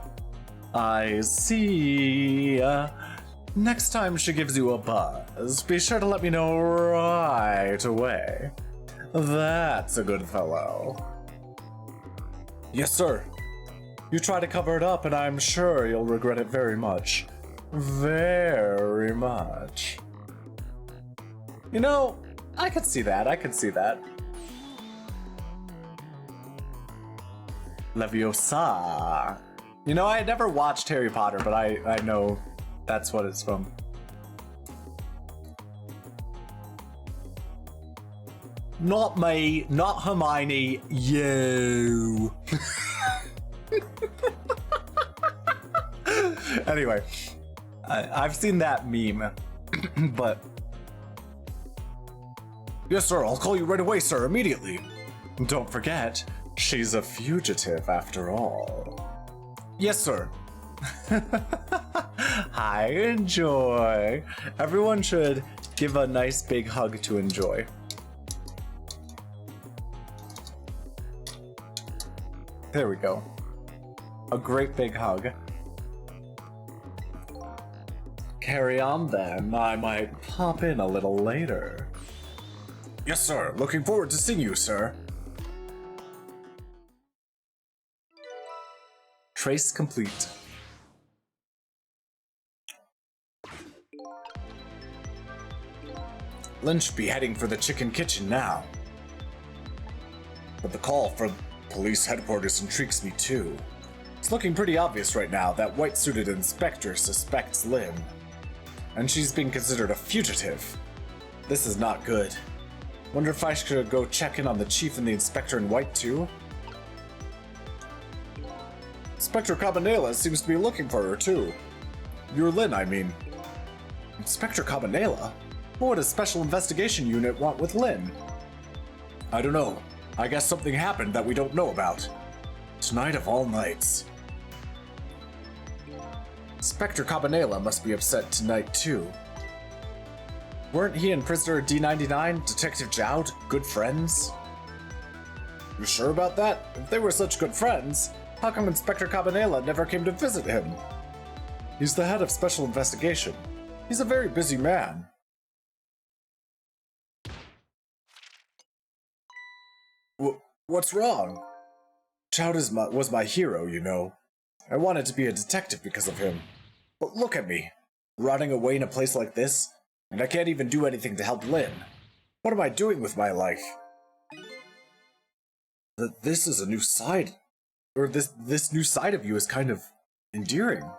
I see. Next time she gives you a buzz, be sure to let me know right away. That's a good fellow. Yes, sir. You try to cover it up, and I'm sure you'll regret it very much. Very much. You know, I could see that. I could see that. Leviosa. You know, I had never watched Harry Potter, but I know that's what it's from. Not me, not Hermione, you. Anyway, I've seen that meme, but... Yes, sir, I'll call you right away, sir, immediately. Don't forget, she's a fugitive after all. Yes, sir. I enjoy. Everyone should give a nice big hug to enjoy. There we go. A great big hug. Carry on then. I might pop in a little later. Yes, sir. Looking forward to seeing you, sir. Trace complete. Lin should be heading for the Chicken Kitchen now. But the call from police headquarters intrigues me too. It's looking pretty obvious right now that white-suited inspector suspects Lin. And she's being considered a fugitive. This is not good. Wonder if I should go check in on the chief and the inspector in white too? Inspector Cabanela seems to be looking for her, too. Your Lynn, I mean. Inspector Cabanela? What would a special investigation unit want with Lynn? I don't know. I guess something happened that we don't know about. Tonight of all nights. Inspector Cabanela must be upset tonight, too. Weren't he and prisoner D99, Detective Jowd, good friends? You sure about that? If they were such good friends, how come Inspector Cabanela never came to visit him? He's the head of Special Investigation. He's a very busy man. What's wrong? Jowd was my hero, you know. I wanted to be a detective because of him. But look at me, rotting away in a place like this, and I can't even do anything to help Lynn. What am I doing with my life? This is a new side, or this new side of you is kind of endearing.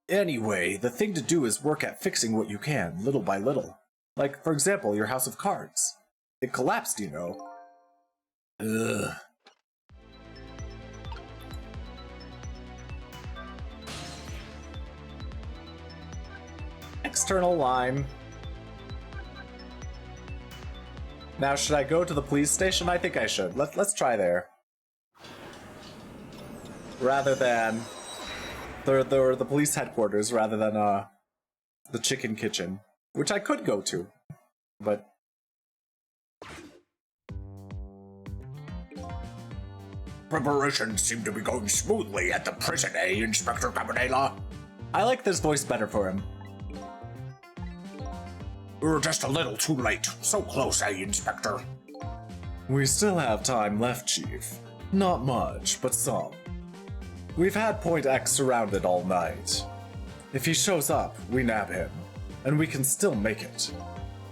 Anyway, the thing to do is work at fixing what you can, little by little. Like, for example, your house of cards. It collapsed, you know. Ugh. External line. Now, should I go to the police station? I think I should. Let's try there. Rather than the police headquarters, rather than the chicken kitchen, which I could go to, but preparations seem to be going smoothly at the prison, eh, Inspector Cabanela? I like this voice better for him. We're just a little too late. So close, eh, Inspector? We still have time left, Chief. Not much, but some. We've had Point X surrounded all night. If he shows up, we nab him, and we can still make it.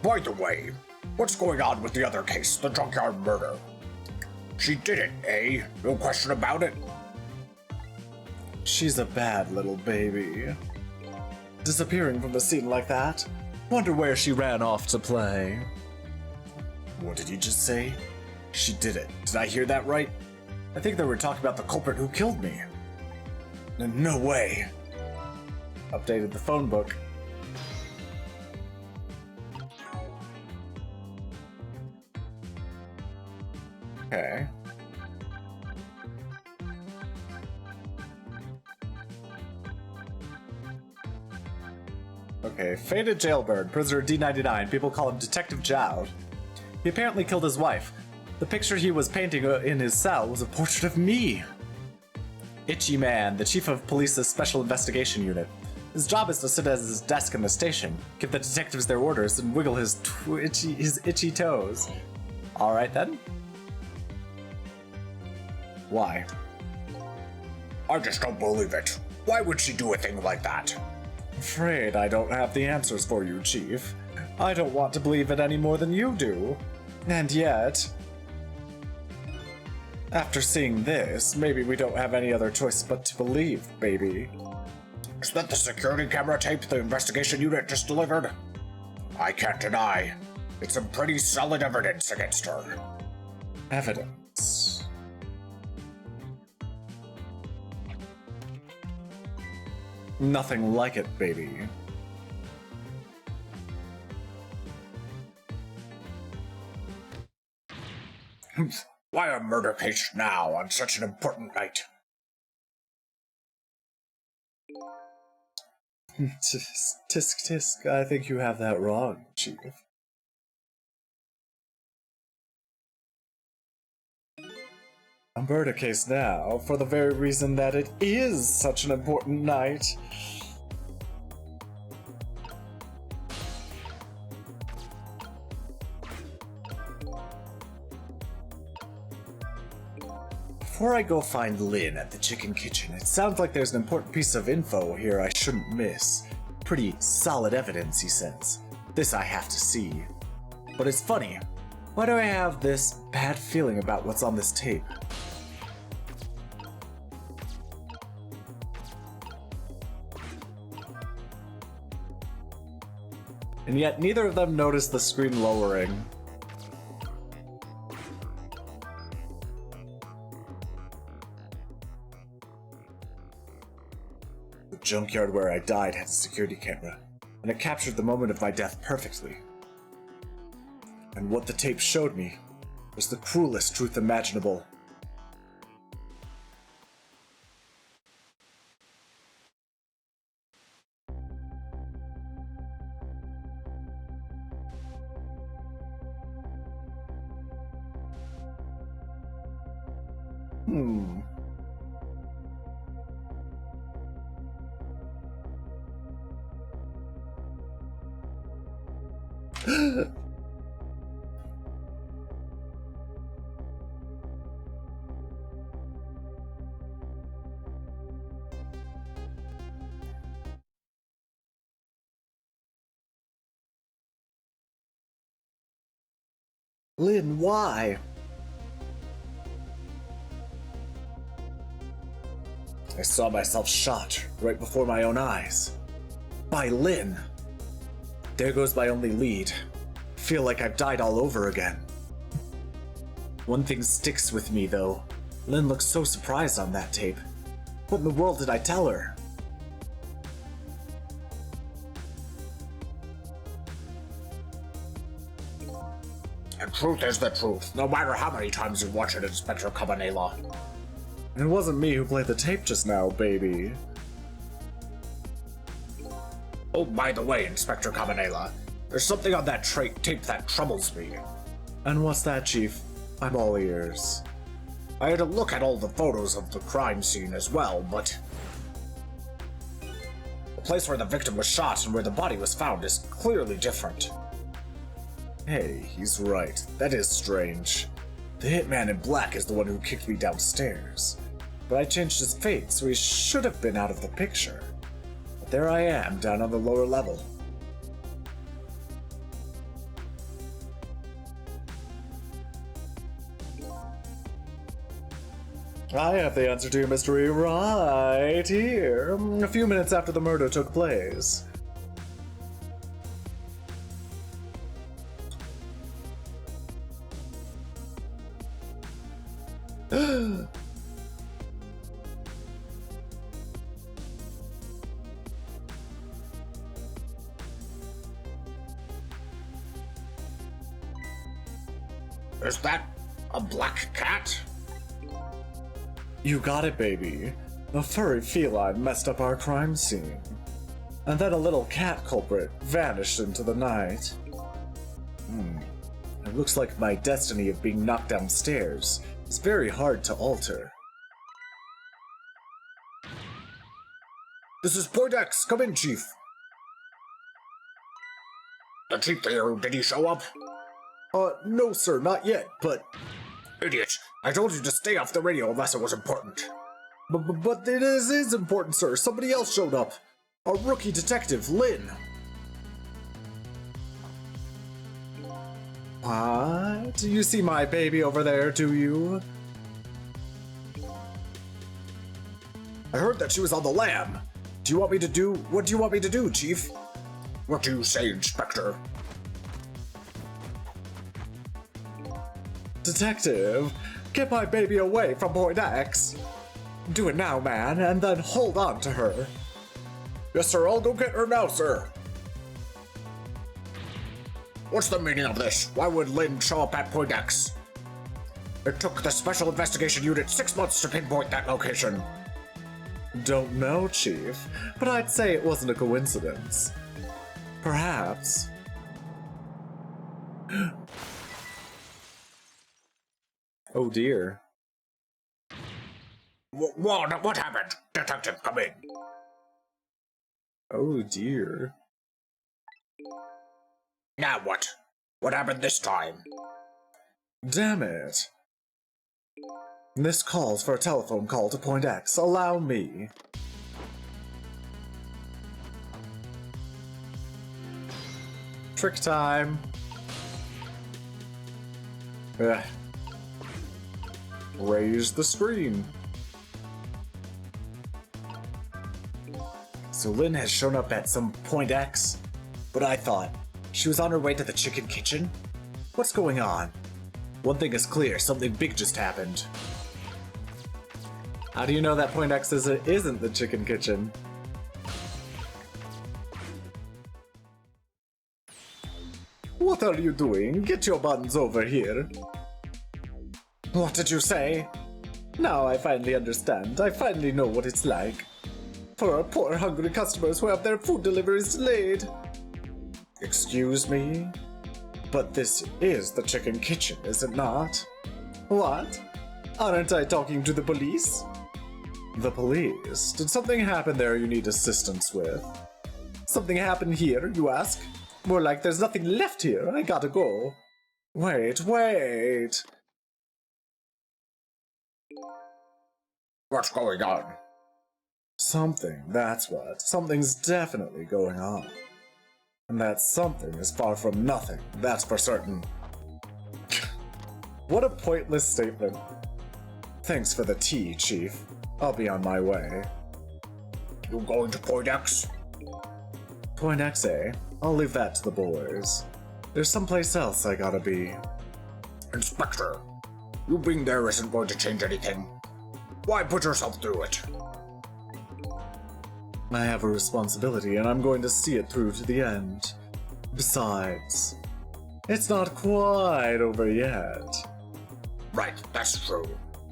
By the way, what's going on with the other case, the junkyard murder? She did it, eh? No question about it? She's a bad little baby. Disappearing from the scene like that? Wonder where she ran off to play. What did you just say? She did it. Did I hear that right? I think they were talking about the culprit who killed me. No way. Updated the phone book. Okay. Okay, faded jailbird, prisoner D99. People call him Detective Jowd. He apparently killed his wife. The picture he was painting in his cell was a portrait of me. Itchy Man, the chief of police's special investigation unit. His job is to sit at his desk in the station, give the detectives their orders, and wiggle his itchy toes. Alright then. Why? I just don't believe it. Why would she do a thing like that? Afraid I don't have the answers for you, Chief. I don't want to believe it any more than you do. And yet, after seeing this, maybe we don't have any other choice but to believe, baby. Is that the security camera tape the investigation unit just delivered? I can't deny. It's some pretty solid evidence against her. Evidence? Nothing like it, baby. Why a murder case now on such an important night? Tisk tisk, I think you have that wrong, Chief. A murder case now, for the very reason that it is such an important night. Before I go find Lynn at the chicken kitchen, it sounds like there's an important piece of info here I shouldn't miss. Pretty solid evidence, he says. This I have to see. But it's funny. Why do I have this bad feeling about what's on this tape? And yet neither of them notice the screen lowering. junkyard where I died had a security camera, and it captured the moment of my death perfectly. And what the tape showed me was the cruelest truth imaginable. Lynn, why? I saw myself shot right before my own eyes. By Lynn. There goes my only lead. Feel like I've died all over again. One thing sticks with me though. Lynn looked so surprised on that tape. What in the world did I tell her? The truth is the truth, no matter how many times you watch it, Inspector Cabanela. It wasn't me who played the tape just now, baby. Oh, by the way, Inspector Cabanela, there's something on that tape that troubles me. And what's that, Chief? I'm all ears. I had a look at all the photos of the crime scene as well, but the place where the victim was shot and where the body was found is clearly different. Hey, he's right. That is strange. The hitman in black is the one who kicked me downstairs. But I changed his fate, so he should have been out of the picture. But there I am, down on the lower level. I have the answer to your mystery right here. A few minutes after the murder took place. Is that a black cat? You got it, baby. A furry feline messed up our crime scene. And then a little cat culprit vanished into the night. It looks like my destiny of being knocked downstairs is very hard to alter. This is Point X. Come in, Chief. The chief there, did he show up? No, sir, not yet, but... Idiot. I told you to stay off the radio unless it was important. But it is important, sir. Somebody else showed up. A rookie detective, Lynn. What? You see my baby over there, do you? I heard that she was on the lam. What do you want me to do, Chief? What do you say, Inspector? Detective, get my baby away from Point X. Do it now, man, and then hold on to her. Yes, sir, I'll go get her now, sir. What's the meaning of this? Why would Lynn show up at Point X? It took the Special Investigation Unit 6 months to pinpoint that location. Don't know, Chief, but I'd say it wasn't a coincidence. Perhaps. Oh dear. What happened? Detective, come in. Oh dear. Now what? What happened this time? Damn it. This calls for a telephone call to Point X. Allow me. Trick time. Ugh. Raise the screen. So Lynn has shown up at some Point X, but I thought she was on her way to the chicken kitchen? What's going on? One thing is clear, something big just happened. How do you know that Point X isn't the chicken kitchen? What are you doing? Get your buns over here. What did you say? Now I finally understand. I finally know what it's like. For our poor hungry customers who have their food deliveries delayed. Excuse me? But this is the chicken kitchen, is it not? What? Aren't I talking to the police? The police? Did something happen there you need assistance with? Something happened here, you ask? More like there's nothing left here. I gotta go. Wait. What's going on? Something, that's what. Something's definitely going on. And that something is far from nothing, that's for certain. What a pointless statement. Thanks for the tea, Chief. I'll be on my way. You going to Point X? Point X, eh? I'll leave that to the boys. There's someplace else I gotta be. Inspector, you being there isn't going to change anything. Why put yourself through it? I have a responsibility and I'm going to see it through to the end. Besides, it's not quite over yet. Right, that's true.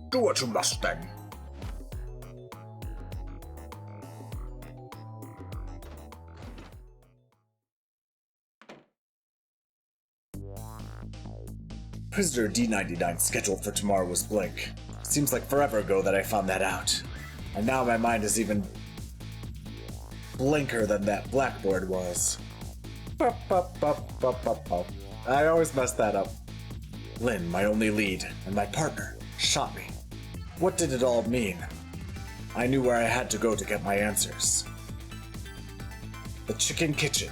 Do what you must then. Prisoner D99 scheduled for tomorrow was Blink. Seems like forever ago that I found that out. And now my mind is even blinker than that blackboard was. I always mess that up. Lynn, my only lead, and my partner, shot me. What did it all mean? I knew where I had to go to get my answers. The chicken kitchen.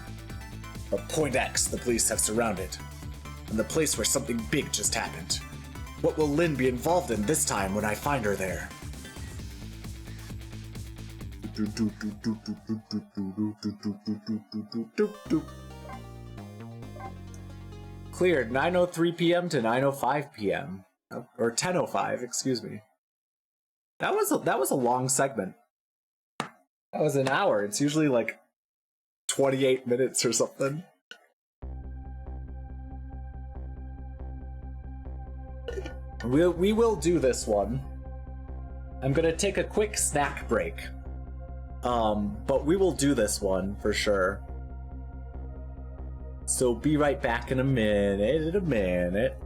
Or Point X the police have surrounded. And the place where something big just happened. What will Lynn be involved in this time when I find her there? Cleared 9:03 p.m. to 9:05 p.m. Or 10:05, excuse me. That was a long segment. That was an hour. It's usually like 28 minutes or something. We will do this one. I'm gonna take a quick snack break. But we will do this one for sure. So be right back in a minute.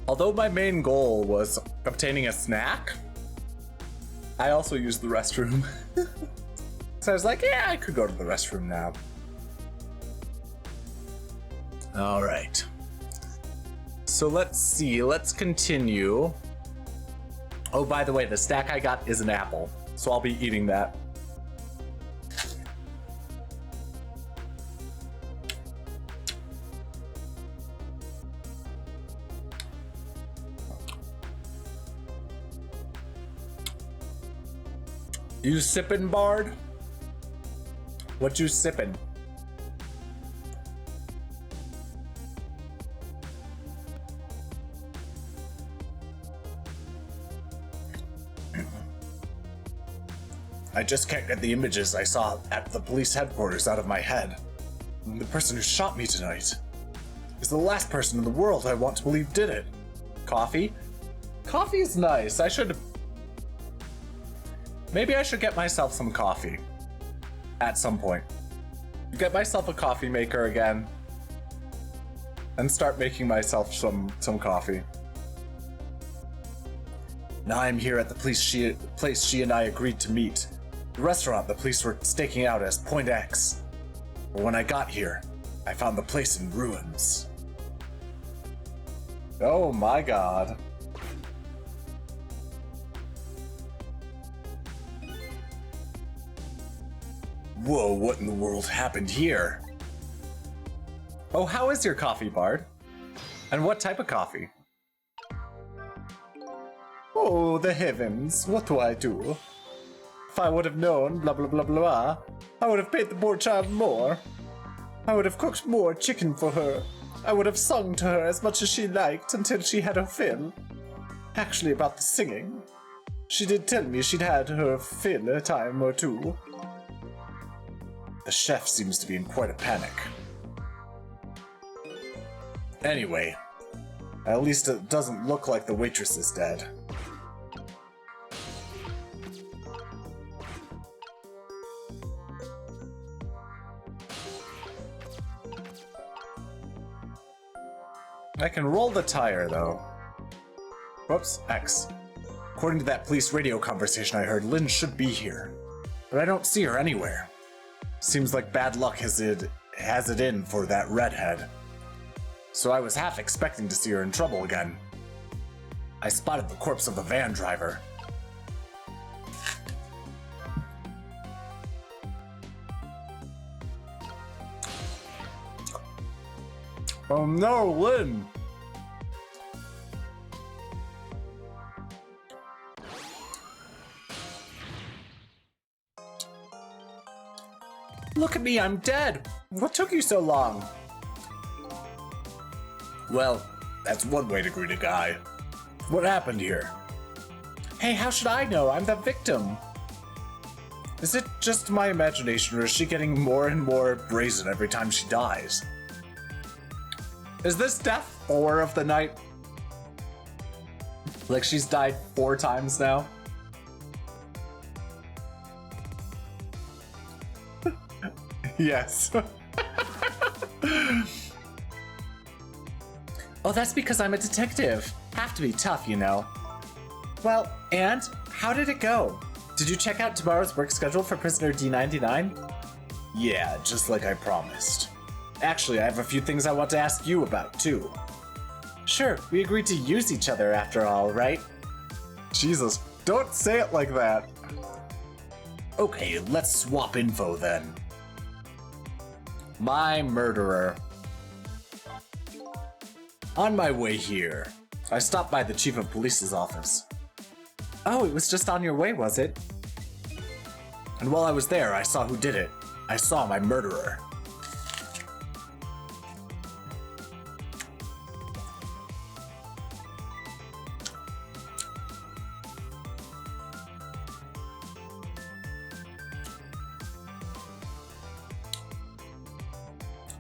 Although my main goal was obtaining a snack, I also used the restroom. So I was like, yeah, I could go to the restroom now. All right. So let's see, let's continue. Oh, by the way, the stack I got is an apple, so I'll be eating that. You sippin', Bard? What you sippin'? I just can't get the images I saw at the police headquarters out of my head. The person who shot me tonight is the last person in the world I want to believe did it. Coffee? Coffee is nice. Maybe I should get myself some coffee at some point. Get myself a coffee maker again and start making myself some coffee. Now I'm here at the place she and I agreed to meet. The restaurant the police were staking out as Point X. But when I got here, I found the place in ruins. Oh my god. Whoa, what in the world happened here? Oh, how is your coffee, Bard? And what type of coffee? Oh, the heavens, what do I do? If I would have known, blah blah blah blah, I would have paid the poor child more. I would have cooked more chicken for her. I would have sung to her as much as she liked until she had her fill. Actually, about the singing, she did tell me she'd had her fill a time or two. The chef seems to be in quite a panic. Anyway, at least it doesn't look like the waitress is dead. I can roll the tire, though. Whoops, X. According to that police radio conversation I heard, Lynn should be here. But I don't see her anywhere. Seems like bad luck has it in for that redhead. So I was half expecting to see her in trouble again. I spotted the corpse of the van driver. Oh no, Lynn! Look at me, I'm dead! What took you so long? Well, that's one way to greet a guy. What happened here? Hey, how should I know? I'm the victim! Is it just my imagination, or is she getting more and more brazen every time she dies? Is this death 4 of the night? Like she's died 4 times now? Yes. Oh, that's because I'm a detective. Have to be tough, you know. Well, and how did it go? Did you check out tomorrow's work schedule for prisoner D99? Yeah, just like I promised. Actually, I have a few things I want to ask you about, too. Sure, we agreed to use each other after all, right? Jesus, don't say it like that. Okay, let's swap info then. My murderer. On my way here, I stopped by the chief of police's office. Oh, it was just on your way, was it? And while I was there, I saw who did it. I saw my murderer.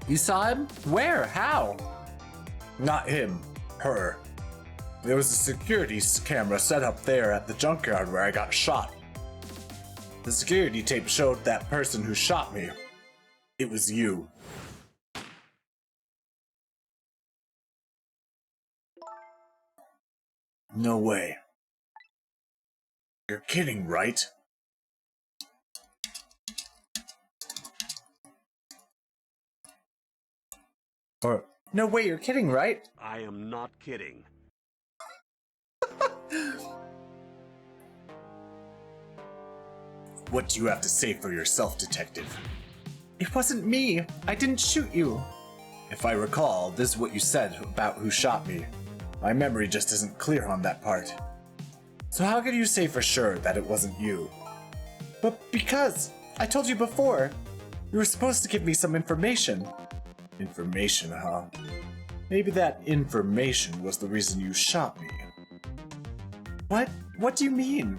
You saw him? Where? How? Not him. Her. There was a security camera set up there at the junkyard where I got shot. The security tape showed that person who shot me. It was you. No way. You're kidding, right? Or, no way, you're kidding, right? I am not kidding. What do you have to say for yourself, Detective? It wasn't me. I didn't shoot you. If I recall, this is what you said about who shot me. My memory just isn't clear on that part. So how can you say for sure that it wasn't you? But because I told you before, you were supposed to give me some information. Information, huh? Maybe that information was the reason you shot me. What? What do you mean?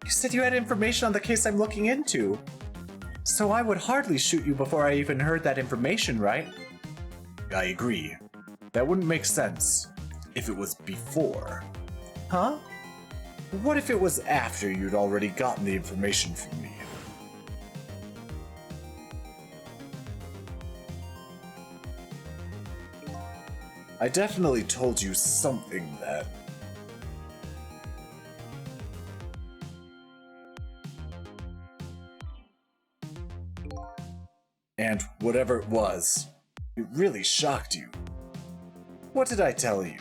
You said you had information on the case I'm looking into. So I would hardly shoot you before I even heard that information, right? I agree. That wouldn't make sense if it was before. Huh? What if it was after you'd already gotten the information from me? I definitely told you something then. And whatever it was, it really shocked you. What did I tell you?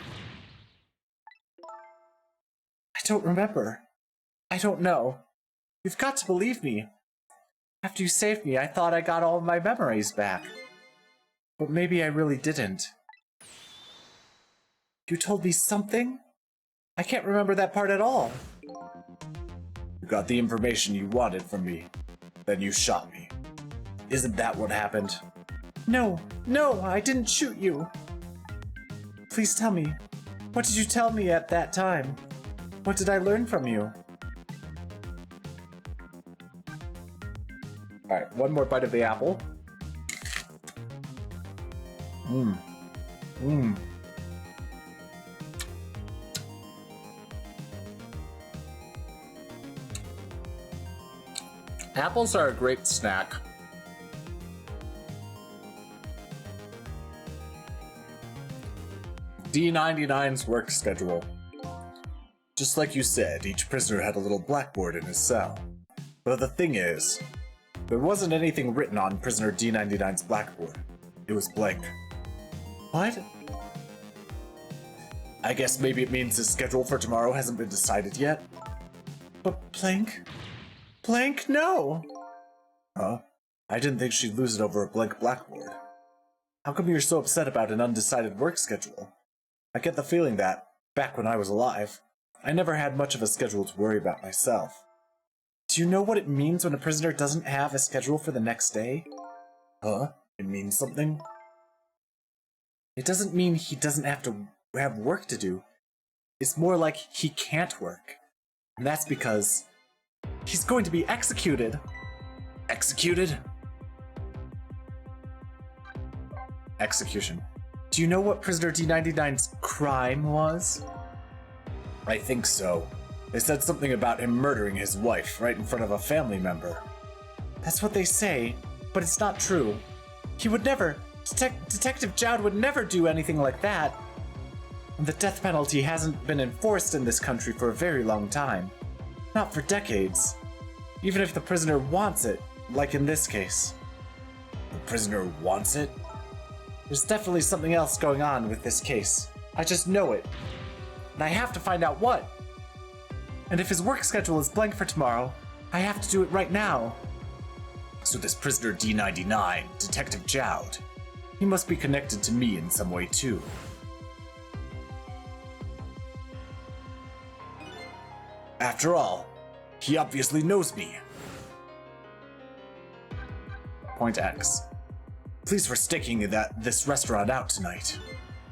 I don't remember. I don't know. You've got to believe me. After you saved me, I thought I got all of my memories back. But maybe I really didn't. You told me something? I can't remember that part at all. You got the information you wanted from me. Then you shot me. Isn't that what happened? No, I didn't shoot you. Please tell me. What did you tell me at that time? What did I learn from you? Alright, one more bite of the apple. Apples are a great snack. D99's work schedule. Just like you said, each prisoner had a little blackboard in his cell. But the thing is, there wasn't anything written on prisoner D99's blackboard. It was blank. What? I guess maybe it means his schedule for tomorrow hasn't been decided yet. But blank? Blank? No! Huh? I didn't think she'd lose it over a blank blackboard. How come you're so upset about an undecided work schedule? I get the feeling that, back when I was alive, I never had much of a schedule to worry about myself. Do you know what it means when a prisoner doesn't have a schedule for the next day? Huh? It means something? It doesn't mean he doesn't have to have work to do. It's more like he can't work. And that's because he's going to be executed. Executed? Execution. Do you know what prisoner D99's crime was? I think so. They said something about him murdering his wife right in front of a family member. That's what they say, but it's not true. He would never. Detective Jowd would never do anything like that. And the death penalty hasn't been enforced in this country for a very long time. Not for decades. Even if the prisoner wants it, like in this case. The prisoner wants it? There's definitely something else going on with this case. I just know it. And I have to find out what. And if his work schedule is blank for tomorrow, I have to do it right now. So this prisoner D99, Detective Jowd, he must be connected to me in some way too. After all, he obviously knows me. Point X. Police were staking this restaurant out tonight.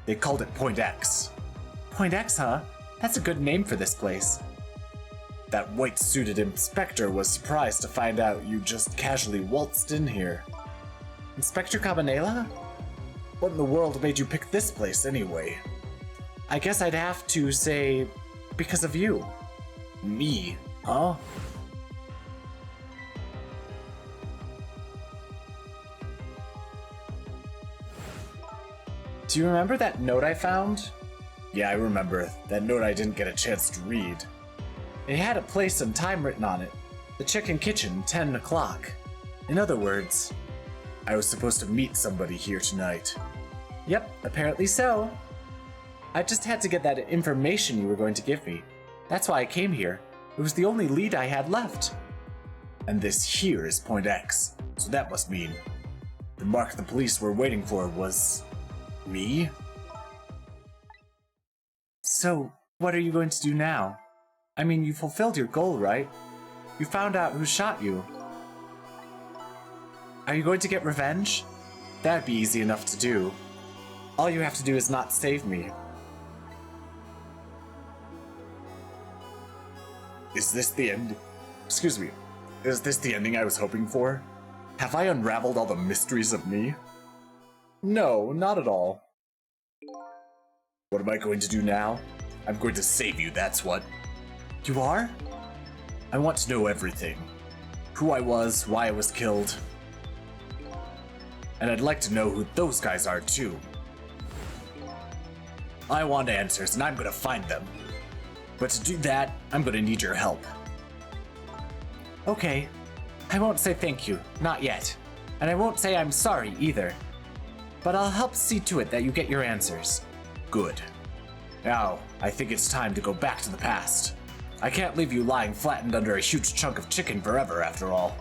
They called it Point X. Point X, huh? That's a good name for this place. That white-suited inspector was surprised to find out you just casually waltzed in here. Inspector Cabanela? What in the world made you pick this place anyway? I guess I'd have to say, because of you. Me, huh? Do Do you remember that note I found? Yeah, I remember. That note I didn't get a chance to read. It had a place and time written on it. The Chicken Kitchen, 10 o'clock. In other words, I was supposed to meet somebody here tonight. Yep, apparently so. I just had to get that information you were going to give me. That's why I came here. It was the only lead I had left. And this here is Point X, so that must mean the mark the police were waiting for was me? So, what are you going to do now? I mean, you fulfilled your goal, right? You found out who shot you. Are you going to get revenge? That'd be easy enough to do. All you have to do is not save me. Is this the end? Excuse me. Is this the ending I was hoping for? Have I unraveled all the mysteries of me? No, not at all. What am I going to do now? I'm going to save you, that's what. You are? I want to know everything. Who I was, why I was killed. And I'd like to know who those guys are, too. I want answers, and I'm gonna find them. But to do that, I'm gonna need your help. Okay. I won't say thank you, not yet. And I won't say I'm sorry, either. But I'll help see to it that you get your answers. Good. Now, I think it's time to go back to the past. I can't leave you lying flattened under a huge chunk of chicken forever, after all.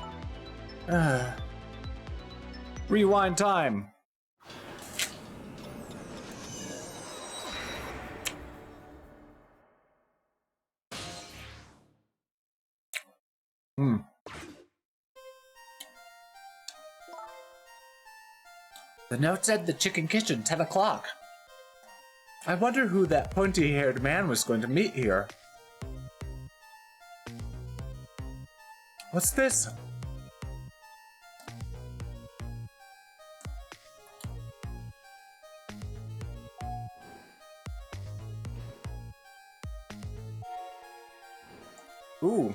Rewind time! The note said the Chicken Kitchen, 10 o'clock. I wonder who that pointy-haired man was going to meet here. What's this? Ooh.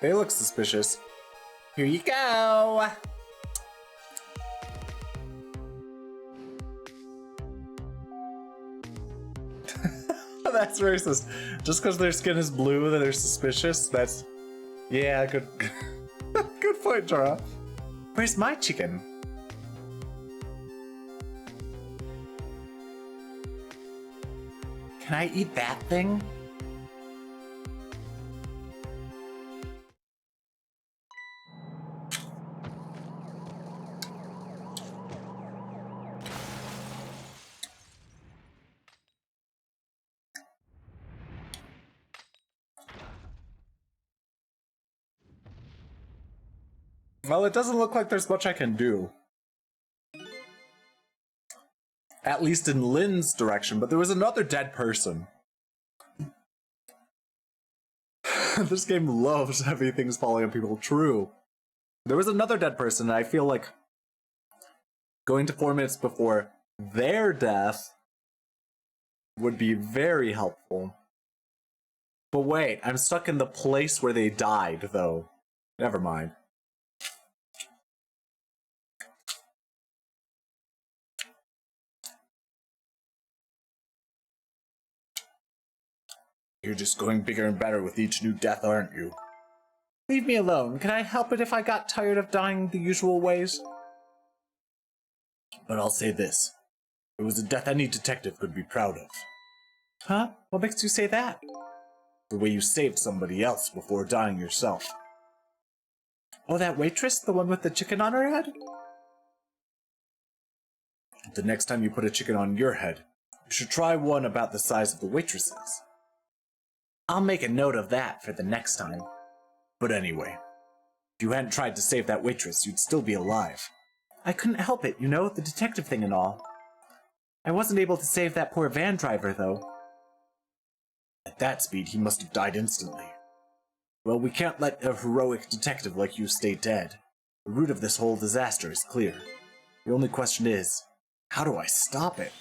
They look suspicious. Here you go! That's racist. Just because their skin is blue that they're suspicious? That's... Yeah, good... good point, Jara. Where's my chicken? Can I eat that thing? Well, it doesn't look like there's much I can do. At least in Lynn's direction, but there was another dead person. This game loves heavy things falling on people. True. There was another dead person, and I feel like going to 4 minutes before their death would be very helpful. But wait, I'm stuck in the place where they died, though. Never mind. You're just going bigger and better with each new death, aren't you? Leave me alone. Can I help it if I got tired of dying the usual ways? But I'll say this. It was a death any detective could be proud of. Huh? What makes you say that? The way you saved somebody else before dying yourself. Oh, that waitress? The one with the chicken on her head? The next time you put a chicken on your head, you should try one about the size of the waitress's. I'll make a note of that for the next time. But anyway, if you hadn't tried to save that waitress, you'd still be alive. I couldn't help it, you know, the detective thing and all. I wasn't able to save that poor van driver, though. At that speed, he must have died instantly. Well, we can't let a heroic detective like you stay dead. The root of this whole disaster is clear. The only question is, how do I stop it?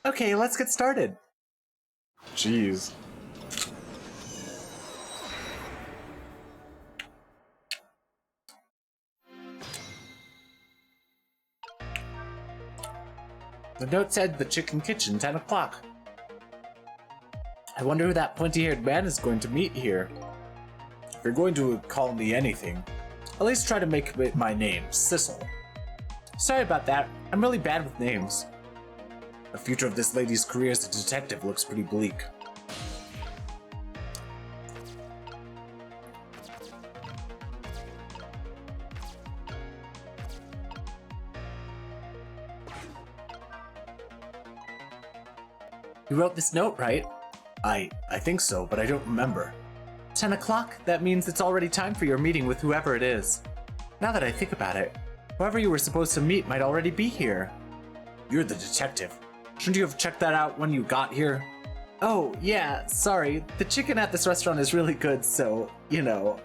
Okay, let's get started. Jeez. The note said the Chicken Kitchen, 10 o'clock. I wonder who that pointy-haired man is going to meet here. If you're going to call me anything, at least try to make it my name, Sissel. Sorry about that. I'm really bad with names. The future of this lady's career as a detective looks pretty bleak. You wrote this note, right? I think so, but I don't remember. 10 o'clock? That means it's already time for your meeting with whoever it is. Now that I think about it, whoever you were supposed to meet might already be here. You're the detective. Shouldn't you have checked that out when you got here? Oh, yeah, sorry. The chicken at this restaurant is really good, so, you know.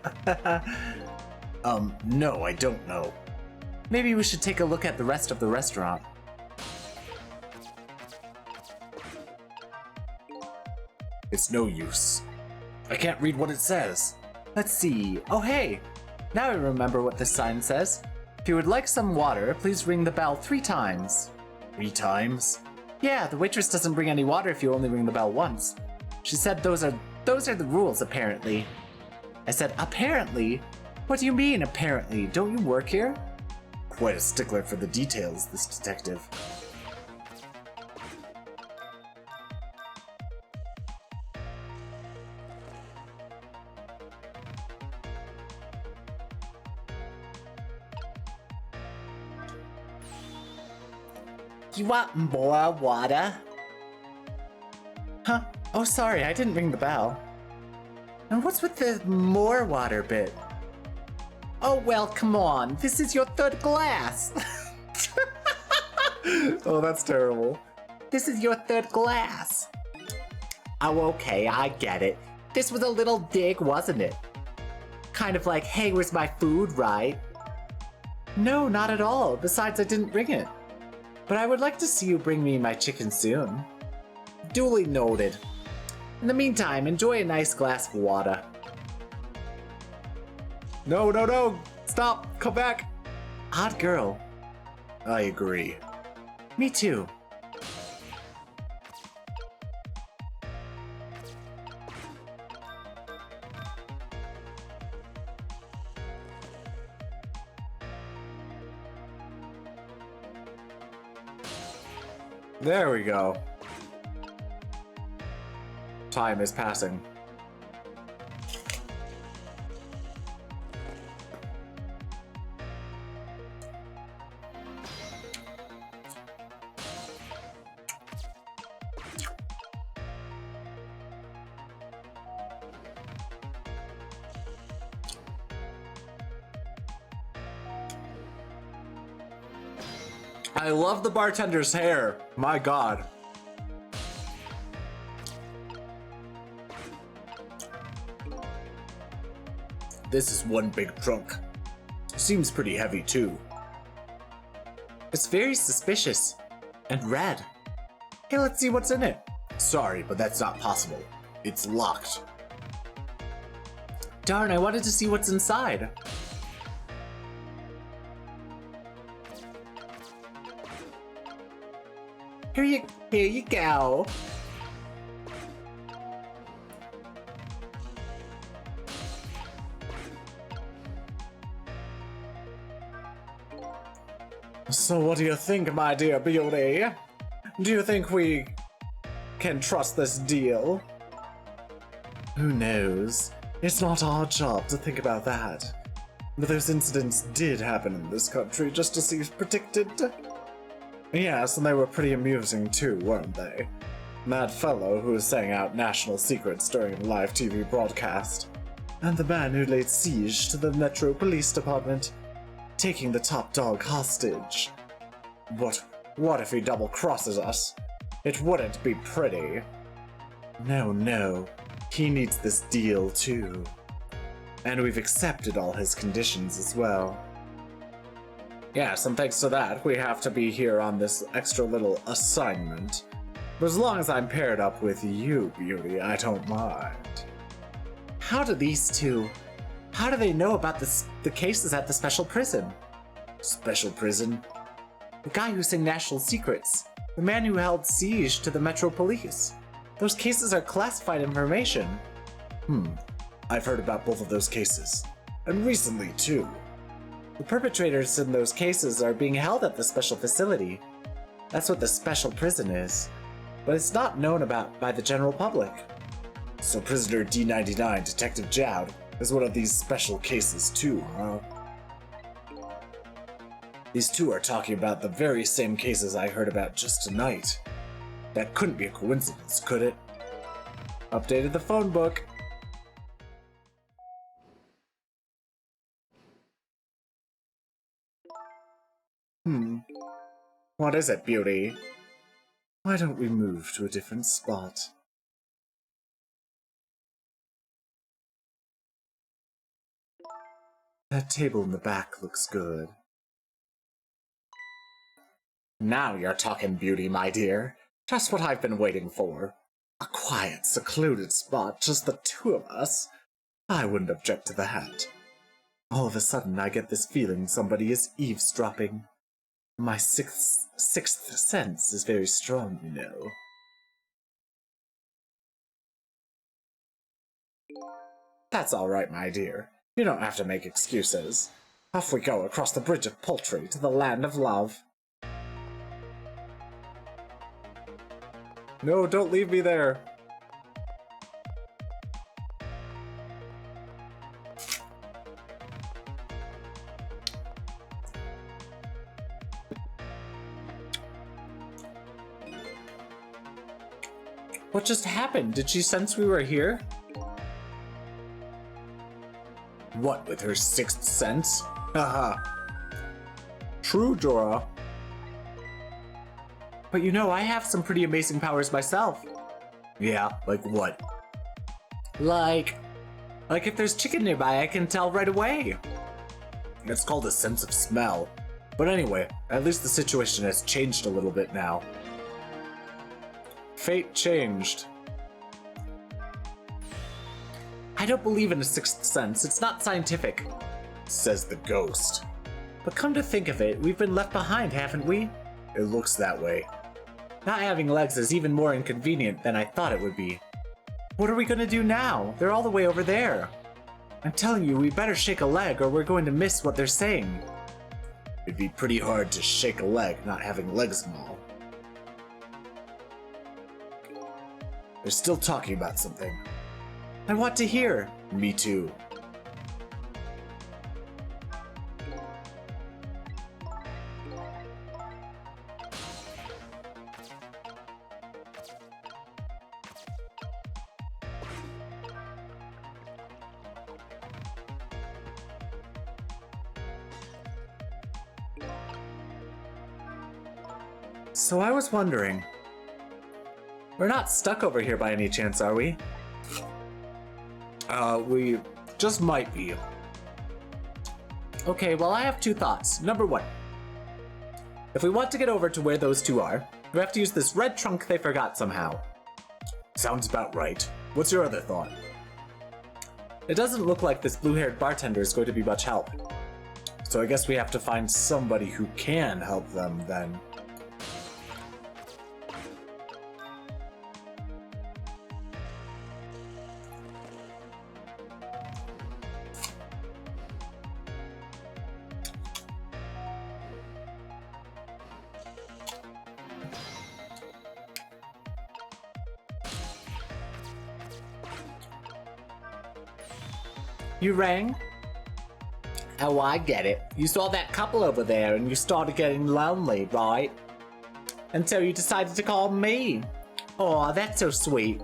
No, I don't know. Maybe we should take a look at the rest of the restaurant. It's no use. I can't read what it says. Let's see. Oh, hey! Now I remember what this sign says. If you would like some water, please ring the bell 3 times. 3 times? Yeah, the waitress doesn't bring any water if you only ring the bell once. She said those are the rules, apparently. I said, apparently? What do you mean, apparently? Don't you work here? Quite a stickler for the details, this detective. You want more water? Huh? Oh, sorry, I didn't ring the bell. And what's with the more water bit? Oh, well, come on. This is your 3rd glass. Oh, that's terrible. This is your 3rd glass. Oh, okay, I get it. This was a little dig, wasn't it? Kind of like, hey, where's my food, right? No, not at all. Besides, I didn't ring it. But I would like to see you bring me my chicken soon. Duly noted. In the meantime, enjoy a nice glass of water. No, no, no! Stop! Come back! Odd girl. I agree. Me too. There we go. Time is passing. I love the bartender's hair. My god. This is one big trunk. Seems pretty heavy too. It's very suspicious. And red. Hey, let's see what's in it. Sorry, but that's not possible. It's locked. Darn, I wanted to see what's inside. Here you go. So what do you think, my dear beauty? Do you think we can trust this deal? Who knows? It's not our job to think about that. But those incidents did happen in this country, just as he predicted. Yes, and they were pretty amusing too, weren't they? That fellow who was saying out national secrets during a live TV broadcast. And the man who laid siege to the Metro Police Department, taking the top dog hostage. What if he double-crosses us? It wouldn't be pretty. No, he needs this deal too. And we've accepted all his conditions as well. Yes, and thanks to that, we have to be here on this extra little assignment. But as long as I'm paired up with you, beauty, I don't mind. How do these two... How do they know about the cases at the special prison? Special prison? The guy who sang National Secrets. The man who held siege to the Metro Police. Those cases are classified information. I've heard about both of those cases. And recently, too. The perpetrators in those cases are being held at the special facility. That's what the special prison is. But it's not known about by the general public. So prisoner D99, Detective Jowd, is one of these special cases too, huh? These two are talking about the very same cases I heard about just tonight. That couldn't be a coincidence, could it? Updated the phone book. What is it, Beauty? Why don't we move to a different spot? That table in the back looks good. Now you're talking, Beauty, my dear. Just what I've been waiting for. A quiet, secluded spot, just the two of us. I wouldn't object to that. All of a sudden, I get this feeling somebody is eavesdropping. My sixth sense is very strong, you know. That's all right, my dear. You don't have to make excuses. Off we go across the Bridge of Poultry to the land of love. No, don't leave me there. What just happened? Did she sense we were here? What, with her sixth sense? Haha. True, Jorah. But you know, I have some pretty amazing powers myself. Yeah, like what? Like if there's chicken nearby, I can tell right away. It's called a sense of smell. But anyway, at least the situation has changed a little bit now. Fate changed. I don't believe in a sixth sense. It's not scientific, says the ghost. But come to think of it, we've been left behind, haven't we? It looks that way. Not having legs is even more inconvenient than I thought it would be. What are we gonna do now? They're all the way over there. I'm telling you, we better shake a leg or we're going to miss what they're saying. It'd be pretty hard to shake a leg not having legs and all. They're still talking about something. I want to hear. Me too. So I was wondering, we're not stuck over here by any chance, are we? We just might be. Okay, well, I have two thoughts. Number one, if we want to get over to where those two are, we have to use this red trunk they forgot somehow. Sounds about right. What's your other thought? It doesn't look like this blue-haired bartender is going to be much help. So I guess we have to find somebody who can help them then. You rang? Oh, I get it. You saw that couple over there and you started getting lonely, right? Until you decided to call me. Oh, that's so sweet.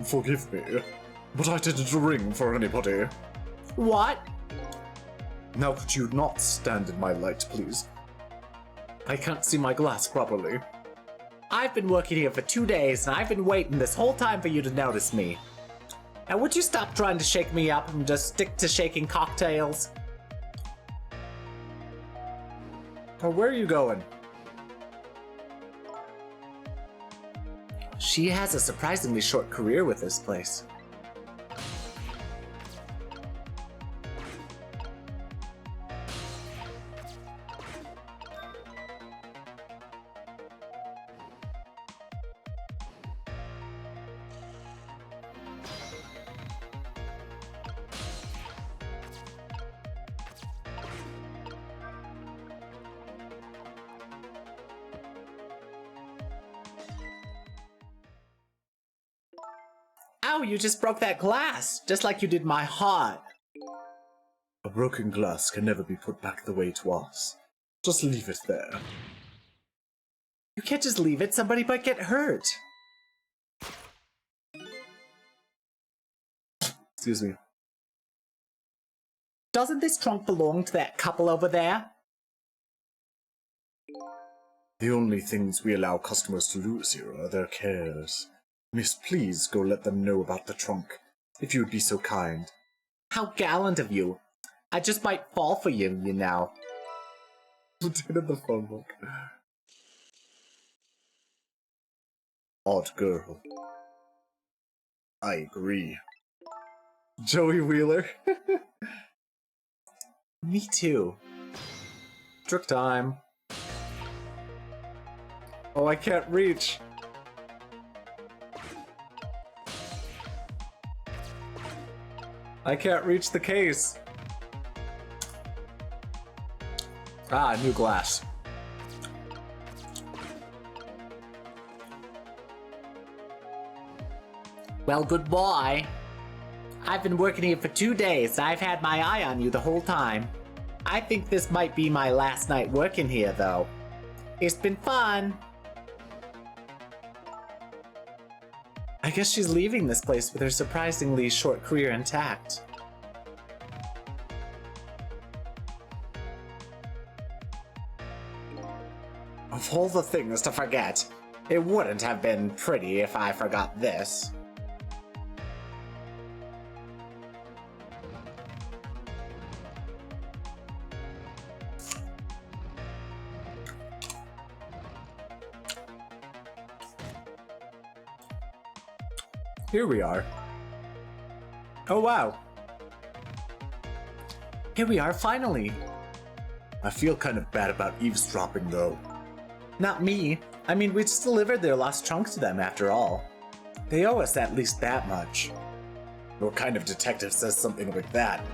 Forgive me, but I didn't ring for anybody. What? Now could you not stand in my light, please? I can't see my glass properly. I've been working here for 2 days and I've been waiting this whole time for you to notice me. Now would you stop trying to shake me up and just stick to shaking cocktails? Oh, where are you going? She has a surprisingly short career with this place. Wow, you just broke that glass, just like you did my heart. A broken glass can never be put back the way it was. Just leave it there. You can't just leave it, somebody might get hurt. Excuse me. Doesn't this trunk belong to that couple over there? The only things we allow customers to lose here are their cares. Miss, please go let them know about the trunk, if you would be so kind. How gallant of you. I just might fall for you, you know. Lieutenant the phone book. Odd girl. I agree. Joey Wheeler. Me too. Trick time. Oh, I can't reach. I can't reach the case. Ah, new glass. Well, good boy. I've been working here for 2 days. I've had my eye on you the whole time. I think this might be my last night working here, though. It's been fun. I guess she's leaving this place with her surprisingly short career intact. Of all the things to forget, it wouldn't have been pretty if I forgot this. Here we are. Oh wow. Here we are, finally. I feel kind of bad about eavesdropping though. Not me. I mean, we just delivered their lost trunk to them after all. They owe us at least that much. What kind of detective says something like that?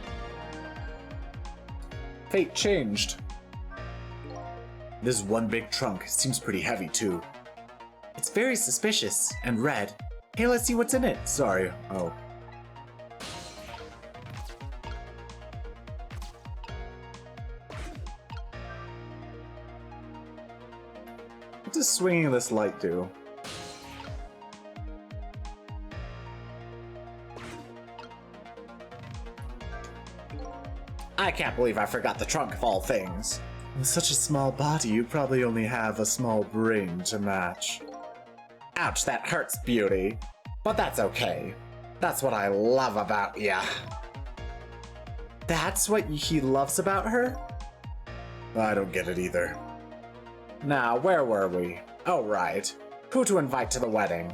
Fate changed. This is one big trunk. It seems pretty heavy too. It's very suspicious and red. Hey, let's see what's in it. Sorry. Oh. What does swinging this light do? I can't believe I forgot the trunk of all things. With such a small body, you probably only have a small brain to match. Ouch, that hurts, Beauty. But that's okay. That's what I love about ya. That's what he loves about her? I don't get it either. Now, where were we? Oh, right. Who to invite to the wedding.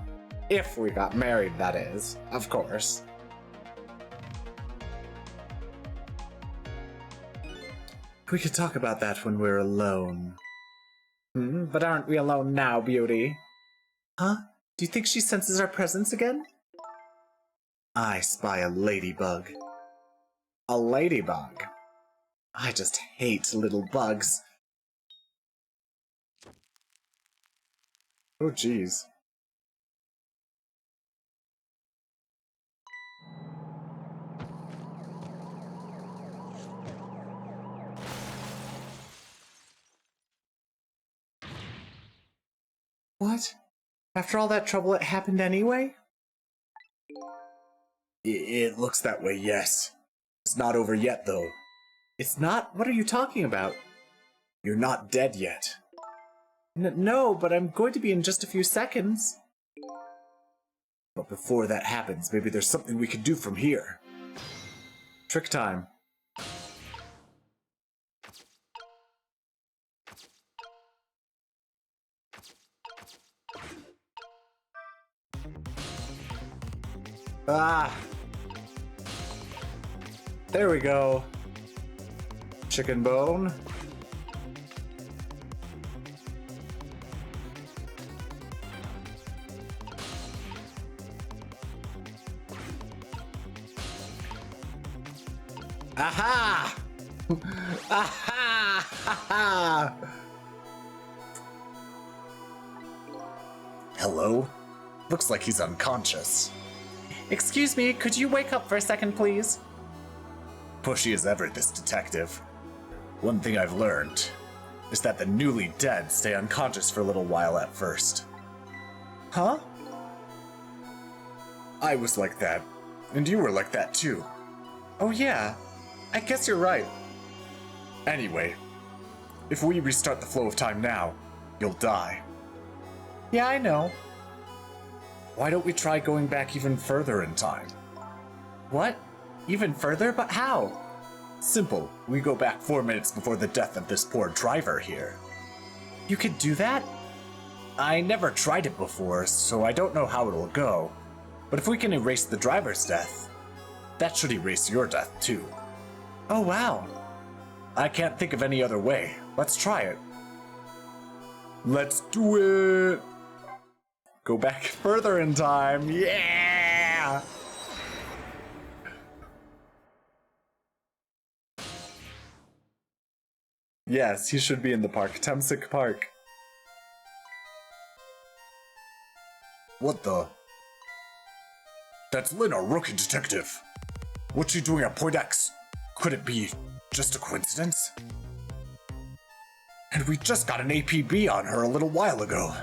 If we got married, that is. Of course. We could talk about that when we're alone. But aren't we alone now, Beauty? Huh? Do you think she senses our presence again? I spy a ladybug. A ladybug? I just hate little bugs. Oh, jeez. What? After all that trouble, it happened anyway? It looks that way, yes. It's not over yet, though. It's not? What are you talking about? You're not dead yet. No, but I'm going to be in just a few seconds. But before that happens, maybe there's something we can do from here. Trick time. Ah! There we go. Chicken bone. Aha! Aha! Ha! Hello? Looks like he's unconscious. Excuse me, could you wake up for a second, please? Pushy as ever, this detective. One thing I've learned is that the newly dead stay unconscious for a little while at first. Huh? I was like that, and you were like that too. Oh yeah, I guess you're right. Anyway, if we restart the flow of time now, you'll die. Yeah, I know. Why don't we try going back even further in time? What? Even further? But how? Simple. We go back 4 minutes before the death of this poor driver here. You could do that? I never tried it before, so I don't know how it'll go. But if we can erase the driver's death, that should erase your death too. Oh wow. I can't think of any other way. Let's try it. Let's do it! Go back further in time, yeah! Yes, he should be in the park. Temsic Park. What the? That's Lynn, our rookie detective. What's she doing at Point X? Could it be just a coincidence? And we just got an APB on her a little while ago.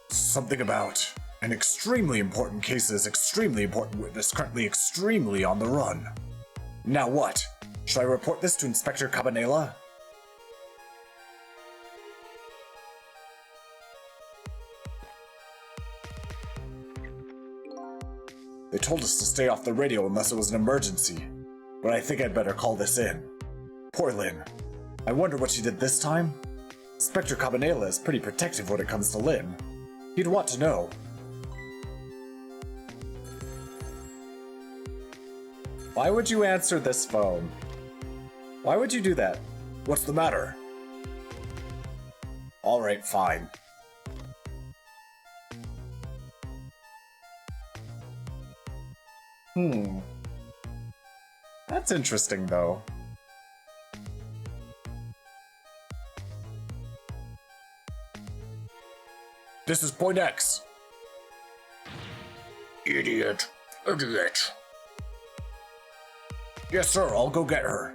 Something about an extremely important case's extremely important witness currently extremely on the run. Now what? Should I report this to Inspector Cabanela? They told us to stay off the radio unless it was an emergency, but I think I'd better call this in. Poor Lynn. I wonder what she did this time? Inspector Cabanela is pretty protective when it comes to Lynn. He'd want to know. Why would you answer this phone? Why would you do that? What's the matter? Alright, fine. That's interesting, though. This is Point X. Idiot. Idiot. Yes, sir, I'll go get her.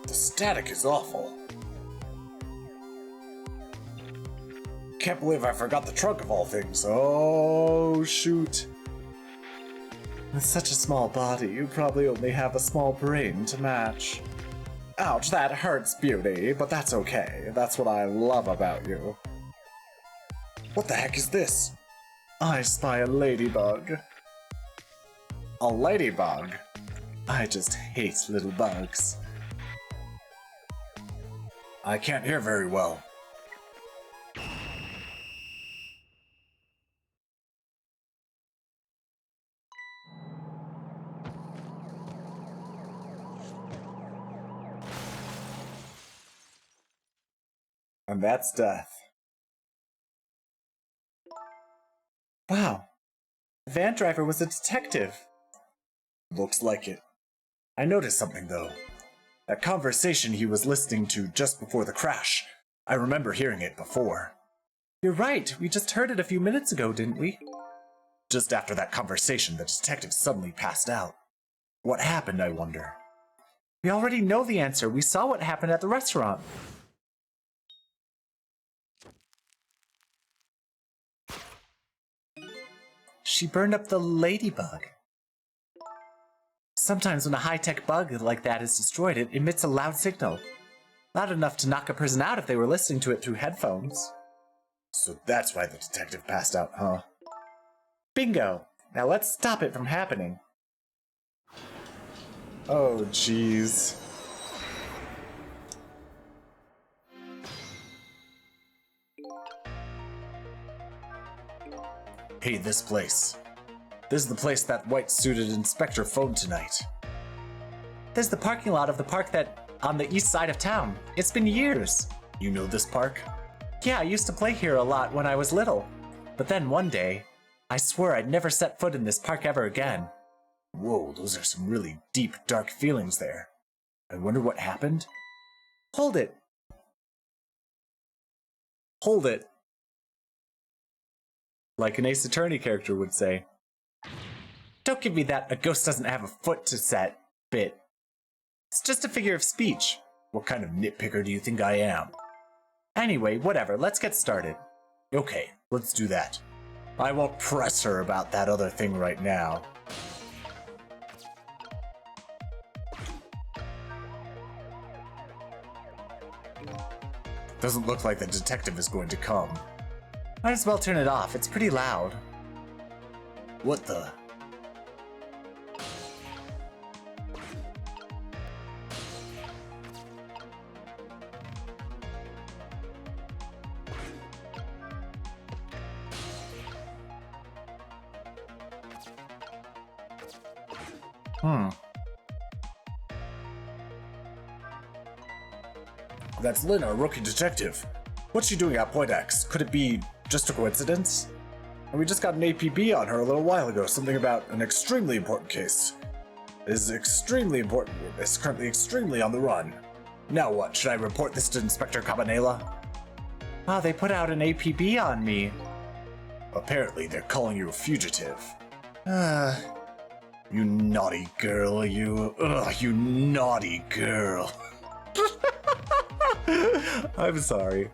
The static is awful. Can't believe I forgot the trunk of all things. Oh, shoot. With such a small body, you probably only have a small brain to match. Ouch, that hurts, Beauty, but that's okay. That's what I love about you. What the heck is this? I spy a ladybug. A ladybug? I just hate little bugs. I can't hear very well. And that's death. Wow. The van driver was a detective. Looks like it. I noticed something though. That conversation he was listening to just before the crash. I remember hearing it before. You're right, we just heard it a few minutes ago, didn't we? Just after that conversation, the detective suddenly passed out. What happened, I wonder? We already know the answer. We saw what happened at the restaurant. She burned up the ladybug. Sometimes when a high-tech bug like that is destroyed, it emits a loud signal. Loud enough to knock a person out if they were listening to it through headphones. So that's why the detective passed out, huh? Bingo! Now let's stop it from happening. Oh, jeez. Hey, this place. This is the place that white-suited inspector phoned tonight. There's the parking lot of the park that on the east side of town. It's been years. You know this park? Yeah, I used to play here a lot when I was little. But then one day, I swore I'd never set foot in this park ever again. Whoa, those are some really deep, dark feelings there. I wonder what happened? Hold it. Hold it. Like an Ace Attorney character would say. Don't give me that a ghost doesn't have a foot to set bit. It's just a figure of speech. What kind of nitpicker do you think I am? Anyway, whatever, let's get started. Okay, let's do that. I won't press her about that other thing right now. Doesn't look like the detective is going to come. Might as well turn it off, it's pretty loud. What the? That's Lynn, our rookie detective. What's she doing at Point X? Could it be just a coincidence? And we just got an APB on her a little while ago, something about an extremely important case. It is extremely important. It's currently extremely on the run. Now what? Should I report this to Inspector Cabanela? Wow, they put out an APB on me. Apparently, they're calling you a fugitive. You naughty girl, you. Ugh, you naughty girl. I'm sorry.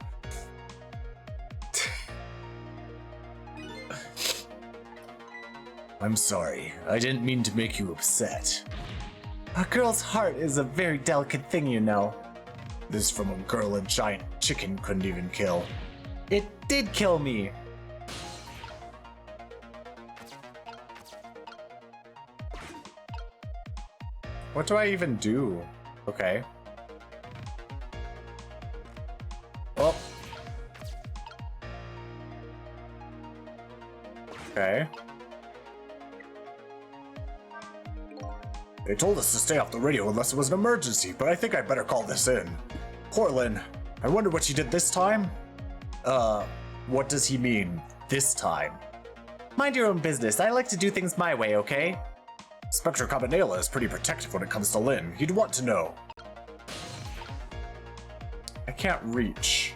I'm sorry. I didn't mean to make you upset. A girl's heart is a very delicate thing, you know. This from a girl a giant chicken couldn't even kill. It did kill me! What do I even do? Okay. Oh. Okay. They told us to stay off the radio unless it was an emergency, but I think I better call this in. Poor Lynn. I wonder what she did this time? What does he mean, this time? Mind your own business. I like to do things my way, okay? Inspector Cabanela is pretty protective when it comes to Lynn. He'd want to know. I can't reach.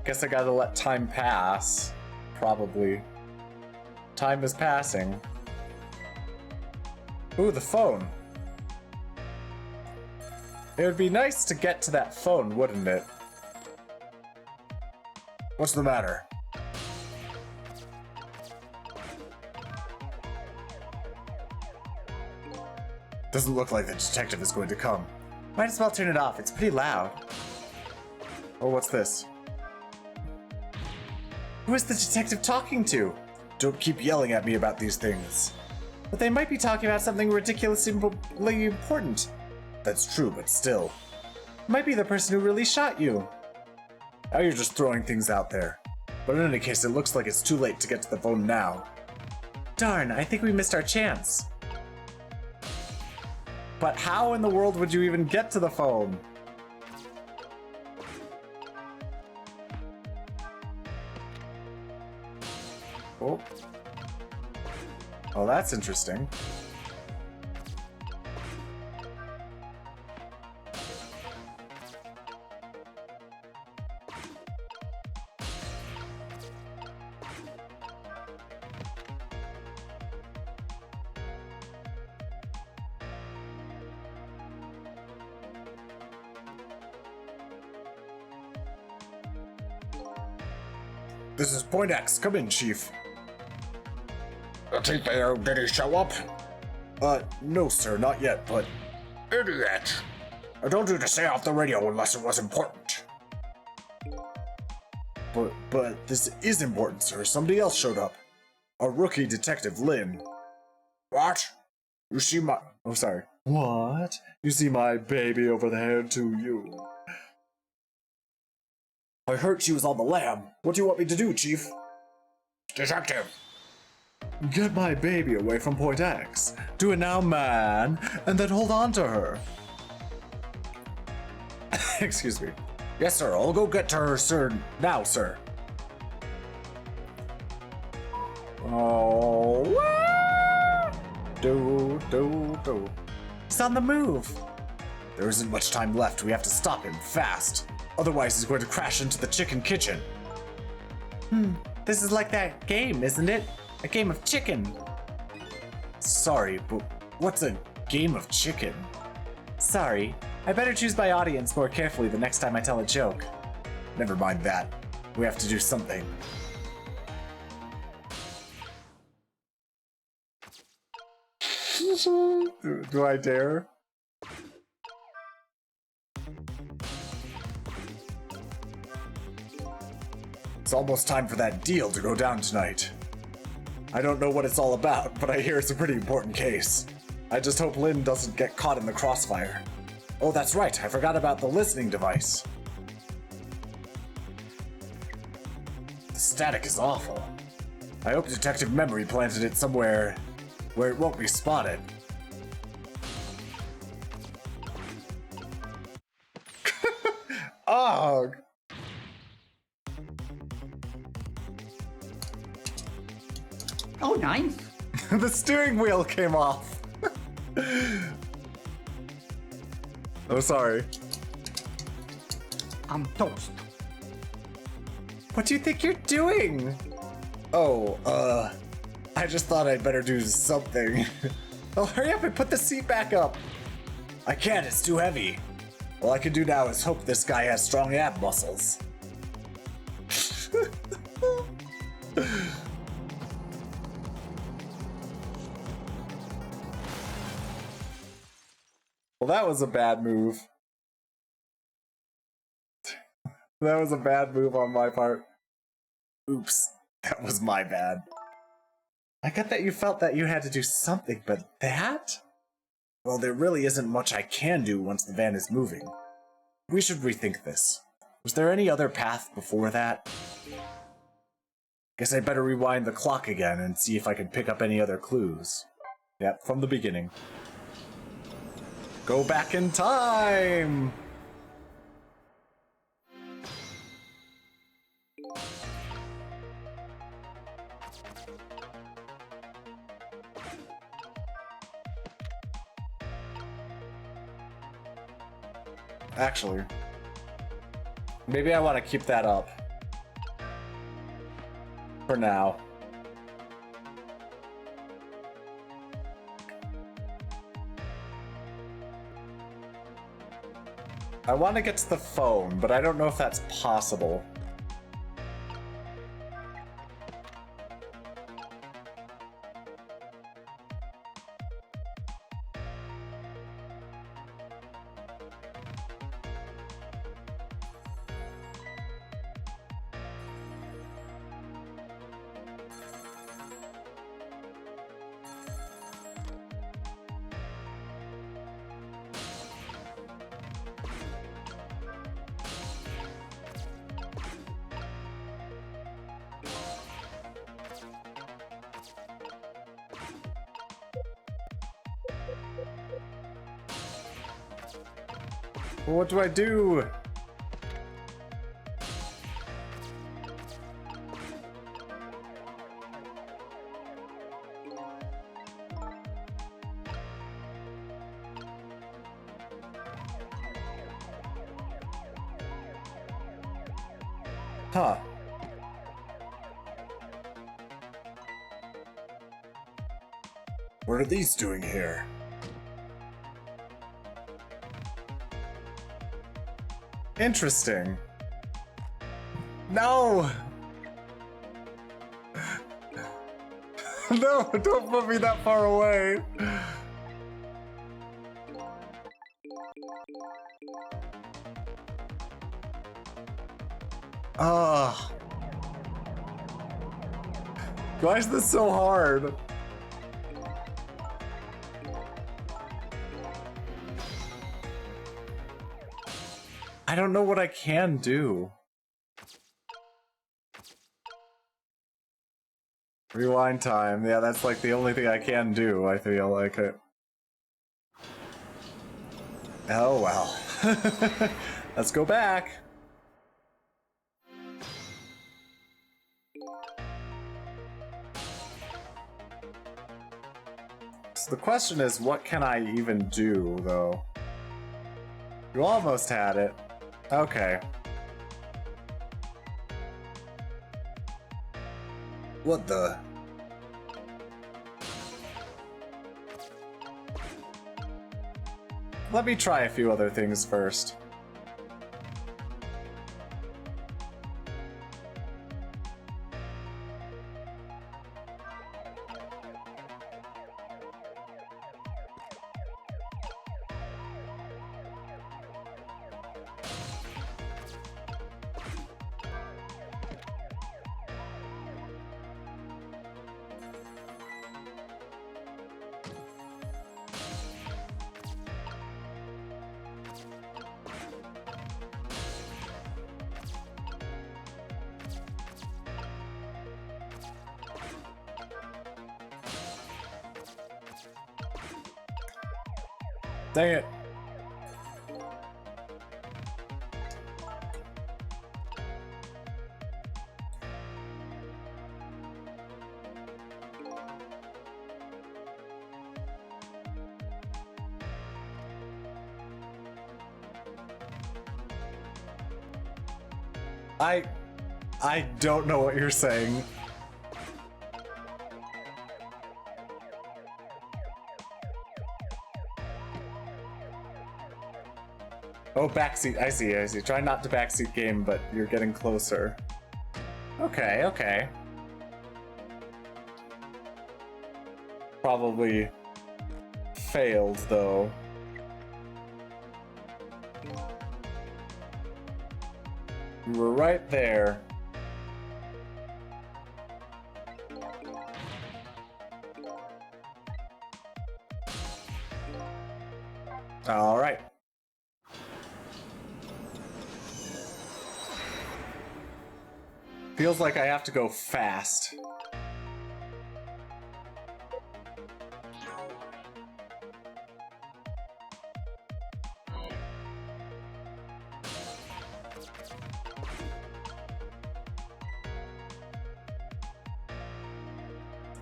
Guess I gotta let time pass. Probably. Time is passing. Ooh, the phone. It would be nice to get to that phone, wouldn't it? What's the matter? Doesn't look like the detective is going to come. Might as well turn it off, it's pretty loud. Oh, what's this? Who is the detective talking to? Don't keep yelling at me about these things. But they might be talking about something ridiculously important. That's true, but still. Might be the person who really shot you. Now you're just throwing things out there. But in any case, it looks like it's too late to get to the phone now. Darn, I think we missed our chance. But how in the world would you even get to the phone? Oh. Oh, that's interesting. This is Point X. Come in, Chief. Did he show up? No, sir, not yet, but... Idiot! I told you to stay off the radio unless it was important. But this is important, sir. Somebody else showed up. A rookie detective, Lynn. What? You see my... Oh, sorry. What? You see my baby over there, do you? I heard she was on the lam. What do you want me to do, Chief? Detective! Get my baby away from Point X. Do it now, man. And then hold on to her. Excuse me. Yes, sir. I'll go get to her, sir. Now, sir. Oh. Do. He's on the move. There isn't much time left. We have to stop him fast. Otherwise, he's going to crash into the chicken kitchen. This is like that game, isn't it? A game of chicken. Sorry, but what's a game of chicken? Sorry. I better choose my audience more carefully the next time I tell a joke. Never mind that. We have to do something. Do I dare? It's almost time for that deal to go down tonight. I don't know what it's all about, but I hear it's a pretty important case. I just hope Lynn doesn't get caught in the crossfire. Oh, that's right, I forgot about the listening device. The static is awful. I hope Detective Memory planted it somewhere where it won't be spotted. Ugh! Oh, nice. The steering wheel came off. Oh, sorry. I'm toast. What do you think you're doing? Oh, I just thought I'd better do something. Oh, hurry up and put the seat back up. I can't, it's too heavy. All I can do now is hope this guy has strong ab muscles. Well, that was a bad move. That was a bad move on my part. Oops, that was my bad. I got that you felt that you had to do something, but that? Well, there really isn't much I can do once the van is moving. We should rethink this. Was there any other path before that? Guess I better rewind the clock again and see if I can pick up any other clues. Yep, from the beginning. Go back in time! Actually, maybe I want to keep that up for now. I want to get to the phone, but I don't know if that's possible. What do I do? Huh. What are these doing here? Interesting. No! No, don't put me that far away. Ah. Why is this so hard? I don't know what I can do. Rewind time. Yeah, that's like the only thing I can do, I feel like it. Oh well. Let's go back. So the question is, what can I even do, though? You almost had it. Okay. What the? Let me try a few other things first. Dang it. I don't know what you're saying. Oh, backseat. I see, I see. Try not to backseat game, but you're getting closer. Okay, okay. Probably failed, though. You were right there. All right. Feels like I have to go fast.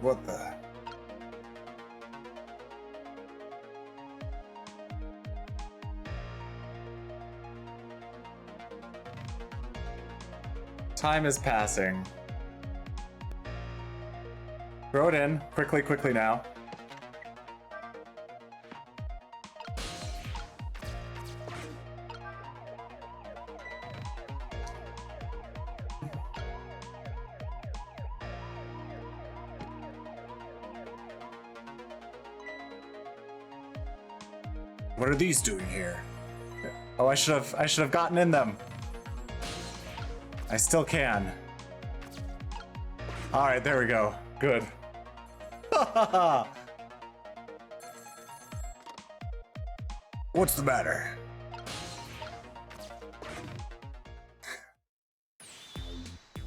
What the? Time is passing. Throw it in. Quickly, quickly now. What are these doing here? Oh, I should have gotten in them. I still can. All right, there we go. Good. What's the matter?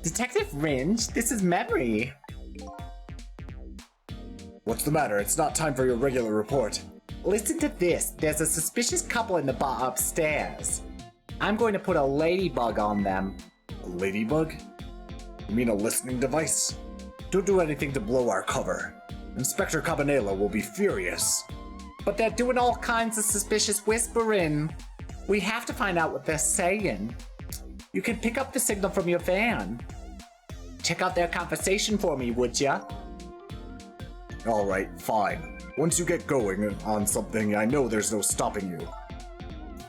Detective Ringe, this is Memory. What's the matter? It's not time for your regular report. Listen to this. There's a suspicious couple in the bar upstairs. I'm going to put a ladybug on them. A ladybug? You mean a listening device? Don't do anything to blow our cover. Inspector Cabanela will be furious. But they're doing all kinds of suspicious whispering. We have to find out what they're saying. You can pick up the signal from your van. Check out their conversation for me, would ya? Alright, fine. Once you get going on something, I know there's no stopping you.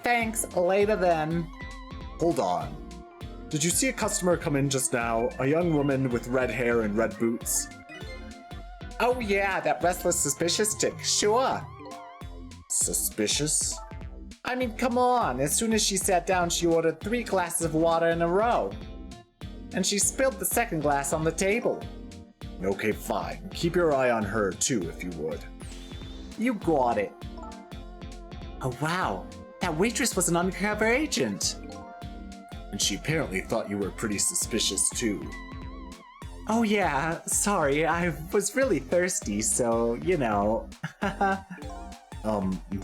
Thanks, later then. Hold on. Did you see a customer come in just now? A young woman with red hair and red boots? Oh yeah, that restless suspicious chick, sure. Suspicious? I mean, come on. As soon as she sat down, she ordered 3 glasses of water in a row. And she spilled the second glass on the table. Okay, fine. Keep your eye on her too, if you would. You got it. Oh wow, that waitress was an undercover agent. And she apparently thought you were pretty suspicious too. Oh yeah, sorry, I was really thirsty, so, you know.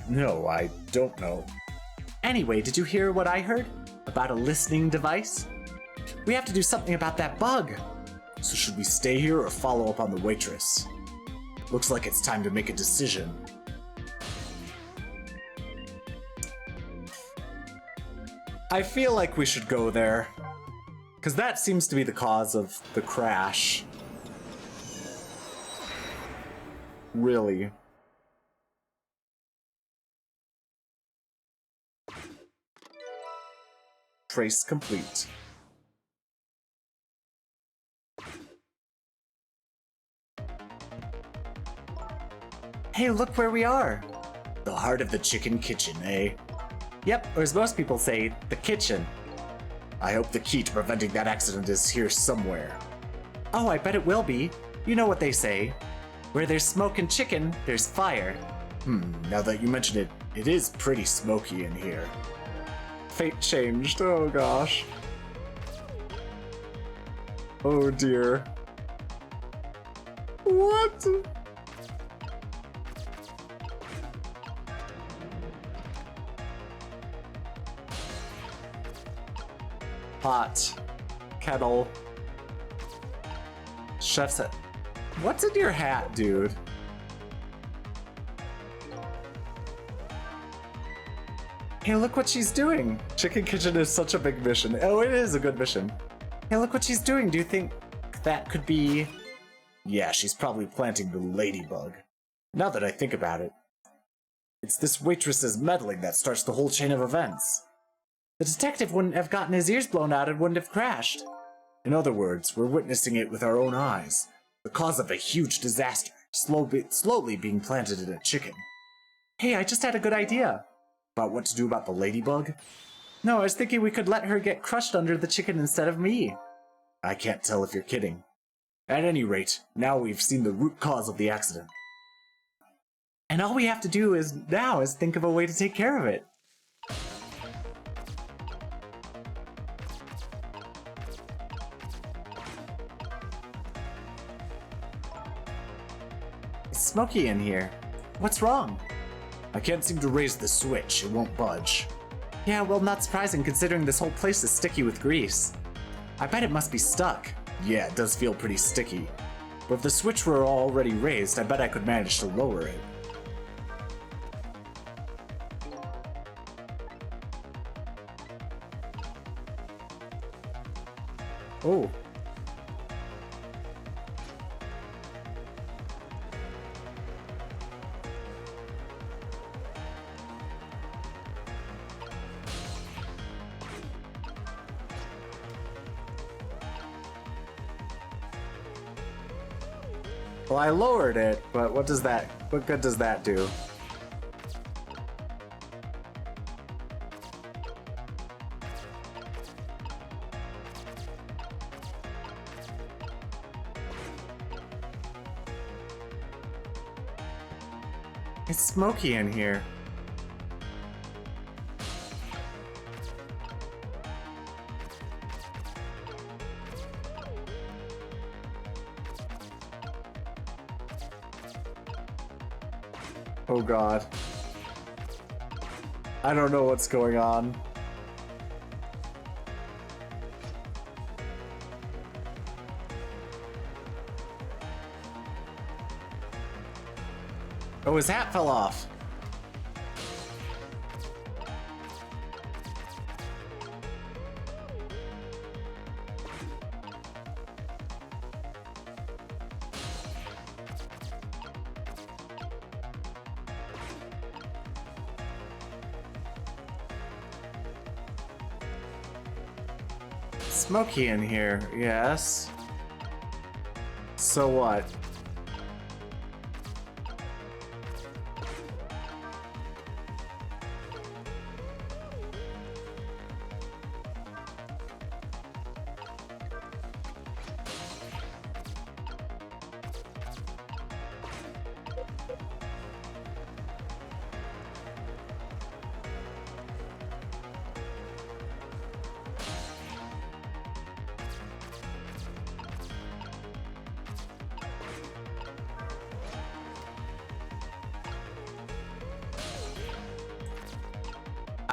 No, I don't know. Anyway, did you hear what I heard? About a listening device? We have to do something about that bug. So should we stay here or follow up on the waitress? Looks like it's time to make a decision. I feel like we should go there. Because that seems to be the cause of the crash. Really. Trace complete. Hey, look where we are! The heart of the chicken kitchen, eh? Yep, or as most people say, the kitchen. I hope the key to preventing that accident is here somewhere. Oh, I bet it will be. You know what they say. Where there's smoke and chicken, there's fire. Now that you mention it, it is pretty smoky in here. Fate changed, oh gosh. Oh dear. What? Pot. Kettle. Chef's hat. What's in your hat, dude? Hey, look what she's doing! Chicken Kitchen is such a big mission. Oh, it is a good mission. Hey, look what she's doing. Do you think that could be... Yeah, she's probably planting the ladybug. Now that I think about it, it's this waitress's meddling that starts the whole chain of events. The detective wouldn't have gotten his ears blown out and wouldn't have crashed. In other words, we're witnessing it with our own eyes. The cause of a huge disaster, slowly being planted in a chicken. Hey, I just had a good idea. About what to do about the ladybug? No, I was thinking we could let her get crushed under the chicken instead of me. I can't tell if you're kidding. At any rate, now we've seen the root cause of the accident. And all we have to do now is think of a way to take care of it. It's smoky in here. What's wrong? I can't seem to raise the switch. It won't budge. Yeah, well, not surprising considering this whole place is sticky with grease. I bet it must be stuck. Yeah, it does feel pretty sticky. But if the switch were already raised, I bet I could manage to lower it. Oh. Well, I lowered it, but what good does that do? It's smoky in here. Oh god. I don't know what's going on. Oh, his hat fell off. Smoky in here, yes. So what?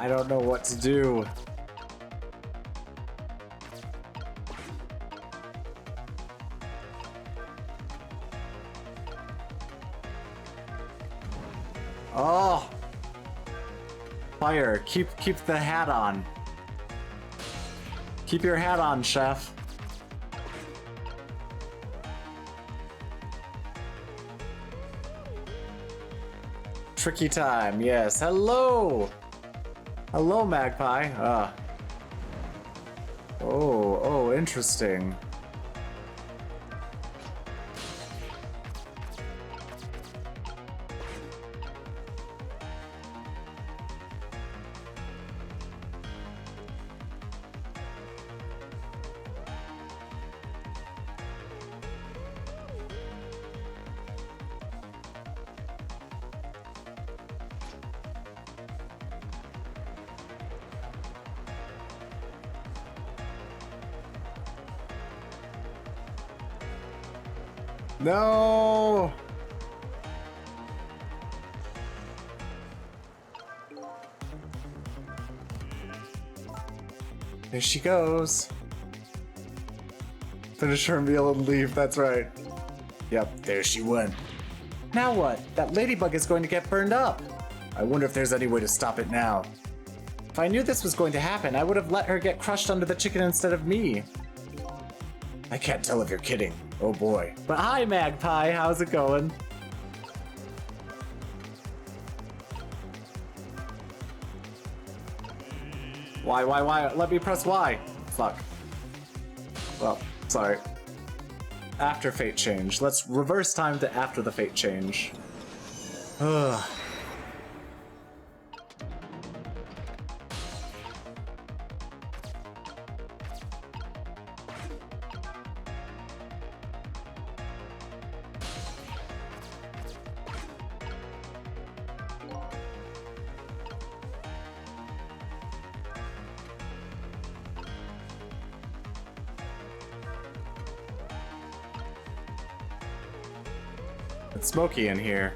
I don't know what to do. Oh! Fire, keep the hat on. Keep your hat on, chef. Tricky time, yes. Hello! Hello, Magpie. Oh, interesting. No! There she goes. Finish her meal and leave, that's right. Yep, there she went. Now what? That ladybug is going to get burned up. I wonder if there's any way to stop it now. If I knew this was going to happen, I would have let her get crushed under the chicken instead of me. I can't tell if you're kidding. Oh boy. But hi, Magpie. How's it going? Why? Let me press Y. Fuck. Well, sorry. After fate change. Let's reverse time to after the fate change. Ugh. It's smoky in here.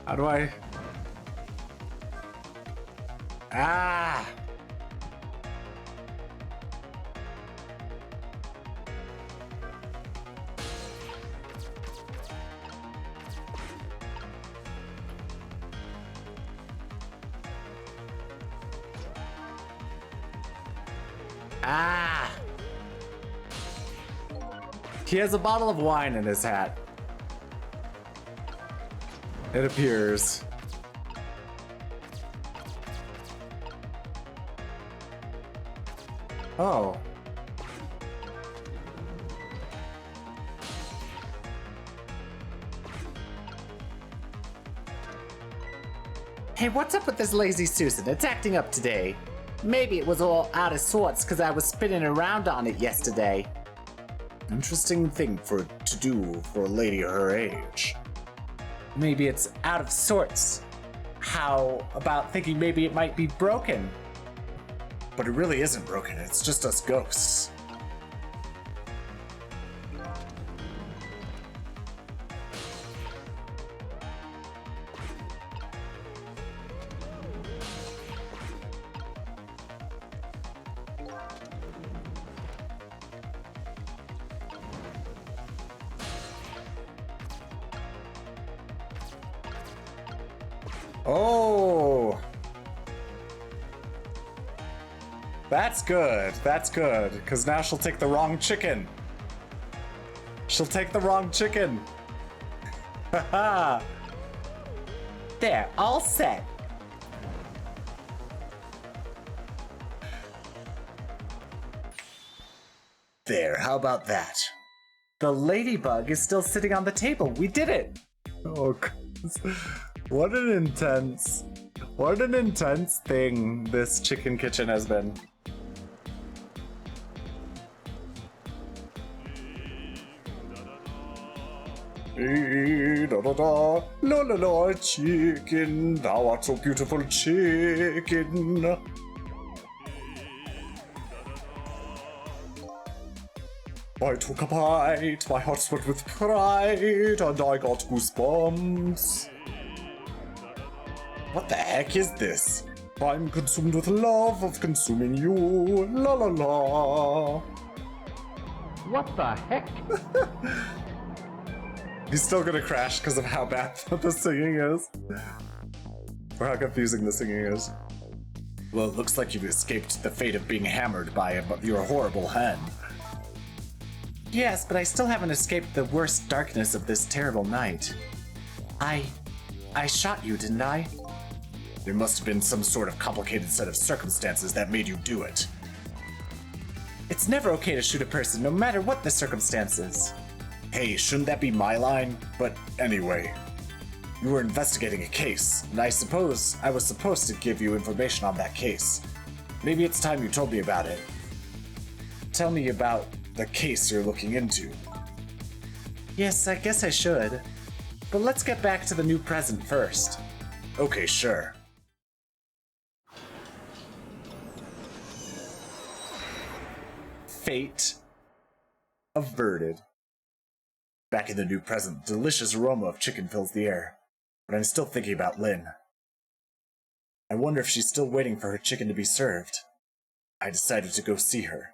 How do I... Ah! Ah! He has a bottle of wine in his hat. It appears. Oh. Hey, what's up with this lazy Susan? It's acting up today. Maybe it was all out of sorts because I was spinning around on it yesterday. Interesting thing to do for a lady her age. Maybe it's out of sorts. How about thinking maybe it might be broken? But it really isn't broken, it's just us ghosts. Oh! That's good. That's good. Because now she'll take the wrong chicken. She'll take the wrong chicken. Haha. There, all set. There, how about that? The ladybug is still sitting on the table. We did it! Oh, what an intense thing this chicken kitchen has been. Da da da, la la la, chicken, thou art so beautiful, chicken. I took a bite, my heart swelled with pride, and I got goosebumps. What the heck is this? I'm consumed with love of consuming you, la la la. What the heck? He's still gonna crash because of how bad the singing is. Or how confusing the singing is. Well, it looks like you've escaped the fate of being hammered by your horrible hen. Yes, but I still haven't escaped the worst darkness of this terrible night. I shot you, didn't I? There must have been some sort of complicated set of circumstances that made you do it. It's never okay to shoot a person, no matter what the circumstances. Hey, shouldn't that be my line? But anyway, you were investigating a case, and I suppose I was supposed to give you information on that case. Maybe it's time you told me about it. Tell me about the case you're looking into. Yes, I guess I should. But let's get back to the new present first. Okay, sure. Fate averted. Back in the new present, the delicious aroma of chicken fills the air, but I'm still thinking about Lynn. I wonder if she's still waiting for her chicken to be served. I decided to go see her.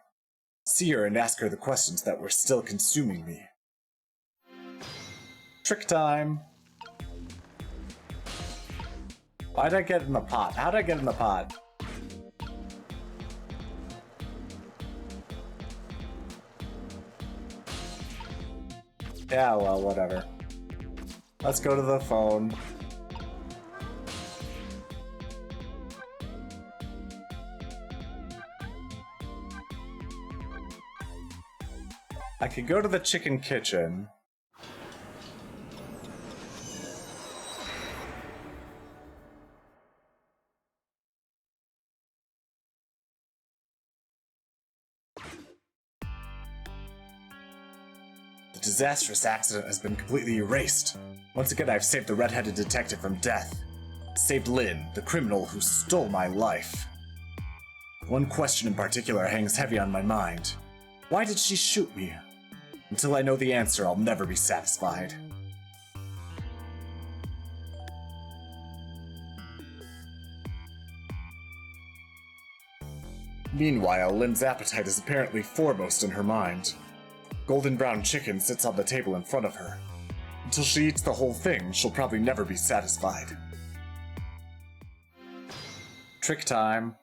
See her and ask her the questions that were still consuming me. Trick time! Why'd I get in the pot? How'd I get in the pot? Yeah, well, whatever. Let's go to the phone. I could go to the chicken kitchen. The disastrous accident has been completely erased. Once again, I've saved the red-headed detective from death. Saved Lynn, the criminal who stole my life. One question in particular hangs heavy on my mind. Why did she shoot me? Until I know the answer, I'll never be satisfied. Meanwhile, Lynn's appetite is apparently foremost in her mind. Golden brown chicken sits on the table in front of her. Until she eats the whole thing, she'll probably never be satisfied. Trick time.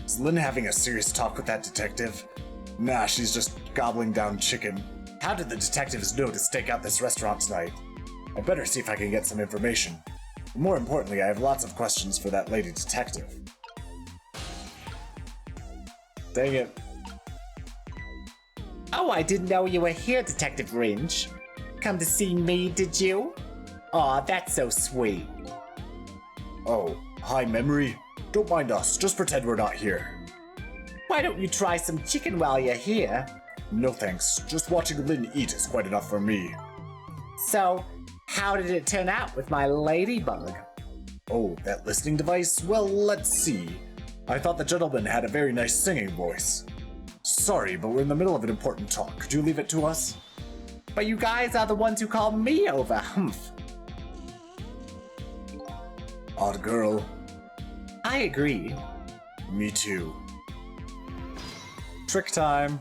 Is Lynn having a serious talk with that detective? Nah, she's just gobbling down chicken. How did the detectives know to stake out this restaurant tonight? I better see if I can get some information. But more importantly, I have lots of questions for that lady detective. Dang it. Oh, I didn't know you were here, Detective Ringe. Come to see me, did you? Aw, that's so sweet. Oh, hi, Memory. Don't mind us, just pretend we're not here. Why don't you try some chicken while you're here? No thanks, just watching Lynn eat is quite enough for me. So, how did it turn out with my ladybug? Oh, that listening device? Well, let's see. I thought the gentleman had a very nice singing voice. Sorry, but we're in the middle of an important talk. Could you leave it to us? But you guys are the ones who called me over, humph. Odd girl. I agree. Me too. Trick time.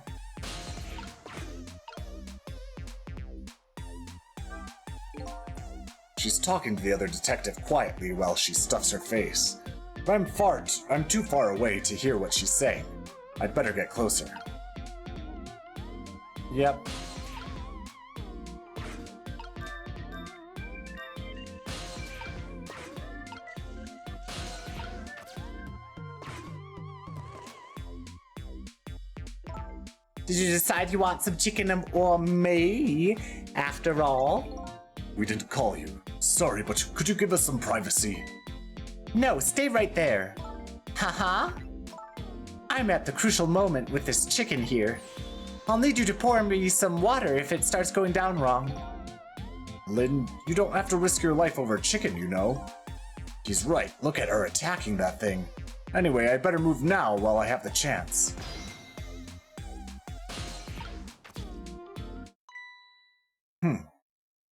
She's talking to the other detective quietly while she stuffs her face. But I'm too far away to hear what she's saying. I'd better get closer. Yep. Did you decide you want some chicken or me, after all? We didn't call you. Sorry, but could you give us some privacy? No, stay right there. Haha. I'm at the crucial moment with this chicken here. I'll need you to pour me some water if it starts going down wrong. Lynn, you don't have to risk your life over chicken, you know. He's right, look at her attacking that thing. Anyway, I better move now while I have the chance.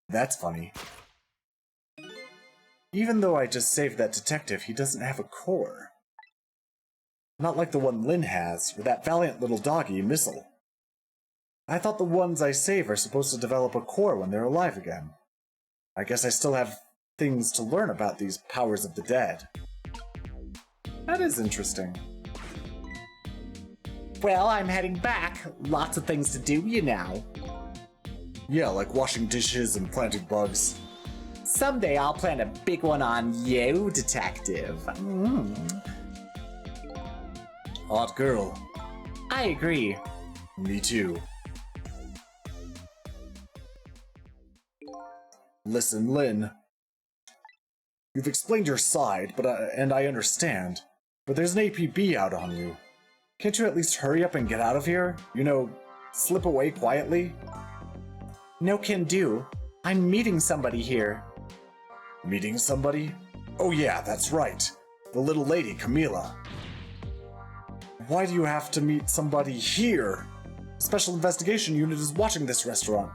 That's funny. Even though I just saved that detective, he doesn't have a core. Not like the one Lynn has, or that valiant little doggy, Missile. I thought the ones I save are supposed to develop a core when they're alive again. I guess I still have things to learn about these powers of the dead. That is interesting. Well, I'm heading back. Lots of things to do, you know. Yeah, like washing dishes and planting bugs. Someday I'll plant a big one on you, detective. Hot girl. I agree. Me too. Listen, Lynn. You've explained your side, and I understand. But there's an APB out on you. Can't you at least hurry up and get out of here? You know, slip away quietly? No can do. I'm meeting somebody here. Meeting somebody? Oh yeah, that's right. The little lady, Camila. Why do you have to meet somebody here? Special Investigation Unit is watching this restaurant.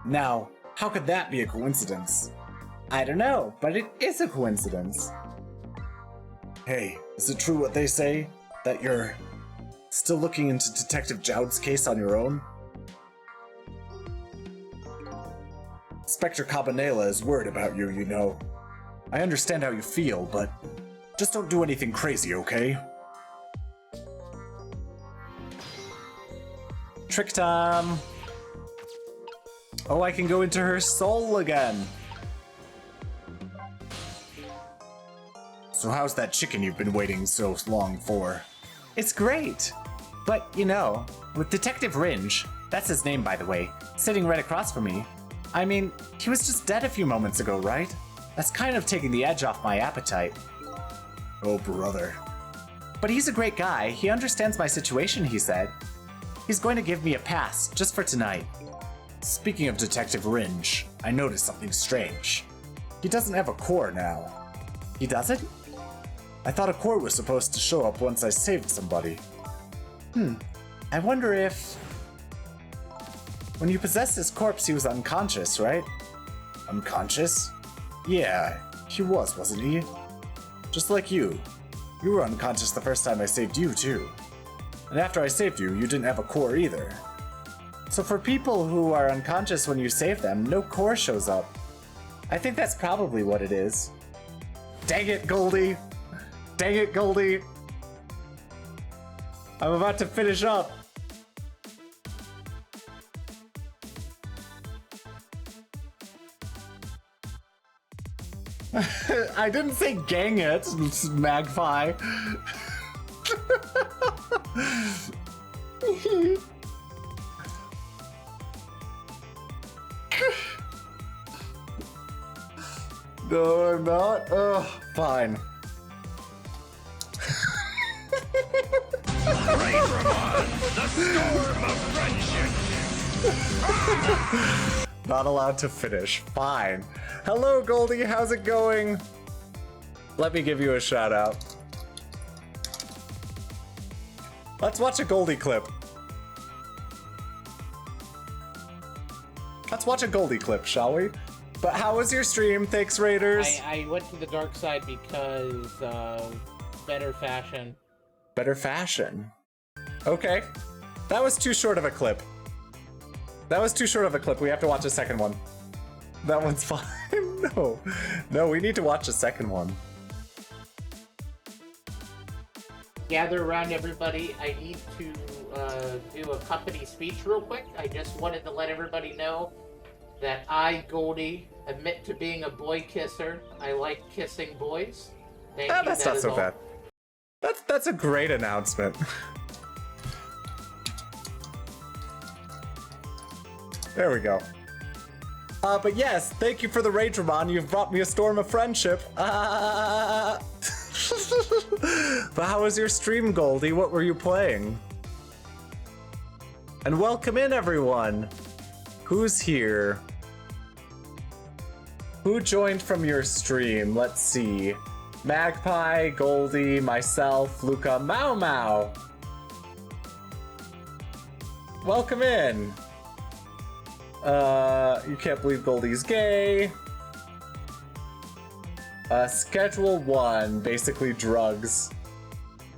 Now, how could that be a coincidence? I don't know, but it is a coincidence. Hey, is it true what they say? That you're still looking into Detective Jowd's case on your own? Inspector Cabanela is worried about you, you know. I understand how you feel, but just don't do anything crazy, okay? Trick time! Oh, I can go into her soul again! So how's that chicken you've been waiting so long for? It's great! But, you know, with Detective Ringe, that's his name by the way, sitting right across from me, I mean, he was just dead a few moments ago, right? That's kind of taking the edge off my appetite. Oh, brother. But he's a great guy. He understands my situation, he said. He's going to give me a pass, just for tonight. Speaking of Detective Ringe, I noticed something strange. He doesn't have a core now. He doesn't? I thought a core was supposed to show up once I saved somebody. I wonder if... When you possessed his corpse, he was unconscious, right? Unconscious? Yeah, he was, wasn't he? Just like you. You were unconscious the first time I saved you, too. And after I saved you, you didn't have a core either. So for people who are unconscious when you save them, no core shows up. I think that's probably what it is. Dang it, Goldie! Dang it, Goldie! I'm about to finish up! I didn't say gang it, Magpie. No, I'm not. Ugh, fine. The storm of friendship. Not allowed to finish. Fine. Hello, Goldie. How's it going? Let me give you a shout out. Let's watch a Goldie clip. Let's watch a Goldie clip, shall we? But how was your stream? Thanks, Raiders. I went to the dark side because better fashion. Better fashion. Okay. That was too short of a clip. That was too short of a clip. We have to watch a second one. That one's fine. No. No, we need to watch a second one. Gather around, everybody. I need to do a company speech real quick. I just wanted to let everybody know that I, Goldie, admit to being a boy kisser. I like kissing boys. Thank you. That's not so bad. That's a great announcement. There we go. But yes, thank you for the raid, Ramon. You've brought me a storm of friendship. But how was your stream, Goldie? What were you playing? And welcome in, everyone. Who's here? Who joined from your stream? Let's see. Magpie, Goldie, myself, Luca, Mau Mau. Welcome in. You can't believe Goldie's gay. Schedule 1, basically drugs.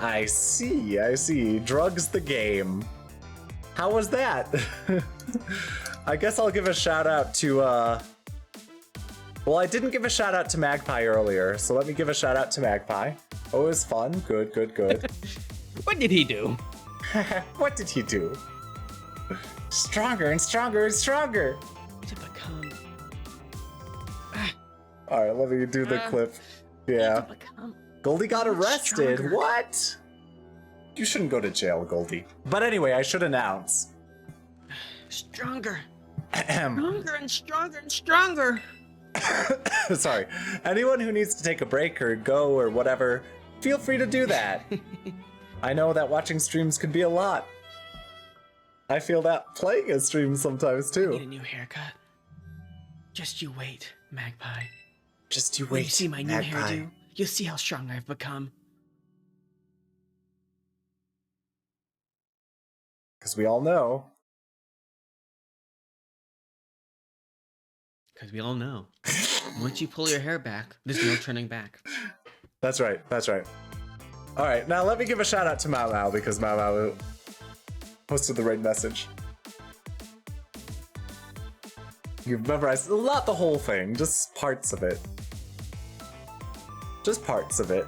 I see. Drugs the game. How was that? I guess I'll give a shout out to, well, I didn't give a shout out to Magpie earlier, so let me give a shout out to Magpie. Oh, it was fun. Good. What did he do? What did he do? Stronger and stronger and stronger. To become. Alright, let me do the clip. Yeah. Goldie got arrested. Stronger. What? You shouldn't go to jail, Goldie. But anyway, I should announce. Stronger. Stronger and stronger and stronger. Sorry. Anyone who needs to take a break or go or whatever, feel free to do that. I know that watching streams can be a lot. I feel that playing a stream sometimes too. I need a new haircut. Just you wait, Magpie. Just you When wait, you see my new Magpie. hairdo, you'll see how strong I've become. Because we all know. Because we all know. Once you pull your hair back, there's no turning back. That's right. Alright, now let me give a shout out to Mau Mau because Mau Mau posted the raid message. You've memorized not the whole thing, just parts of it. Just parts of it.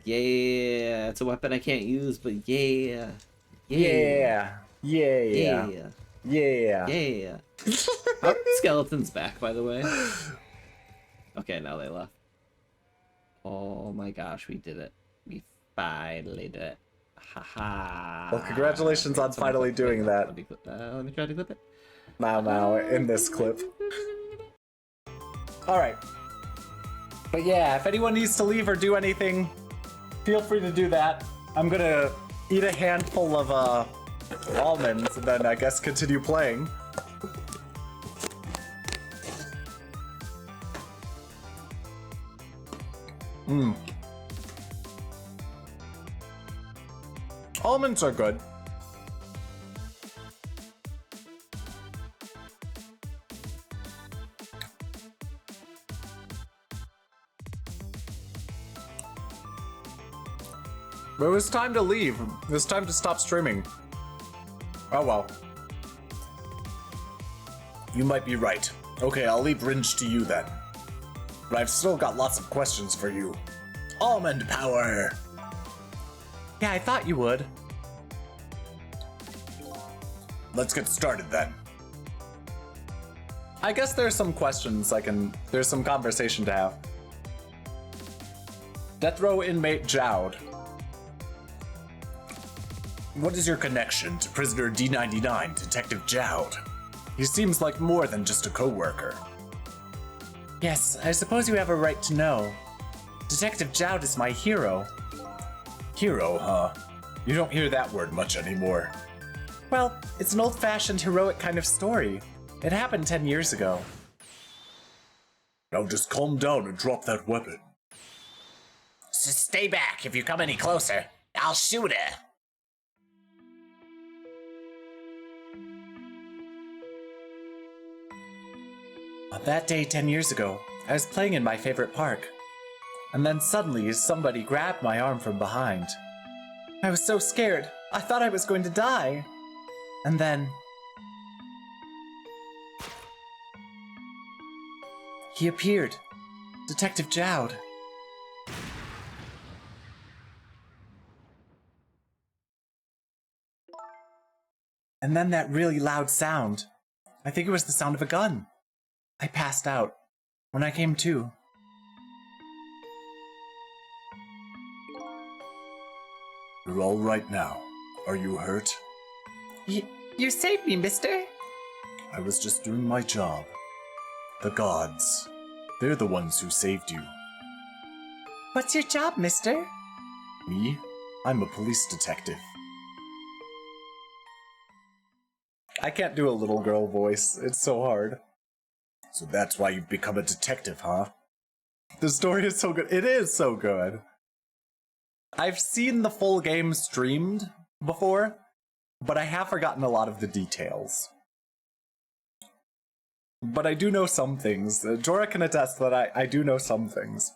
Yeah, it's a weapon I can't use, but yeah. Yeah. Oh, skeleton's back, by the way. Okay, now they left. Oh my gosh, we did it. We finally did it. Haha. Well, congratulations on finally doing that. Let me try to clip it. Mau Mau in this clip. Alright. But yeah, if anyone needs to leave or do anything, feel free to do that. I'm gonna eat a handful of almonds and then I guess continue playing. Almonds are good. But it was time to leave. It was time to stop streaming. Oh well. You might be right. Okay, I'll leave Ringe to you then. But I've still got lots of questions for you. Almond power! Yeah, I thought you would. Let's get started then. I guess there's some questions there's some conversation to have. Death row inmate Jowd. What is your connection to prisoner D99, Detective Jowd? He seems like more than just a co-worker. Yes, I suppose you have a right to know. Detective Jowd is my hero. Hero, huh? You don't hear that word much anymore. Well, it's an old-fashioned heroic kind of story. It happened 10 years ago. Now just calm down and drop that weapon. So stay back. If you come any closer, I'll shoot her. On that day 10 years ago, I was playing in my favorite park. And then suddenly somebody grabbed my arm from behind. I was so scared. I thought I was going to die. And then... he appeared. Detective Jowd. And then that really loud sound. I think it was the sound of a gun. I passed out. When I came to... You're all right now. Are you hurt? You saved me, mister. I was just doing my job. The gods. They're the ones who saved you. What's your job, mister? Me? I'm a police detective. I can't do a little girl voice. It's so hard. So that's why you've become a detective, huh? The story is so good. It is so good. I've seen the full game streamed before, but I have forgotten a lot of the details. But I do know some things. Jorah can attest that I do know some things.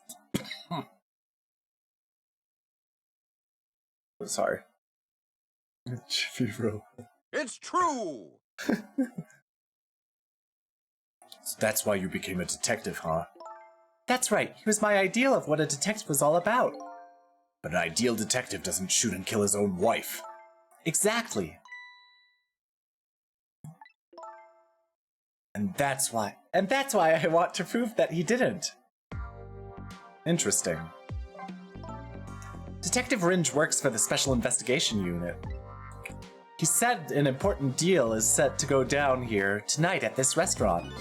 Sorry. It's true! So that's why you became a detective, huh? That's right. He was my ideal of what a detective was all about. But an ideal detective doesn't shoot and kill his own wife. Exactly. And that's why I want to prove that he didn't. Interesting. Detective Ringe works for the Special Investigation Unit. He said an important deal is set to go down here tonight at this restaurant.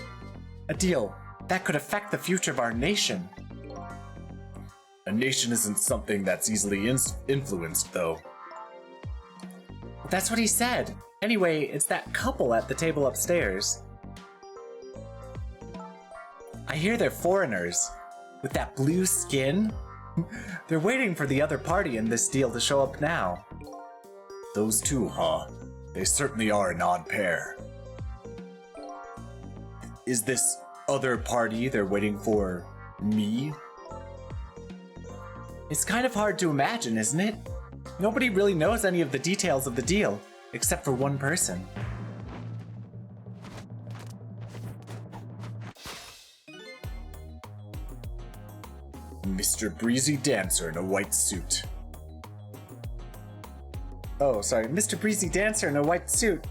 A deal that could affect the future of our nation. A nation isn't something that's easily influenced, though. That's what he said. Anyway, it's that couple at the table upstairs. I hear they're foreigners. With that blue skin. They're waiting for the other party in this deal to show up now. Those two, huh? They certainly are an odd pair. Is this other party they're waiting for me? It's kind of hard to imagine, isn't it? Nobody really knows any of the details of the deal, except for one person. Mr. Breezy Dancer in a white suit. Oh, sorry, Mr. Breezy Dancer in a white suit.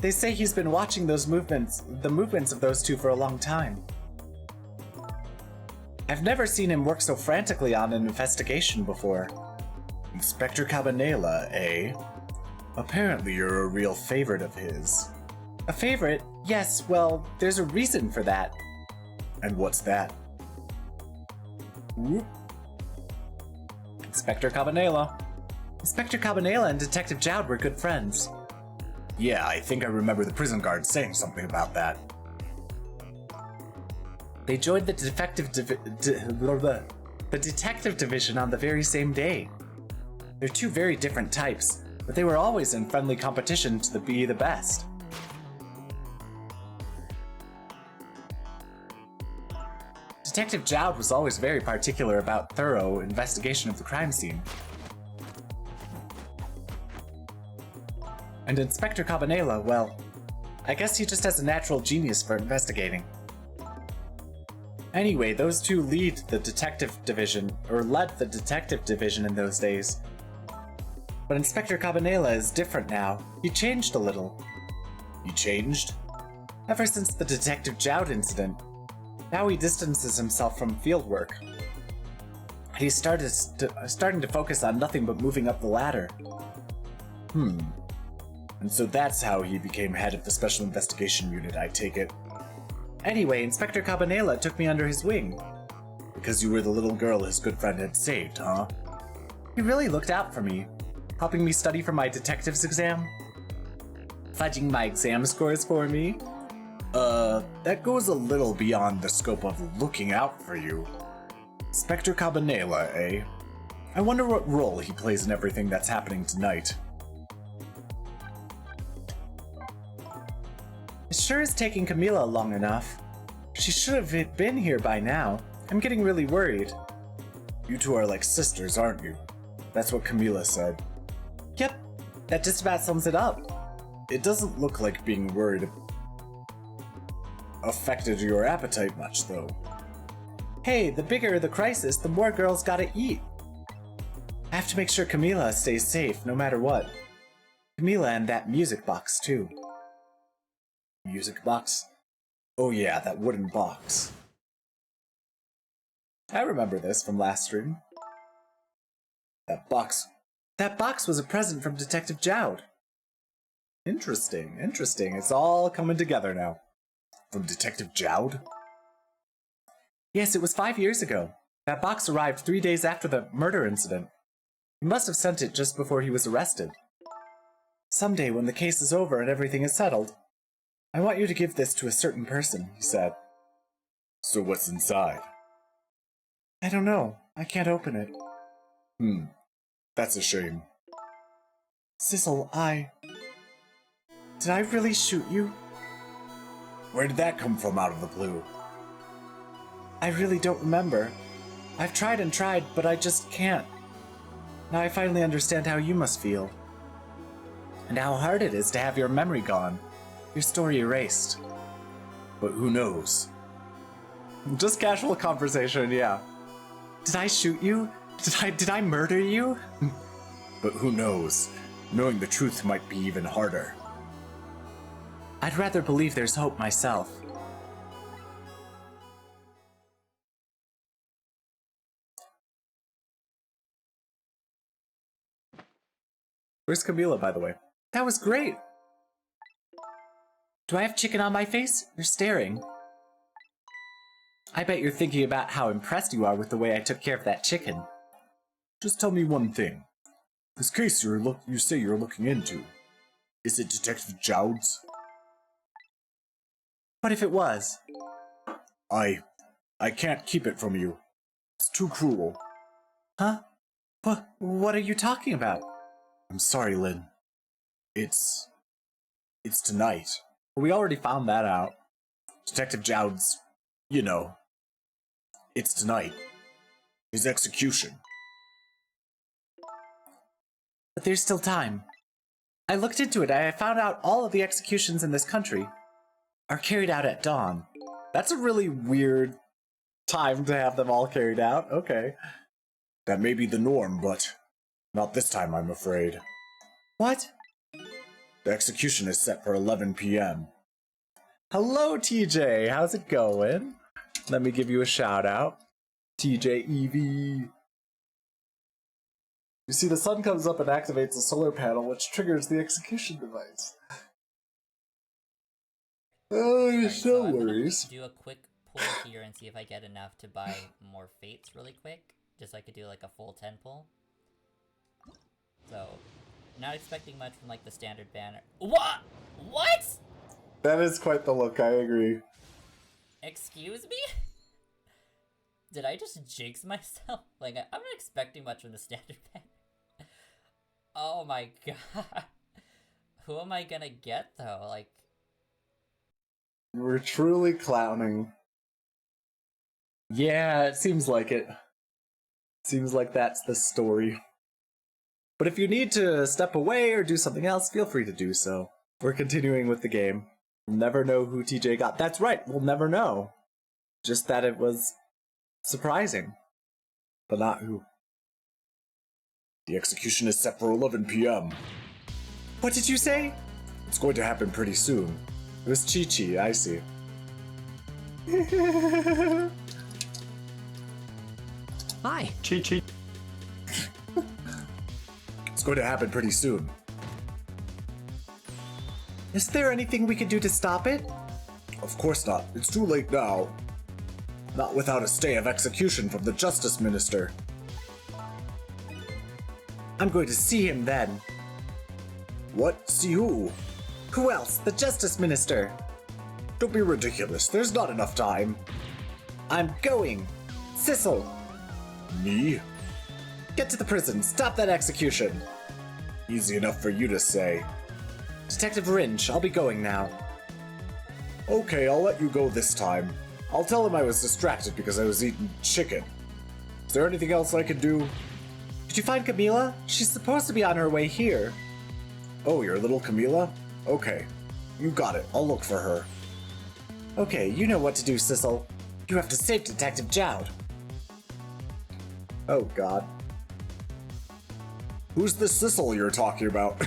They say he's been watching the movements of those two for a long time. I've never seen him work so frantically on an investigation before. Inspector Cabanela, eh? Apparently you're a real favorite of his. A favorite? Yes, well, there's a reason for that. And what's that? Whoop. Inspector Cabanela. Inspector Cabanela and Detective Jowd were good friends. Yeah, I think I remember the prison guard saying something about that. They joined the detective division on the very same day. They're two very different types, but they were always in friendly competition to be the best. Detective Jowd was always very particular about thorough investigation of the crime scene. And Inspector Cabanela, well, I guess he just has a natural genius for investigating. Anyway, those two led the detective division in those days. But Inspector Cabanela is different now. He changed a little. He changed? Ever since the Detective Jowd incident. Now he distances himself from field work. He's starting to focus on nothing but moving up the ladder. And so that's how he became head of the Special Investigation Unit, I take it. Anyway, Inspector Cabanela took me under his wing. Because you were the little girl his good friend had saved, huh? He really looked out for me, helping me study for my detective's exam. Fudging my exam scores for me. That goes a little beyond the scope of looking out for you. Inspector Cabanela, eh? I wonder what role he plays in everything that's happening tonight. It sure is taking Camila long enough. She should have been here by now. I'm getting really worried. You two are like sisters, aren't you? That's what Camila said. Yep, that just about sums it up. It doesn't look like being worried affected your appetite much, though. Hey, the bigger the crisis, the more girls gotta eat. I have to make sure Camila stays safe, no matter what. Camila and that music box, too. Music box? Oh yeah, that wooden box. I remember this from last stream. That box That box was a present from Detective Jowd. Interesting, interesting. It's all coming together now. From Detective Jowd? Yes, it was 5 years ago. That box arrived 3 days after the murder incident. He must have sent it just before he was arrested. Someday, when the case is over and everything is settled, I want you to give this to a certain person, he said. So what's inside? I don't know. I can't open it. That's a shame. Sissel, Did I really shoot you? Where did that come from out of the blue? I really don't remember. I've tried and tried, but I just can't. Now I finally understand how you must feel. And how hard it is to have your memory gone. Your story erased. But who knows? Just casual conversation, yeah. Did I shoot you? Did I murder you? But who knows? Knowing the truth might be even harder. I'd rather believe there's hope myself. Where's Camila, by the way? That was great! Do I have chicken on my face? You're staring. I bet you're thinking about how impressed you are with the way I took care of that chicken. Just tell me one thing. This case you say you're looking into, is it Detective Jowd's? What if it was? I can't keep it from you. It's too cruel. Huh? What are you talking about? I'm sorry, Lynn. It's tonight. We already found that out. Detective Jowd's, you know. It's tonight. His execution. But there's still time. I looked into it and I found out all of the executions in this country are carried out at dawn. That's a really weird time to have them all carried out. Okay. That may be the norm, but not this time, I'm afraid. What? The execution is set for 11 p.m. Hello, TJ. How's it going? Let me give you a shout out. TJ Evie. You see, the sun comes up and activates a solar panel, which triggers the execution device. Oh, no worries. Do a quick pull here and see if I get enough to buy more fates really quick. Just so I could do like a full 10 pull. So, not expecting much from like the standard banner. What? What? That is quite the look, I agree. Excuse me? Did I just jinx myself? Like, I'm not expecting much from the standard banner. Oh my god. Who am I gonna get though? Like, we're truly clowning. Yeah, it seems like it. Seems like that's the story. But if you need to step away or do something else, feel free to do so. We're continuing with the game. We'll never know who TJ got. That's right, we'll never know. Just that it was surprising. But not who. The execution is set for 11 p.m. What did you say? It's going to happen pretty soon. It was Chi-Chi, I see. Hi. Chi-Chi. It's going to happen pretty soon. Is there anything we can do to stop it? Of course not. It's too late now. Not without a stay of execution from the Justice Minister. I'm going to see him then. What? See who? Who else? The Justice Minister. Don't be ridiculous. There's not enough time. I'm going. Sissel. Me? Get to the prison. Stop that execution. Easy enough for you to say. Detective Ringe, I'll be going now. Okay, I'll let you go this time. I'll tell him I was distracted because I was eating chicken. Is there anything else I can do? Did you find Camila? She's supposed to be on her way here. Oh, your little Camila? Okay. You got it. I'll look for her. Okay, you know what to do, Sissel. You have to save Detective Jowd. Oh, God. Who's the Sissel you're talking about?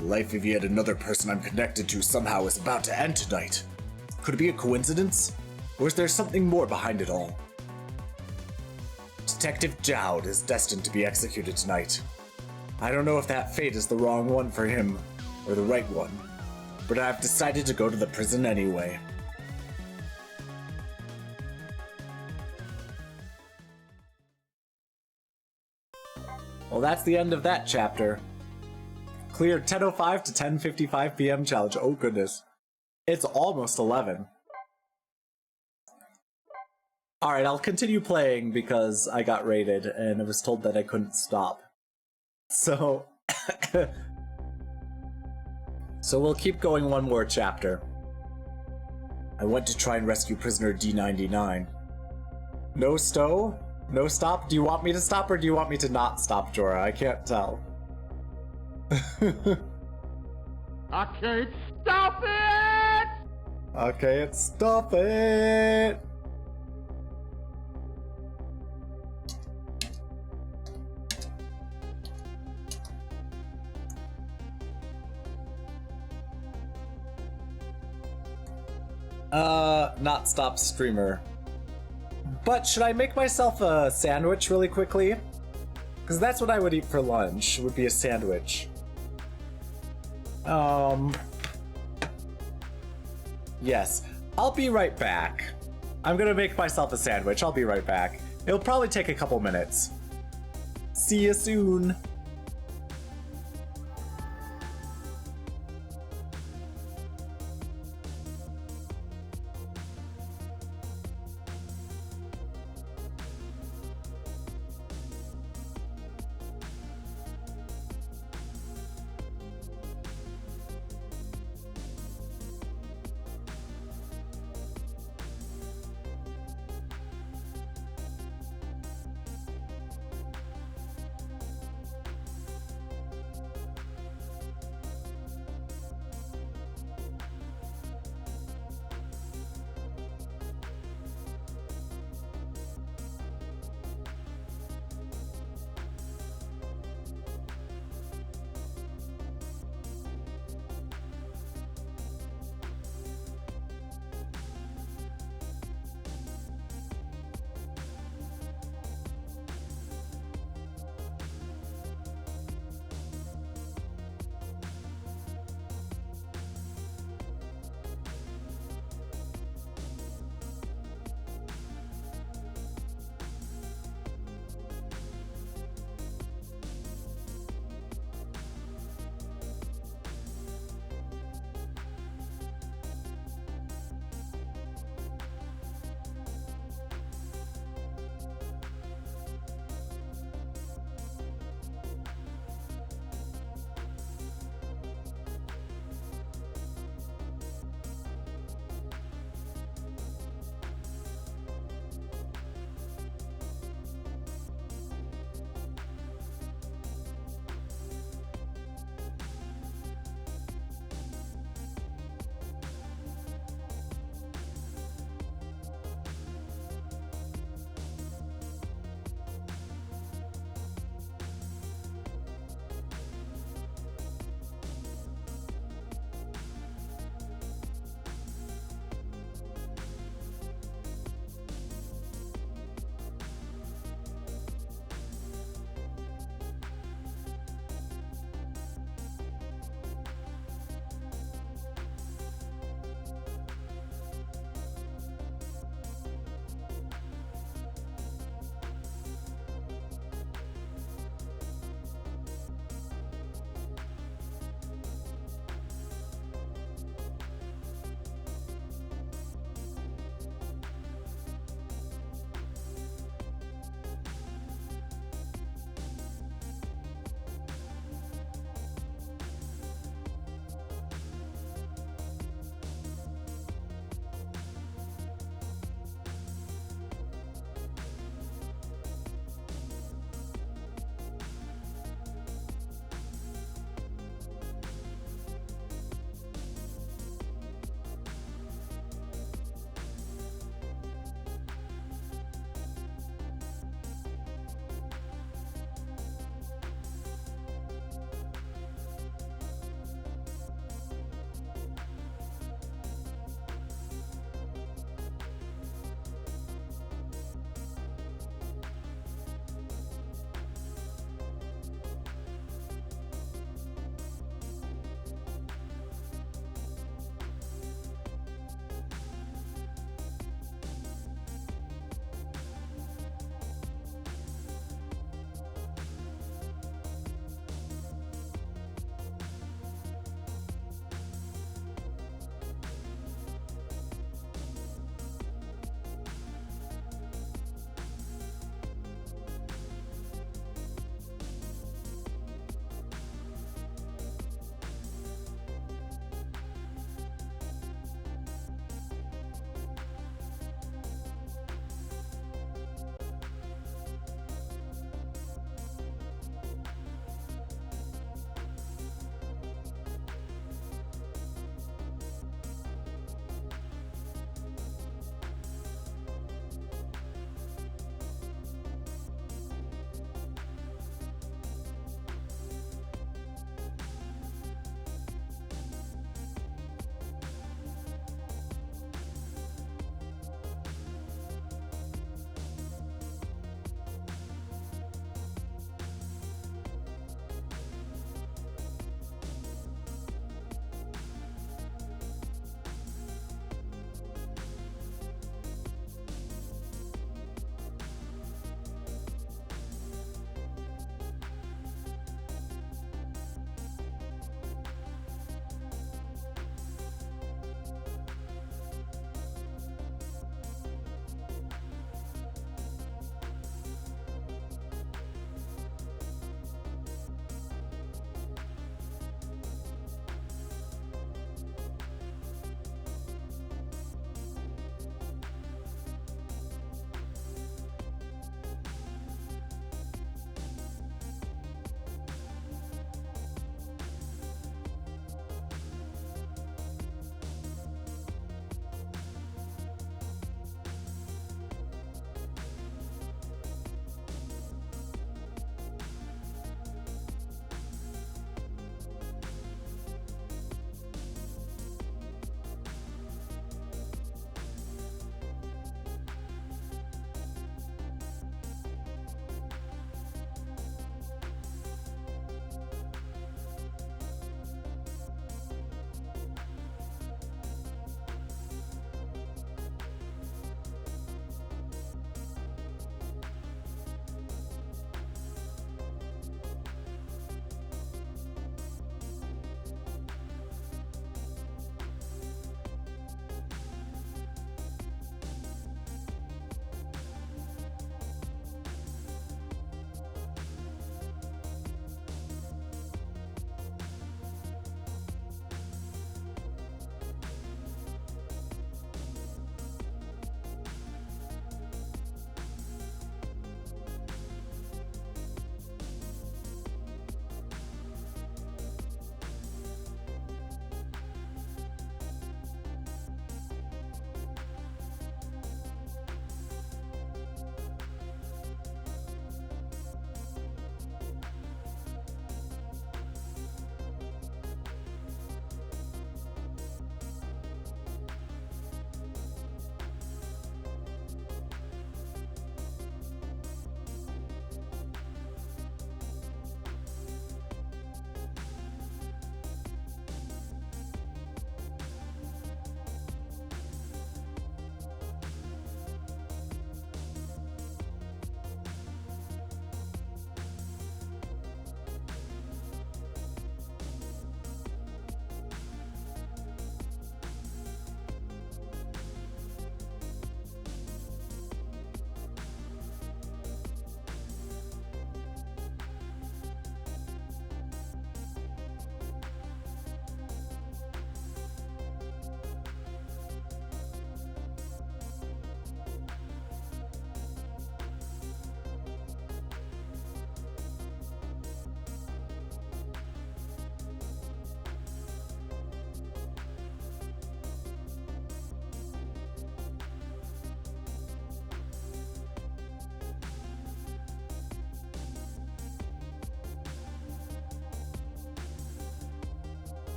Life of yet another person I'm connected to somehow is about to end tonight. Could it be a coincidence? Or is there something more behind it all? Detective Jowd is destined to be executed tonight. I don't know if that fate is the wrong one for him, or the right one, but I've decided to go to the prison anyway. Well, that's the end of that chapter. Cleared 10:05 to 10:55 p.m. challenge. Oh goodness. It's almost 11. Alright, I'll continue playing because I got raided and I was told that I couldn't stop. So... so we'll keep going one more chapter. I went to try and rescue prisoner D99. No stow? No stop? Do you want me to stop or do you want me to not stop, Jorah? I can't tell. I can't stop it! I can't stop it! Not stop streamer. But should I make myself a sandwich really quickly? Because that's what I would eat for lunch, would be a sandwich. Yes. I'll be right back. I'm gonna make myself a sandwich. I'll be right back. It'll probably take a couple minutes. See you soon.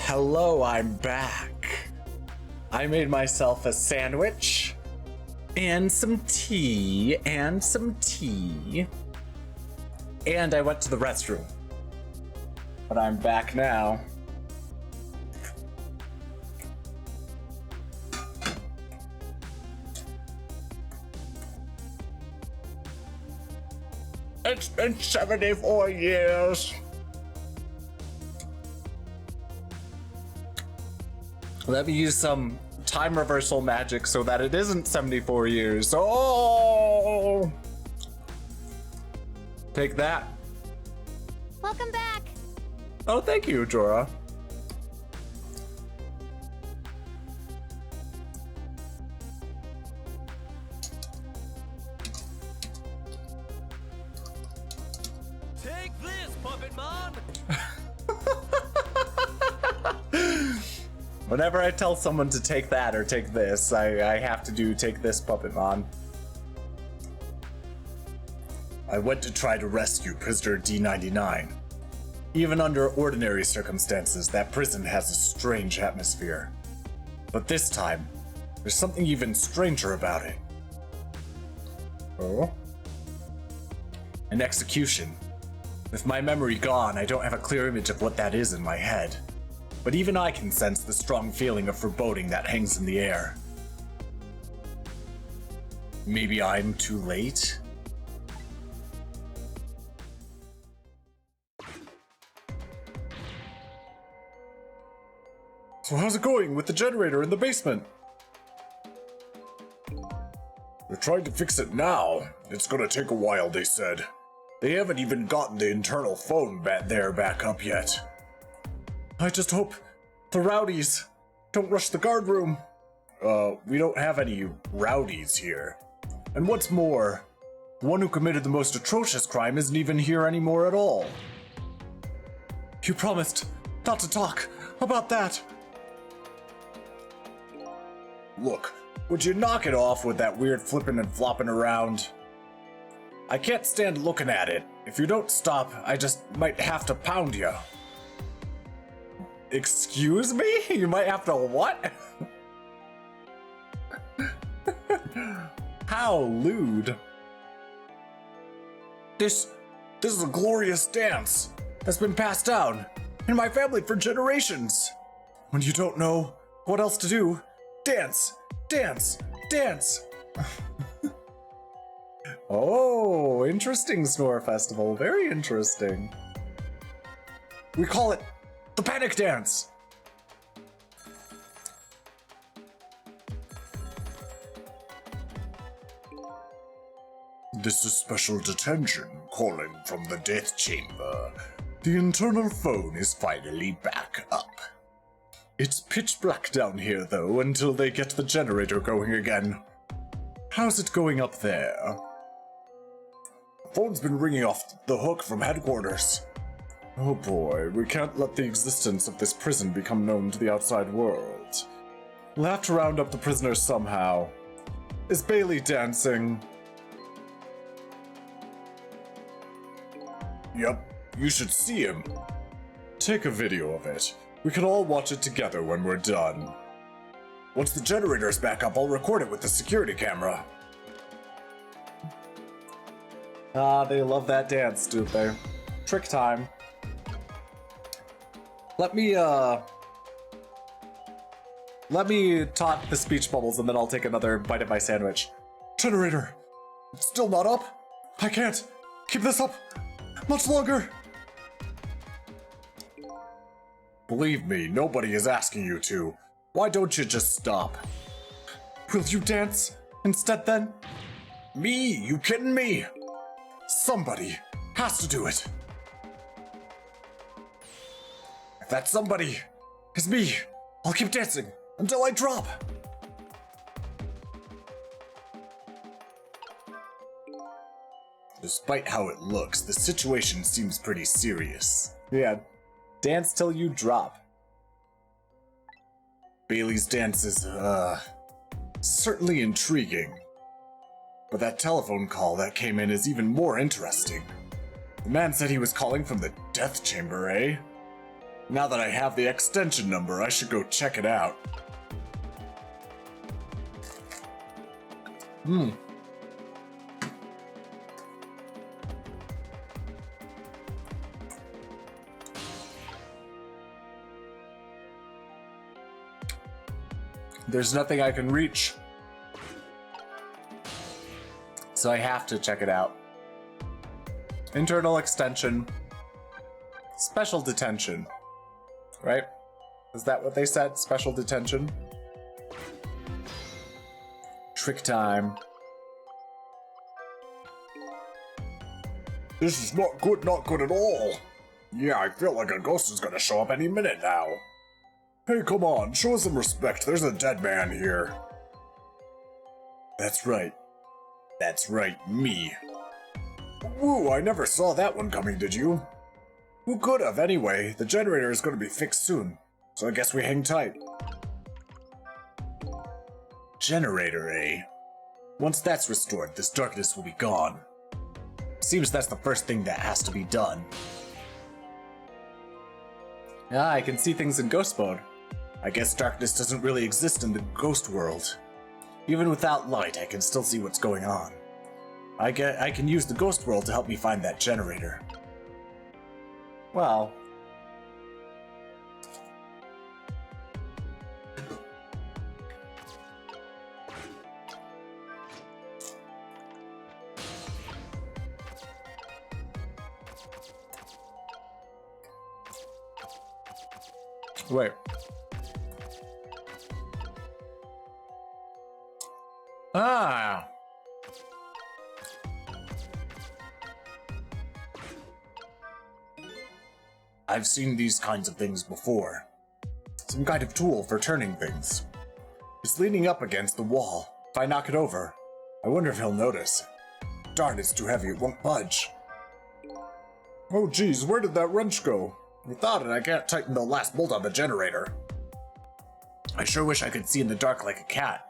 Hello, I'm back. I made myself a sandwich and some tea and I went to the restroom. But I'm back now. It's been 74 years. Let me use some time reversal magic so that it isn't 74 years. Oh! Take that. Welcome back. Oh, thank you, Jorah. Take this, Puppet Mon! Whenever I tell someone to take that or take this, I have to do take this, Puppet Mon. I went to try to rescue prisoner D99. Even under ordinary circumstances, that prison has a strange atmosphere. But this time, there's something even stranger about it. Oh? An execution. With my memory gone, I don't have a clear image of what that is in my head. But even I can sense the strong feeling of foreboding that hangs in the air. Maybe I'm too late? So how's it going with the generator in the basement? They're trying to fix it now. It's gonna take a while, they said. They haven't even gotten the internal phone back up yet. I just hope the rowdies don't rush the guard room. We don't have any rowdies here. And what's more, the one who committed the most atrocious crime isn't even here anymore at all. You promised not to talk about that. Look, would you knock it off with that weird flipping and flopping around? I can't stand looking at it. If you don't stop, I just might have to pound you. Excuse me? You might have to what? How lewd. This is a glorious dance that's been passed down in my family for generations. When you don't know what else to do, dance, dance, dance. Oh, interesting, Snore Festival. Very interesting. We call it the Panic Dance. This is special detention calling from the death chamber. The internal phone is finally back up. It's pitch black down here though until they get the generator going again. How's it going up there? The phone's been ringing off the hook from headquarters. Oh boy, we can't let the existence of this prison become known to the outside world. We'll have to round up the prisoners somehow. Is Bailey dancing? Yep, you should see him. Take a video of it. We can all watch it together when we're done. Once the generator's back up, I'll record it with the security camera. Ah, they love that dance, don't they? Trick time. Let me tot the speech bubbles and then I'll take another bite of my sandwich. Generator! It's still not up? I can't keep this up much longer! Believe me, nobody is asking you to. Why don't you just stop? Will you dance instead then? Me? You kidding me? Somebody has to do it. If that somebody is me, I'll keep dancing until I drop. Despite how it looks, the situation seems pretty serious. Yeah, dance till you drop. Bailey's dance is, certainly intriguing. But that telephone call that came in is even more interesting. The man said he was calling from the death chamber, eh? Now that I have the extension number, I should go check it out. There's nothing I can reach. So I have to check it out. Internal extension. Special detention. Right? Is that what they said? Special detention? Trick time. This is not good at all. Yeah, I feel like a ghost is gonna show up any minute now. Hey, come on, show us some respect. There's a dead man here. That's right. That's right, me. Woo, I never saw that one coming, did you? Who could have, anyway? The generator is going to be fixed soon, so I guess we hang tight. Generator, eh? Once that's restored, this darkness will be gone. Seems that's the first thing that has to be done. Ah, I can see things in ghost mode. I guess darkness doesn't really exist in the ghost world. Even without light, I can still see what's going on. I can use the ghost world to help me find that generator. Well... Wait. Ah! I've seen these kinds of things before. Some kind of tool for turning things. It's leaning up against the wall. If I knock it over, I wonder if he'll notice. Darn, it's too heavy, it won't budge. Oh geez, where did that wrench go? Without it, I can't tighten the last bolt on the generator. I sure wish I could see in the dark like a cat.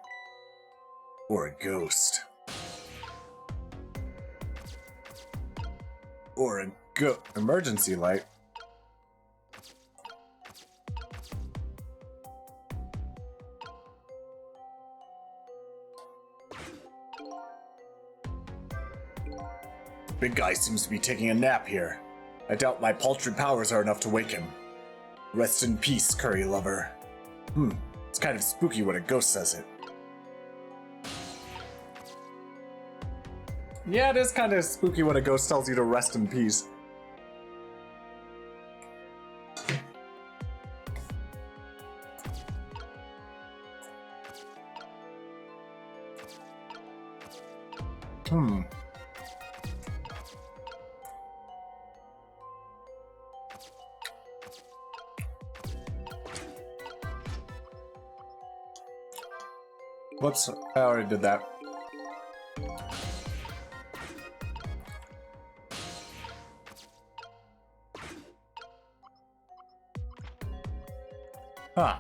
Or a ghost. Or a emergency light. Big guy seems to be taking a nap here. I doubt my paltry powers are enough to wake him. Rest in peace, curry lover. It's kind of spooky when a ghost says it. Yeah, it is kind of spooky when a ghost tells you to rest in peace. Whoops, I already did that. Huh.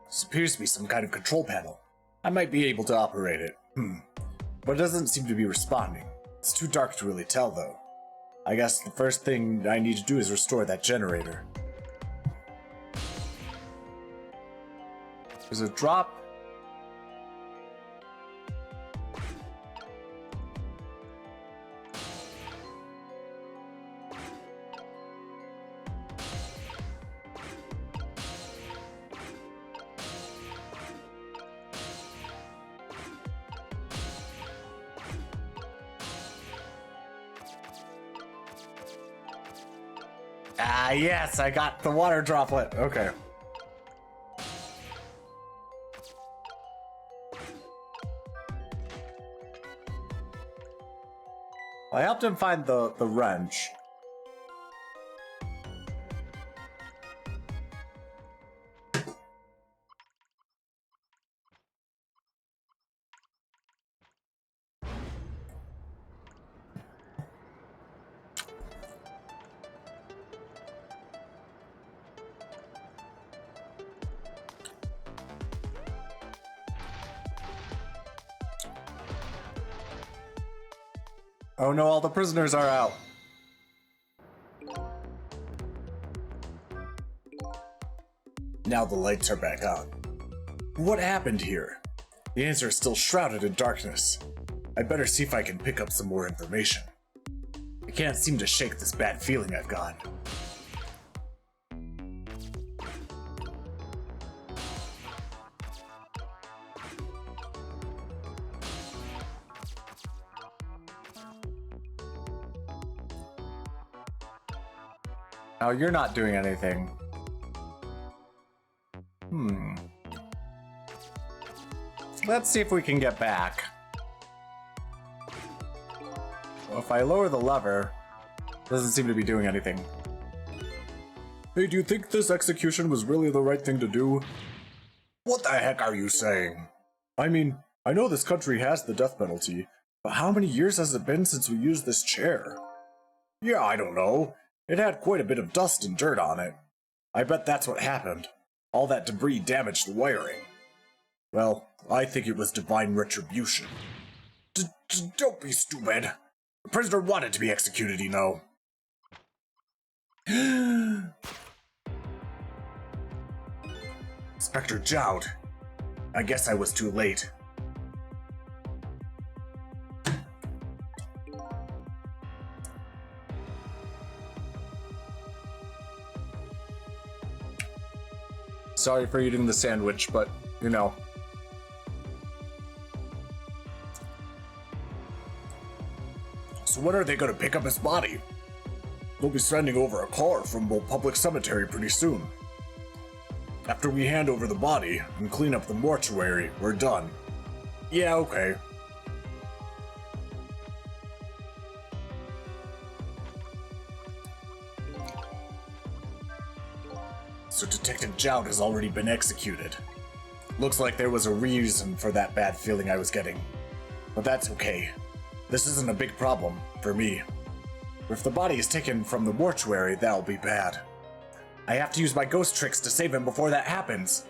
This appears to be some kind of control panel. I might be able to operate it. But it doesn't seem to be responding. It's too dark to really tell, though. I guess the first thing I need to do is restore that generator. There's a drop. Ah, yes, I got the water droplet. Okay. I helped him find the wrench. Oh no, all the prisoners are out. Now the lights are back on. What happened here? The answer is still shrouded in darkness. I better see if I can pick up some more information. I can't seem to shake this bad feeling I've got. Now you're not doing anything. Let's see if we can get back. Well, if I lower the lever, it doesn't seem to be doing anything. Hey, do you think this execution was really the right thing to do? What the heck are you saying? I mean, I know this country has the death penalty, but how many years has it been since we used this chair? Yeah, I don't know. It had quite a bit of dust and dirt on it. I bet that's what happened. All that debris damaged the wiring. Well, I think it was divine retribution. Don't be stupid. The prisoner wanted to be executed, you know. Inspector Jowd. I guess I was too late. Sorry for eating the sandwich, but, you know. So when are they going to pick up his body? They'll be sending over a car from the public cemetery pretty soon. After we hand over the body and clean up the mortuary, we're done. Yeah, okay. So Detective Jowd has already been executed. Looks like there was a reason for that bad feeling I was getting. But that's okay. This isn't a big problem, for me. If the body is taken from the mortuary, that'll be bad. I have to use my ghost tricks to save him before that happens.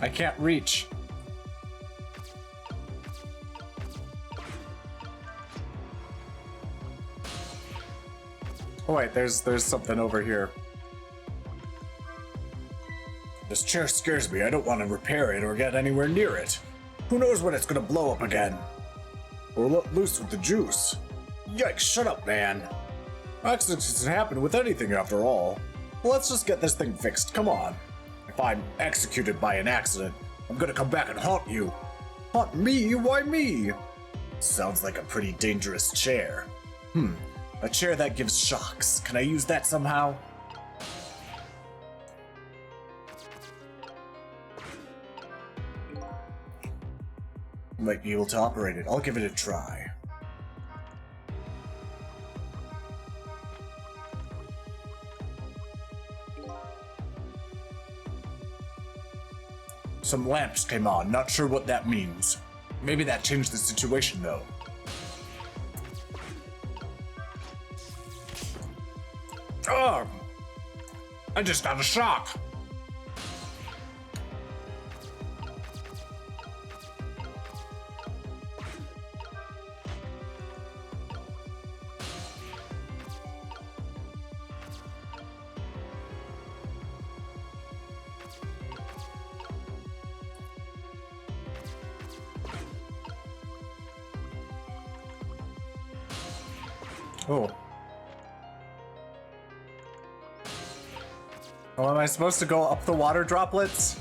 I can't reach. Oh wait, there's something over here. This chair scares me. I don't want to repair it or get anywhere near it. Who knows when it's gonna blow up again? Or let loose with the juice. Yikes, shut up, man. Accidents can happen with anything after all. Well, let's just get this thing fixed, come on. If I'm executed by an accident, I'm gonna come back and haunt you. Haunt me? Why me? Sounds like a pretty dangerous chair. A chair that gives shocks. Can I use that somehow? Might be able to operate it. I'll give it a try. Some lamps came on. Not sure what that means. Maybe that changed the situation, though. Oh! I just got a shock! Oh. Oh, am I supposed to go up the water droplets?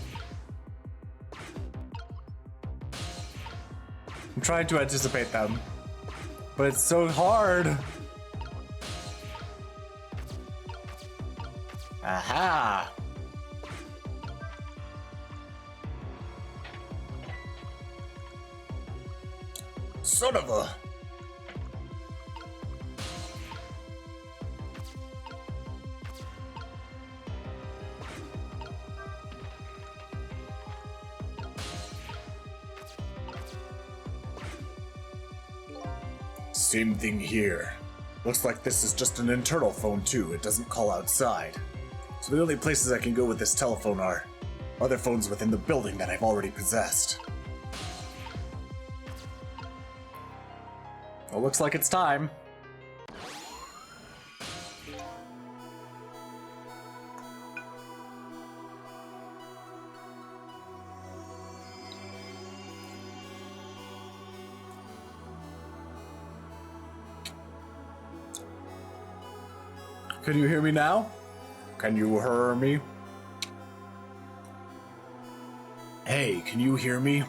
I'm trying to anticipate them, but it's so hard. Aha! Son of a... Same thing here. Looks like this is just an internal phone too, it doesn't call outside. So the only places I can go with this telephone are other phones within the building that I've already possessed. Well, looks like it's time. Can you hear me now? Can you hear me? Hey, can you hear me?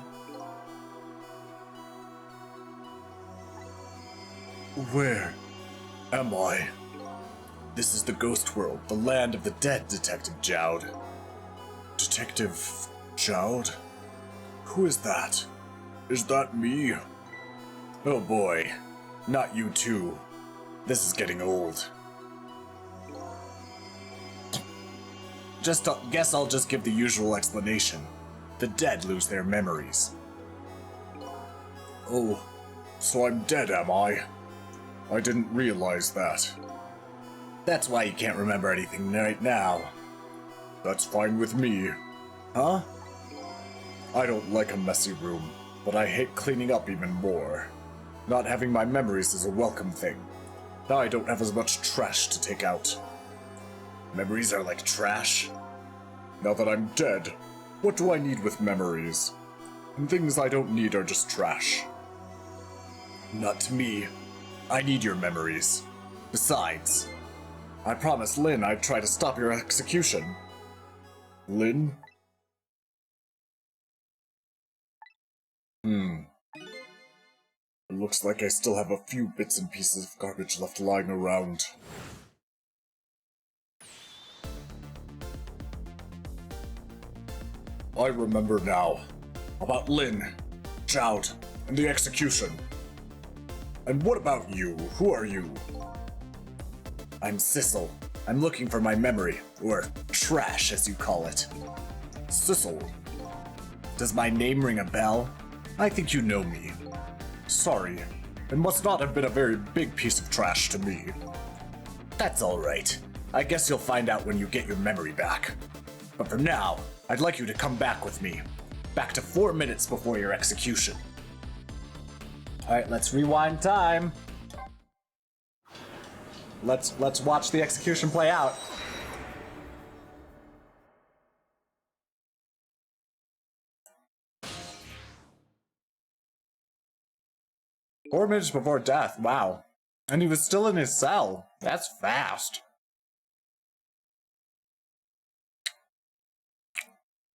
Where am I? This is the ghost world, the land of the dead, Detective Jowd. Detective Jowd? Who is that? Is that me? Oh boy, not you too. This is getting old. Guess I'll just give the usual explanation. The dead lose their memories. Oh, so I'm dead, am I? I didn't realize that. That's why you can't remember anything right now. That's fine with me. Huh? I don't like a messy room, but I hate cleaning up even more. Not having my memories is a welcome thing. Now I don't have as much trash to take out. Memories are like trash? Now that I'm dead, what do I need with memories? And things I don't need are just trash. Not to me. I need your memories. Besides, I promised Lynn I'd try to stop your execution. Lynn? It looks like I still have a few bits and pieces of garbage left lying around. I remember now. About Lynn, Jowd, and the execution. And what about you? Who are you? I'm Sissel. I'm looking for my memory, or trash as you call it. Sissel. Does my name ring a bell? I think you know me. Sorry, it must not have been a very big piece of trash to me. That's alright. I guess you'll find out when you get your memory back. But for now, I'd like you to come back with me. Back to 4 minutes before your execution. Alright, let's rewind time. Let's watch the execution play out. Four minutes before death, wow. And he was still in his cell. That's fast.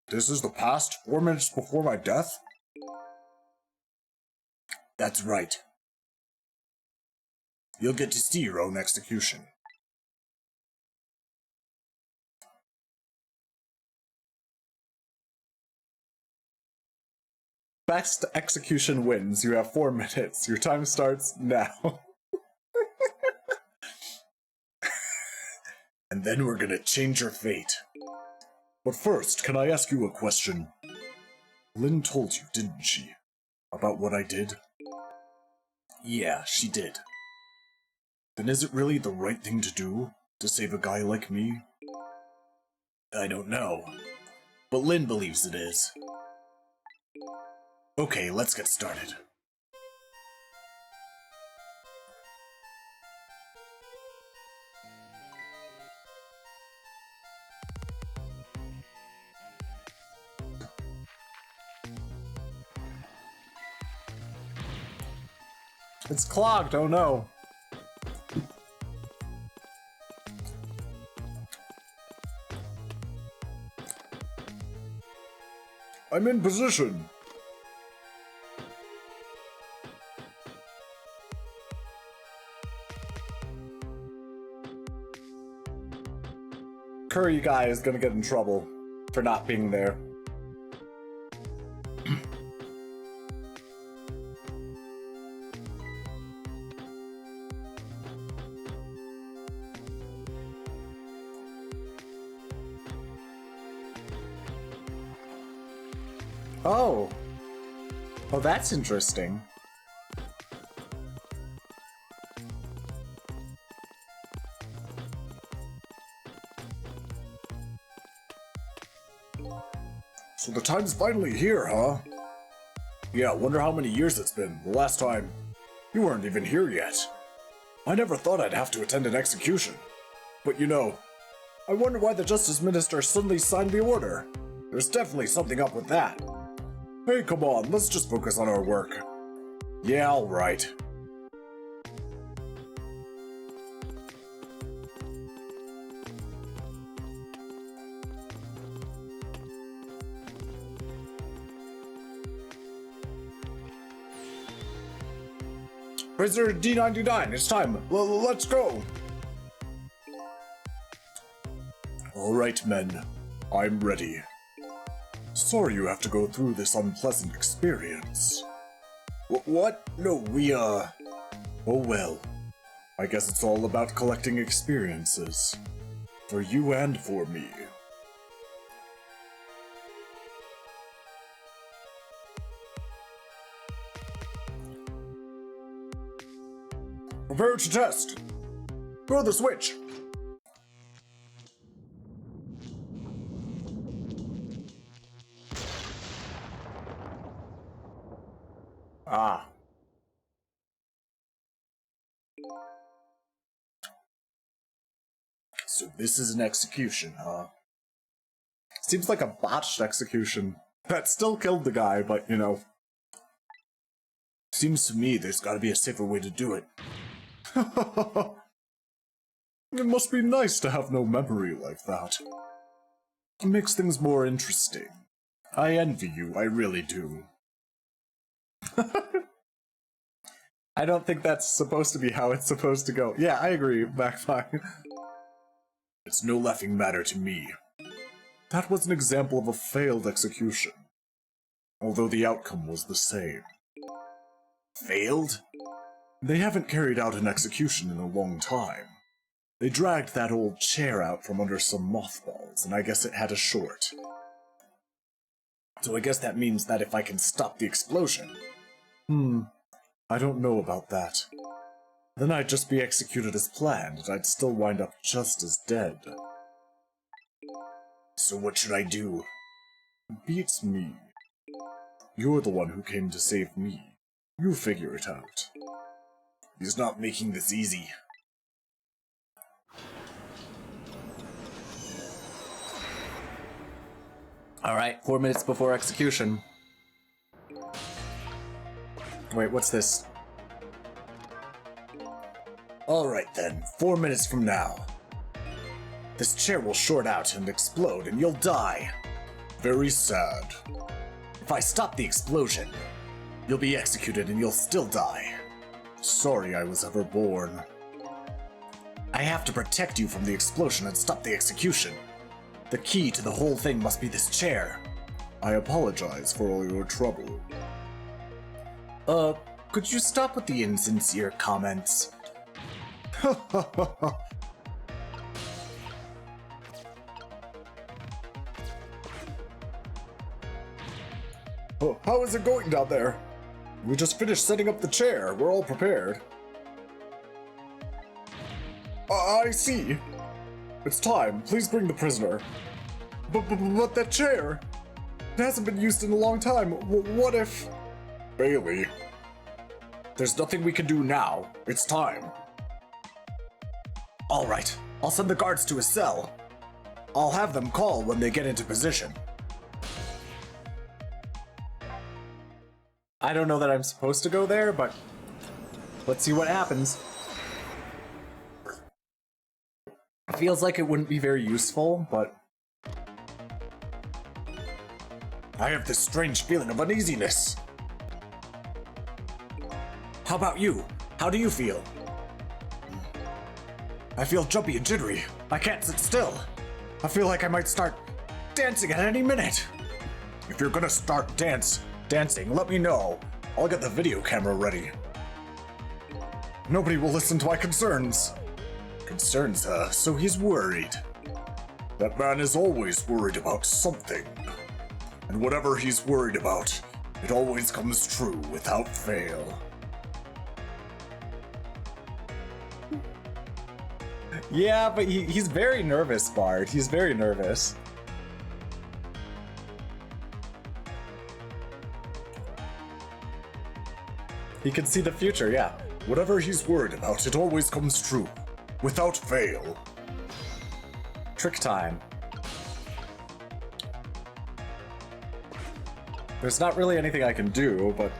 This is the past 4 minutes before my death? That's right. You'll get to see your own execution. Best execution wins. You have 4 minutes. Your time starts now. And then we're gonna change your fate. But first, can I ask you a question? Lynn told you, didn't she? About what I did? Yeah, she did. Then is it really the right thing to do? To save a guy like me? I don't know. But Lynn believes it is. Okay, let's get started. It's clogged, oh no. I'm in position. Curry guy is gonna get in trouble for not being there. Oh. Oh, that's interesting. So the time's finally here, huh? Yeah, wonder how many years it's been. The last time, you weren't even here yet. I never thought I'd have to attend an execution. But you know, I wonder why the Justice Minister suddenly signed the order. There's definitely something up with that. Hey, come on, let's just focus on our work. Yeah, alright. Prisoner D99, it's time. Let's go. All right, men. I'm ready. Sorry you have to go through this unpleasant experience. What? No, we, Oh well. I guess it's all about collecting experiences. For you and for me. Prepare to test. Throw the switch. Ah. So this is an execution, huh? Seems like a botched execution. That still killed the guy, but you know. Seems to me there's gotta be a safer way to do it. It must be nice to have no memory like that. It makes things more interesting. I envy you, I really do. I don't think that's supposed to be how it's supposed to go. Yeah, I agree, Backfire. It's no laughing matter to me. That was an example of a failed execution. Although the outcome was the same. Failed? They haven't carried out an execution in a long time. They dragged that old chair out from under some mothballs, and I guess it had a short. So I guess that means that if I can stop the explosion... I don't know about that. Then I'd just be executed as planned, and I'd still wind up just as dead. So what should I do? Beats me. You're the one who came to save me. You figure it out. He's not making this easy. Alright, 4 minutes before execution. Wait, what's this? Alright then, 4 minutes from now. This chair will short out and explode and you'll die. Very sad. If I stop the explosion, you'll be executed and you'll still die. Sorry I was ever born. I have to protect you from the explosion and stop the execution. The key to the whole thing must be this chair. I apologize for all your trouble. Could you stop with the insincere comments? How is it going down there? We just finished setting up the chair. We're all prepared. I see. It's time. Please bring the prisoner. But that chair? It hasn't been used in a long time. What if... Bailey. There's nothing we can do now. It's time. Alright. I'll send the guards to his cell. I'll have them call when they get into position. I don't know that I'm supposed to go there, but let's see what happens. It feels like it wouldn't be very useful, but... I have this strange feeling of uneasiness. How about you? How do you feel? I feel jumpy and jittery. I can't sit still. I feel like I might start dancing at any minute. If you're gonna start dancing, let me know. I'll get the video camera ready. Nobody will listen to my concerns. Concerns, huh? So he's worried. That man is always worried about something. And whatever he's worried about, it always comes true without fail. Yeah, but he's very nervous, Bard. He's very nervous. He can see the future, yeah. Whatever he's worried about, it always comes true. Without fail. Trick time. There's not really anything I can do, but...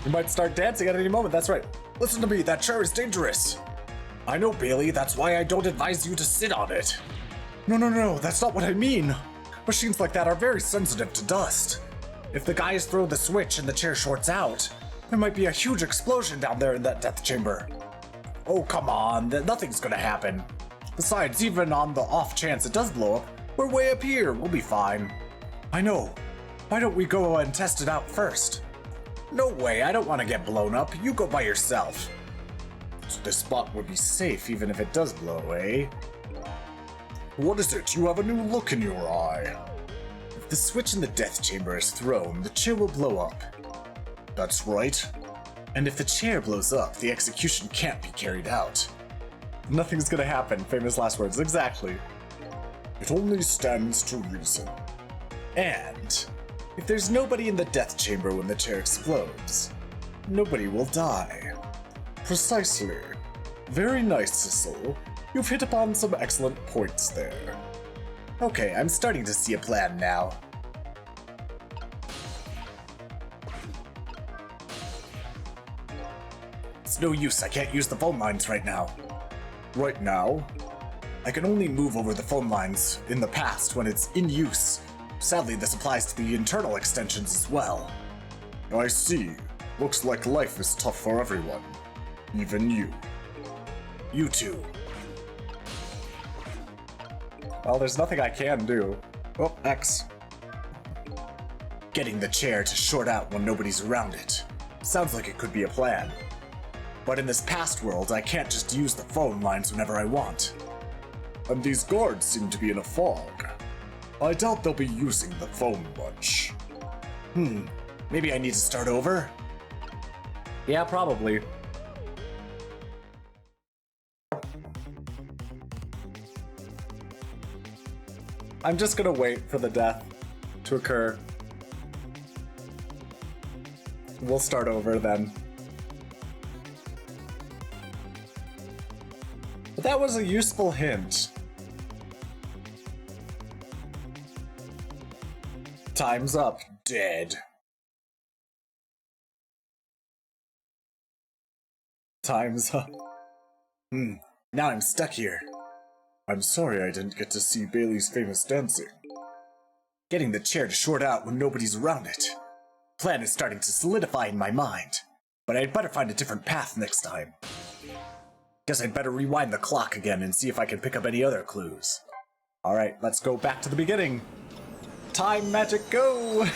You might start dancing at any moment, that's right. Listen to me, that chair is dangerous. I know, Bailey, that's why I don't advise you to sit on it. No, that's not what I mean. Machines like that are very sensitive to dust. If the guys throw the switch and the chair shorts out, there might be a huge explosion down there in that death chamber. Oh, come on, nothing's gonna happen. Besides, even on the off chance it does blow up, we're way up here, we'll be fine. I know. Why don't we go and test it out first? No way, I don't want to get blown up. You go by yourself. So this spot would be safe even if it does blow, eh? What is it? You have a new look in your eye. If the switch in the death chamber is thrown, the chair will blow up. That's right. And if the chair blows up, the execution can't be carried out. Nothing's gonna happen, famous last words, exactly. It only stands to reason. And if there's nobody in the death chamber when the chair explodes, nobody will die. Precisely. Very nice, Sissel. You've hit upon some excellent points there. Okay, I'm starting to see a plan now. It's no use, I can't use the phone lines right now. Right now? I can only move over the phone lines in the past when it's in use. Sadly, this applies to the internal extensions as well. I see. Looks like life is tough for everyone. Even you. You too. Well, there's nothing I can do. Oh, X. Getting the chair to short out when nobody's around it. Sounds like it could be a plan. But in this past world, I can't just use the phone lines whenever I want. And these guards seem to be in a fog. I doubt they'll be using the phone much. Maybe I need to start over? Yeah, probably. I'm just gonna wait for the death to occur. We'll start over then. But that was a useful hint. Time's up. Dead. Time's up. Now I'm stuck here. I'm sorry I didn't get to see Bailey's famous dancing. Getting the chair to short out when nobody's around it. Plan is starting to solidify in my mind, but I'd better find a different path next time. Guess I'd better rewind the clock again and see if I can pick up any other clues. Alright, let's go back to the beginning. Time magic, go!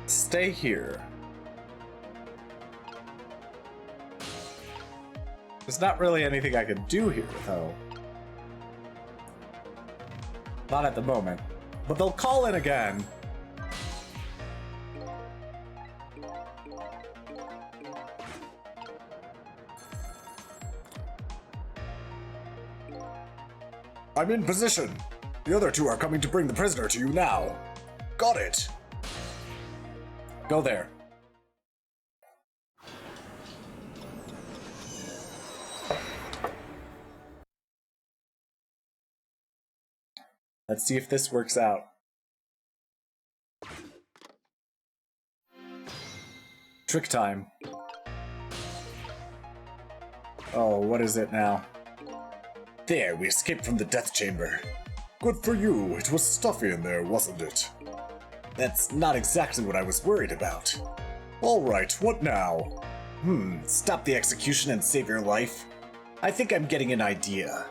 Stay here. There's not really anything I can do here, though. Not at the moment. But they'll call in again. I'm in position. The other two are coming to bring the prisoner to you now. Got it. Go there. Let's see if this works out. Trick time. Oh, what is it now? There, we escaped from the death chamber. Good for you. It was stuffy in there, wasn't it? That's not exactly what I was worried about. Alright, what now? Stop the execution and save your life? I think I'm getting an idea.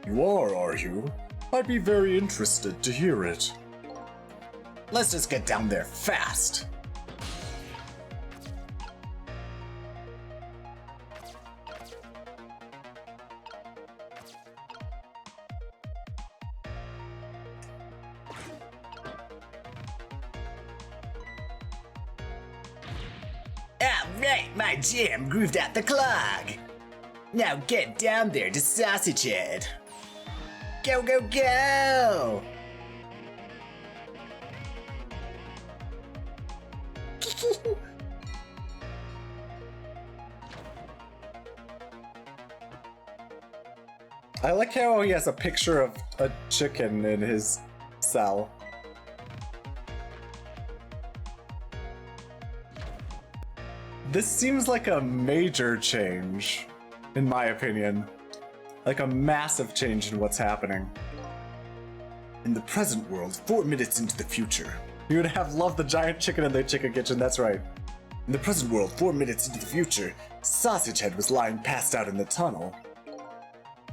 You are you? I'd be very interested to hear it. Let's just get down there fast. right, my jam grooved out the clog. Now get down there to Sausage Head. Go, go, go! I like how he has a picture of a chicken in his cell. This seems like a major change, in my opinion. Like a massive change in what's happening. In the present world, 4 minutes into the future. You would have loved the giant chicken in the chicken kitchen, that's right. In the present world, 4 minutes into the future, Sausage Head was lying passed out in the tunnel.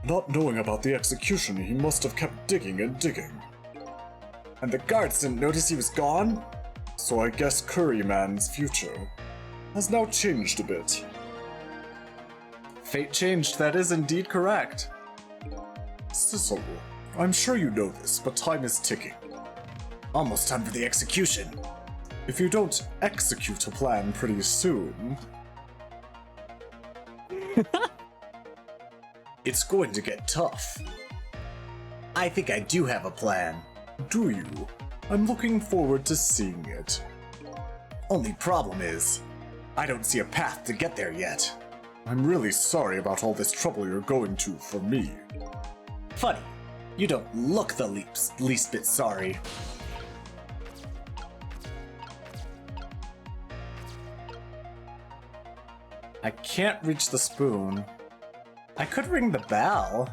Not knowing about the execution, he must have kept digging and digging. And the guards didn't notice he was gone? So I guess Curry Man's future has now changed a bit. Fate changed, that is indeed correct. Sissel, I'm sure you know this, but time is ticking. Almost time for the execution. If you don't execute a plan pretty soon... It's going to get tough. I think I do have a plan. Do you? I'm looking forward to seeing it. Only problem is, I don't see a path to get there yet. I'm really sorry about all this trouble you're going to for me. Funny, you don't look the least bit sorry. I can't reach the spoon. I could ring the bell.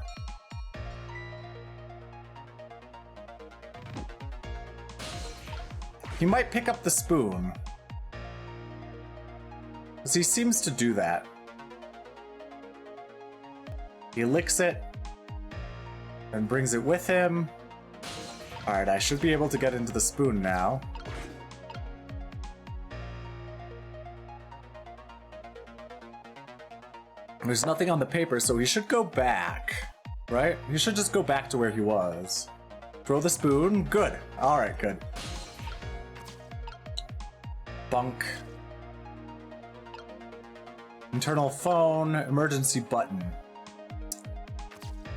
He might pick up the spoon. Because he seems to do that. He licks it and brings it with him. Alright, I should be able to get into the spoon now. There's nothing on the paper, so he should go back, right? He should just go back to where he was. Throw the spoon. Good. Alright, good. Bunk. Internal phone, emergency button.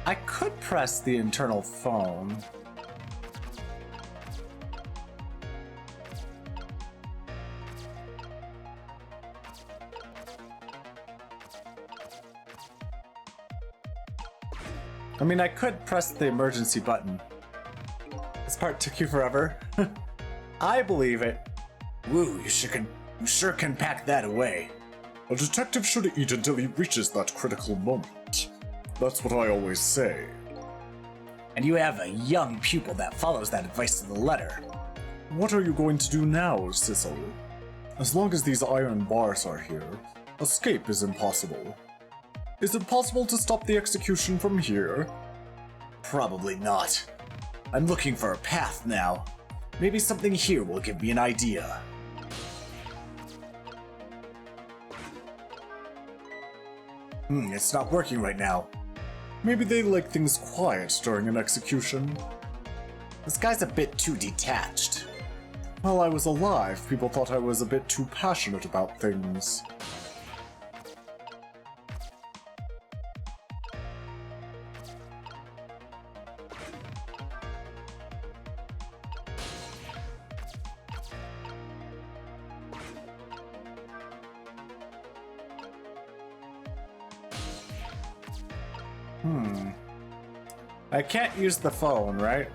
I could press the internal phone. I mean, I could press the emergency button. This part took you forever. I believe it. Woo, you sure can pack that away. A detective should eat until he reaches that critical moment. That's what I always say. And you have a young pupil that follows that advice to the letter. What are you going to do now, Sissel? As long as these iron bars are here, escape is impossible. Is it possible to stop the execution from here? Probably not. I'm looking for a path now. Maybe something here will give me an idea. It's not working right now. Maybe they like things quiet during an execution. This guy's a bit too detached. While I was alive, people thought I was a bit too passionate about things. I can't use the phone, right?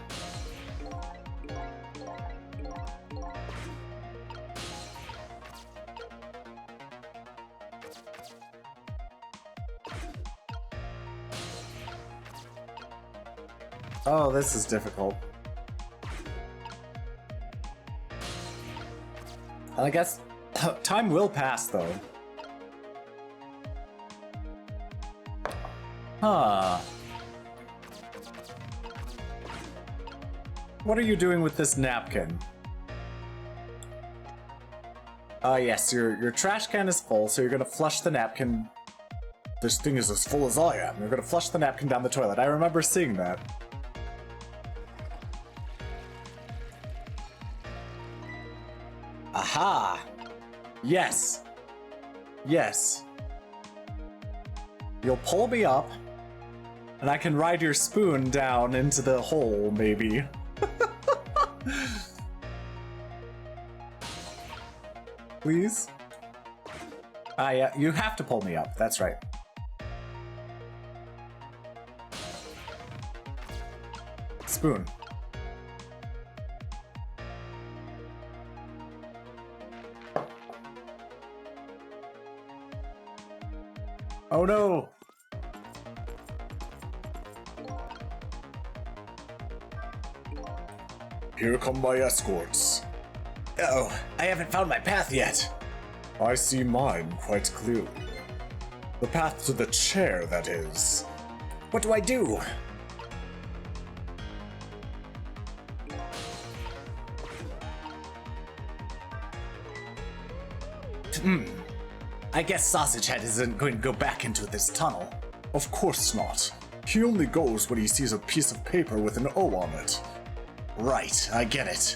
Oh, this is difficult. I guess time will pass, though. Huh. What are you doing with this napkin? Yes, your trash can is full, so you're gonna flush the napkin. This thing is as full as I am. You're gonna flush the napkin down the toilet. I remember seeing that. Aha! Yes! Yes. You'll pull me up, and I can ride your spoon down into the hole, maybe. Please? Ah, yeah, you have to pull me up. That's right. Spoon. Oh no! Here come my escorts. Uh-oh, I haven't found my path yet. I see mine quite clearly. The path to the chair, that is. What do I do? I guess Sausage Head isn't going to go back into this tunnel. Of course not. He only goes when he sees a piece of paper with an O on it. Right, I get it.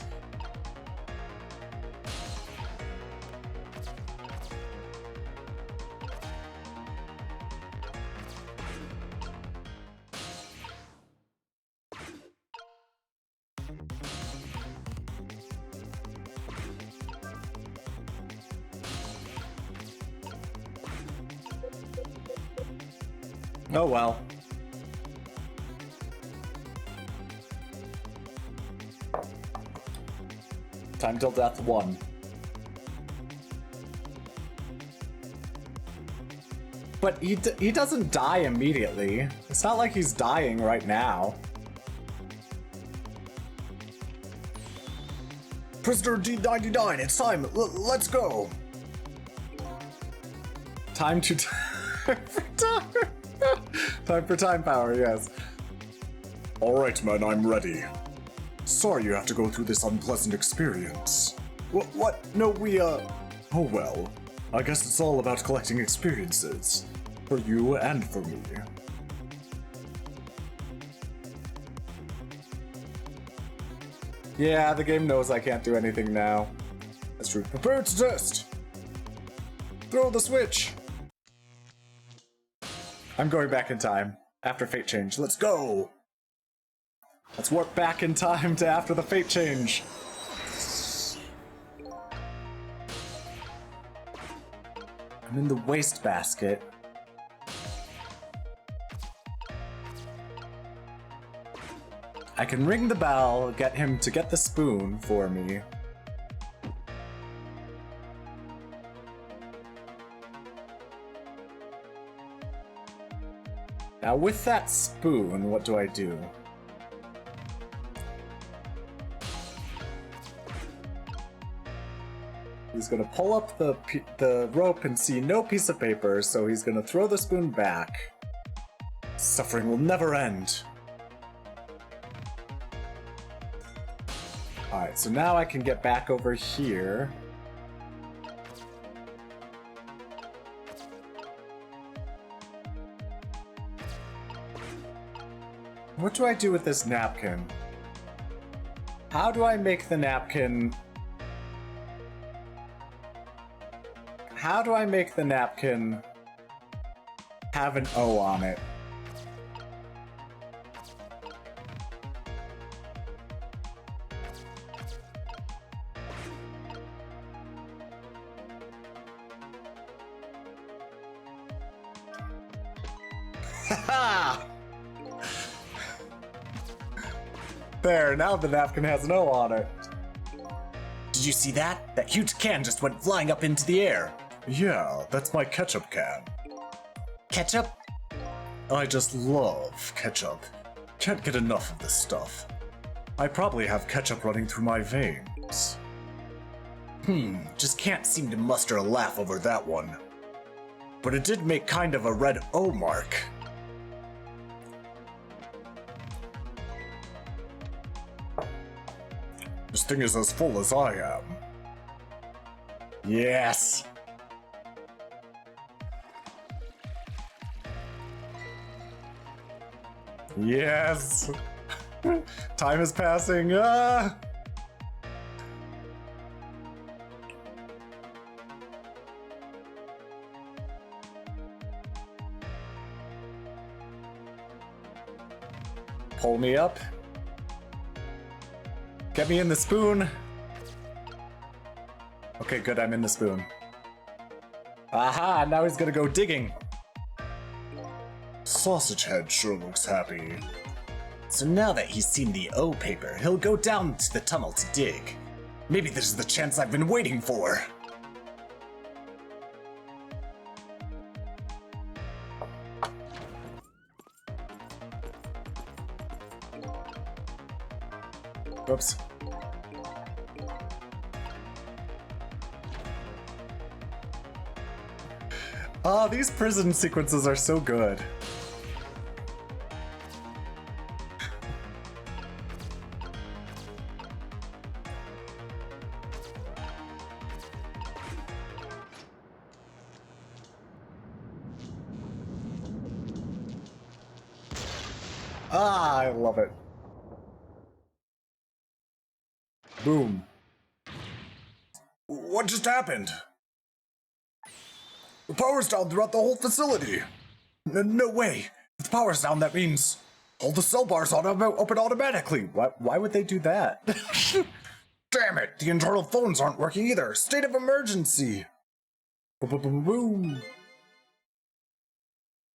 Oh well. Time till death 1. But he doesn't die immediately. It's not like he's dying right now. Prisoner D99, it's time. Let's go. Time to time for time power, yes. Alright, men, I'm ready. Sorry you have to go through this unpleasant experience. What? No, oh well. I guess it's all about collecting experiences. For you and for me. Yeah, the game knows I can't do anything now. That's true. Prepare to test! Throw the switch! I'm going back in time. After fate change. Let's go! Let's warp back in time to after the fate change. I'm in the wastebasket. I can ring the bell, get him to get the spoon for me. Now with that spoon, what do I do? He's gonna pull up the rope and see no piece of paper, so he's gonna throw the spoon back. Suffering will never end. Alright, so now I can get back over here. What do I do with this napkin? How do I make the napkin... How do I make the napkin have an O on it? Haha! There, now the napkin has an O on it. Did you see that? That huge can just went flying up into the air. Yeah, that's my ketchup can. Ketchup? I just love ketchup. Can't get enough of this stuff. I probably have ketchup running through my veins. Just can't seem to muster a laugh over that one. But it did make kind of a red O mark. This thing is as full as I am. Yes! Yes! Time is passing. Ah! pull me up. Get me in the spoon. Okay, good, I'm in the spoon. Aha, now he's gonna go digging. Sausage Head sure looks happy. So now that he's seen the O paper, he'll go down to the tunnel to dig. Maybe this is the chance I've been waiting for. Oops. Ah, these prison sequences are so good. Ah, I love it. Boom. What just happened? The power's down throughout the whole facility. No way. If the power's down, that means all the cell bars open automatically. Why would they do that? Damn it, the internal phones aren't working either. State of emergency. Boom.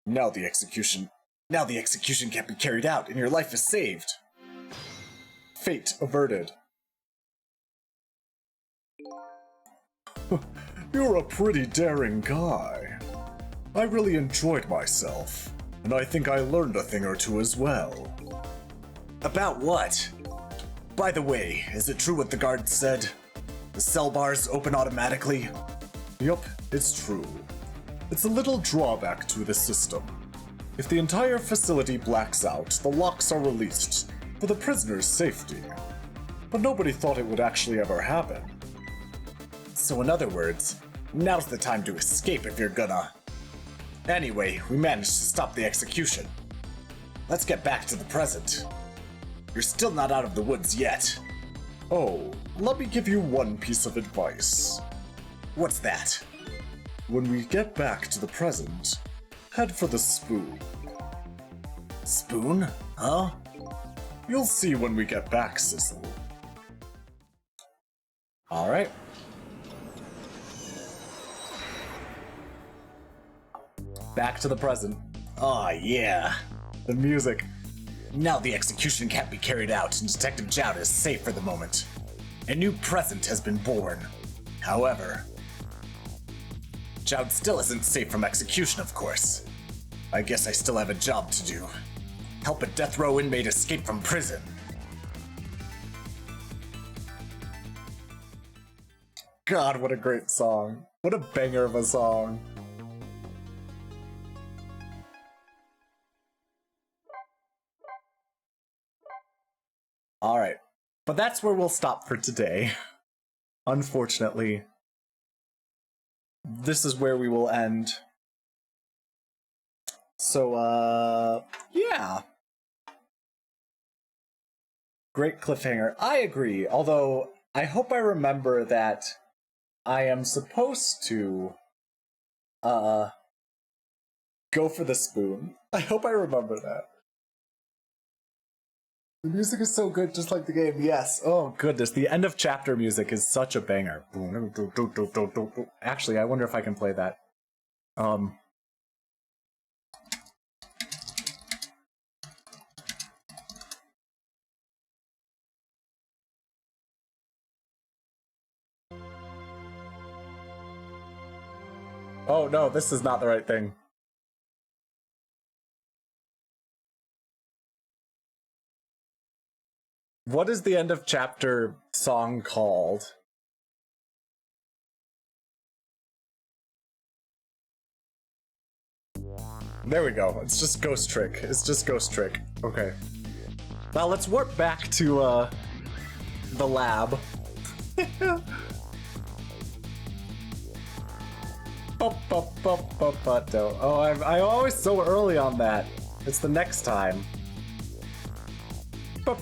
Now the execution can't be carried out and your life is saved. Fate averted. You're a pretty daring guy. I really enjoyed myself, and I think I learned a thing or two as well. About what? By the way, is it true what the guard said? The cell bars open automatically? Yup, it's true. It's a little drawback to the system. If the entire facility blacks out, the locks are released for the prisoner's safety. But nobody thought it would actually ever happen. So in other words, now's the time to escape if you're gonna. Anyway, we managed to stop the execution. Let's get back to the present. You're still not out of the woods yet. Oh, let me give you one piece of advice. What's that? When we get back to the present, head for the spoon. Spoon? Huh? You'll see when we get back, Sissel. Alright. Back to the present. Aw, yeah. The music. Now the execution can't be carried out and Detective Jowd is safe for the moment. A new present has been born. However, Jowd still isn't safe from execution, of course. I guess I still have a job to do. Help a death row inmate escape from prison. God, what a great song. What a banger of a song. Alright, but that's where we'll stop for today. Unfortunately, this is where we will end. So, yeah. Great cliffhanger. I agree, although I hope I remember that I am supposed to, go for the spoon. I hope I remember that. The music is so good, just like the game. Yes. Oh, goodness. The end of chapter music is such a banger. Actually, I wonder if I can play that. Oh, no, this is not the right thing. What is the end of chapter song called? There we go. It's just Ghost Trick. It's just Ghost Trick. Okay. Now let's warp back to, the lab. Oh, I'm always so early on that. It's the next time. You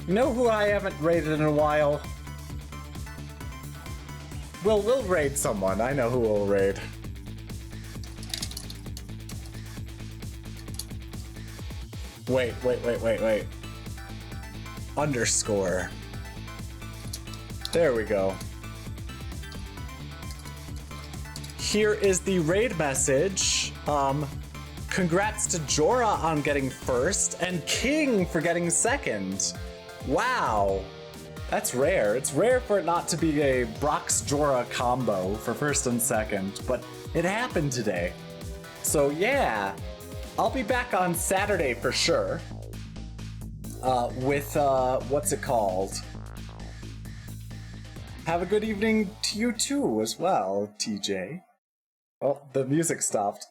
know who I haven't rated in a while? We'll raid someone. I know who we'll raid. Wait. Underscore. There we go. Here is the raid message. Congrats to Jorah on getting first and King for getting second. Wow. That's rare. It's rare for it not to be a Brox Jorah combo for first and second, but it happened today. So yeah, I'll be back on Saturday for sure. With what's it called? Have a good evening to you too as well, TJ. Oh, the music stopped.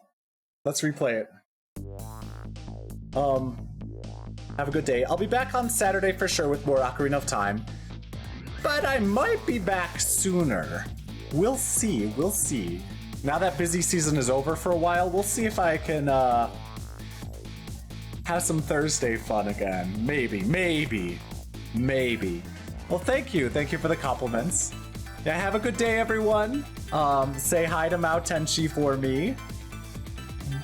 Let's replay it. Have a good day. I'll be back on Saturday for sure with more Ocarina of Time. But I might be back sooner. We'll see, we'll see. Now that busy season is over for a while, we'll see if I can, have some Thursday fun again. Maybe. Well, thank you for the compliments. Yeah, have a good day, everyone. Say hi to Mao Tenchi for me.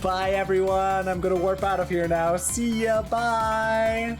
Bye, everyone. I'm gonna warp out of here now. See ya, bye.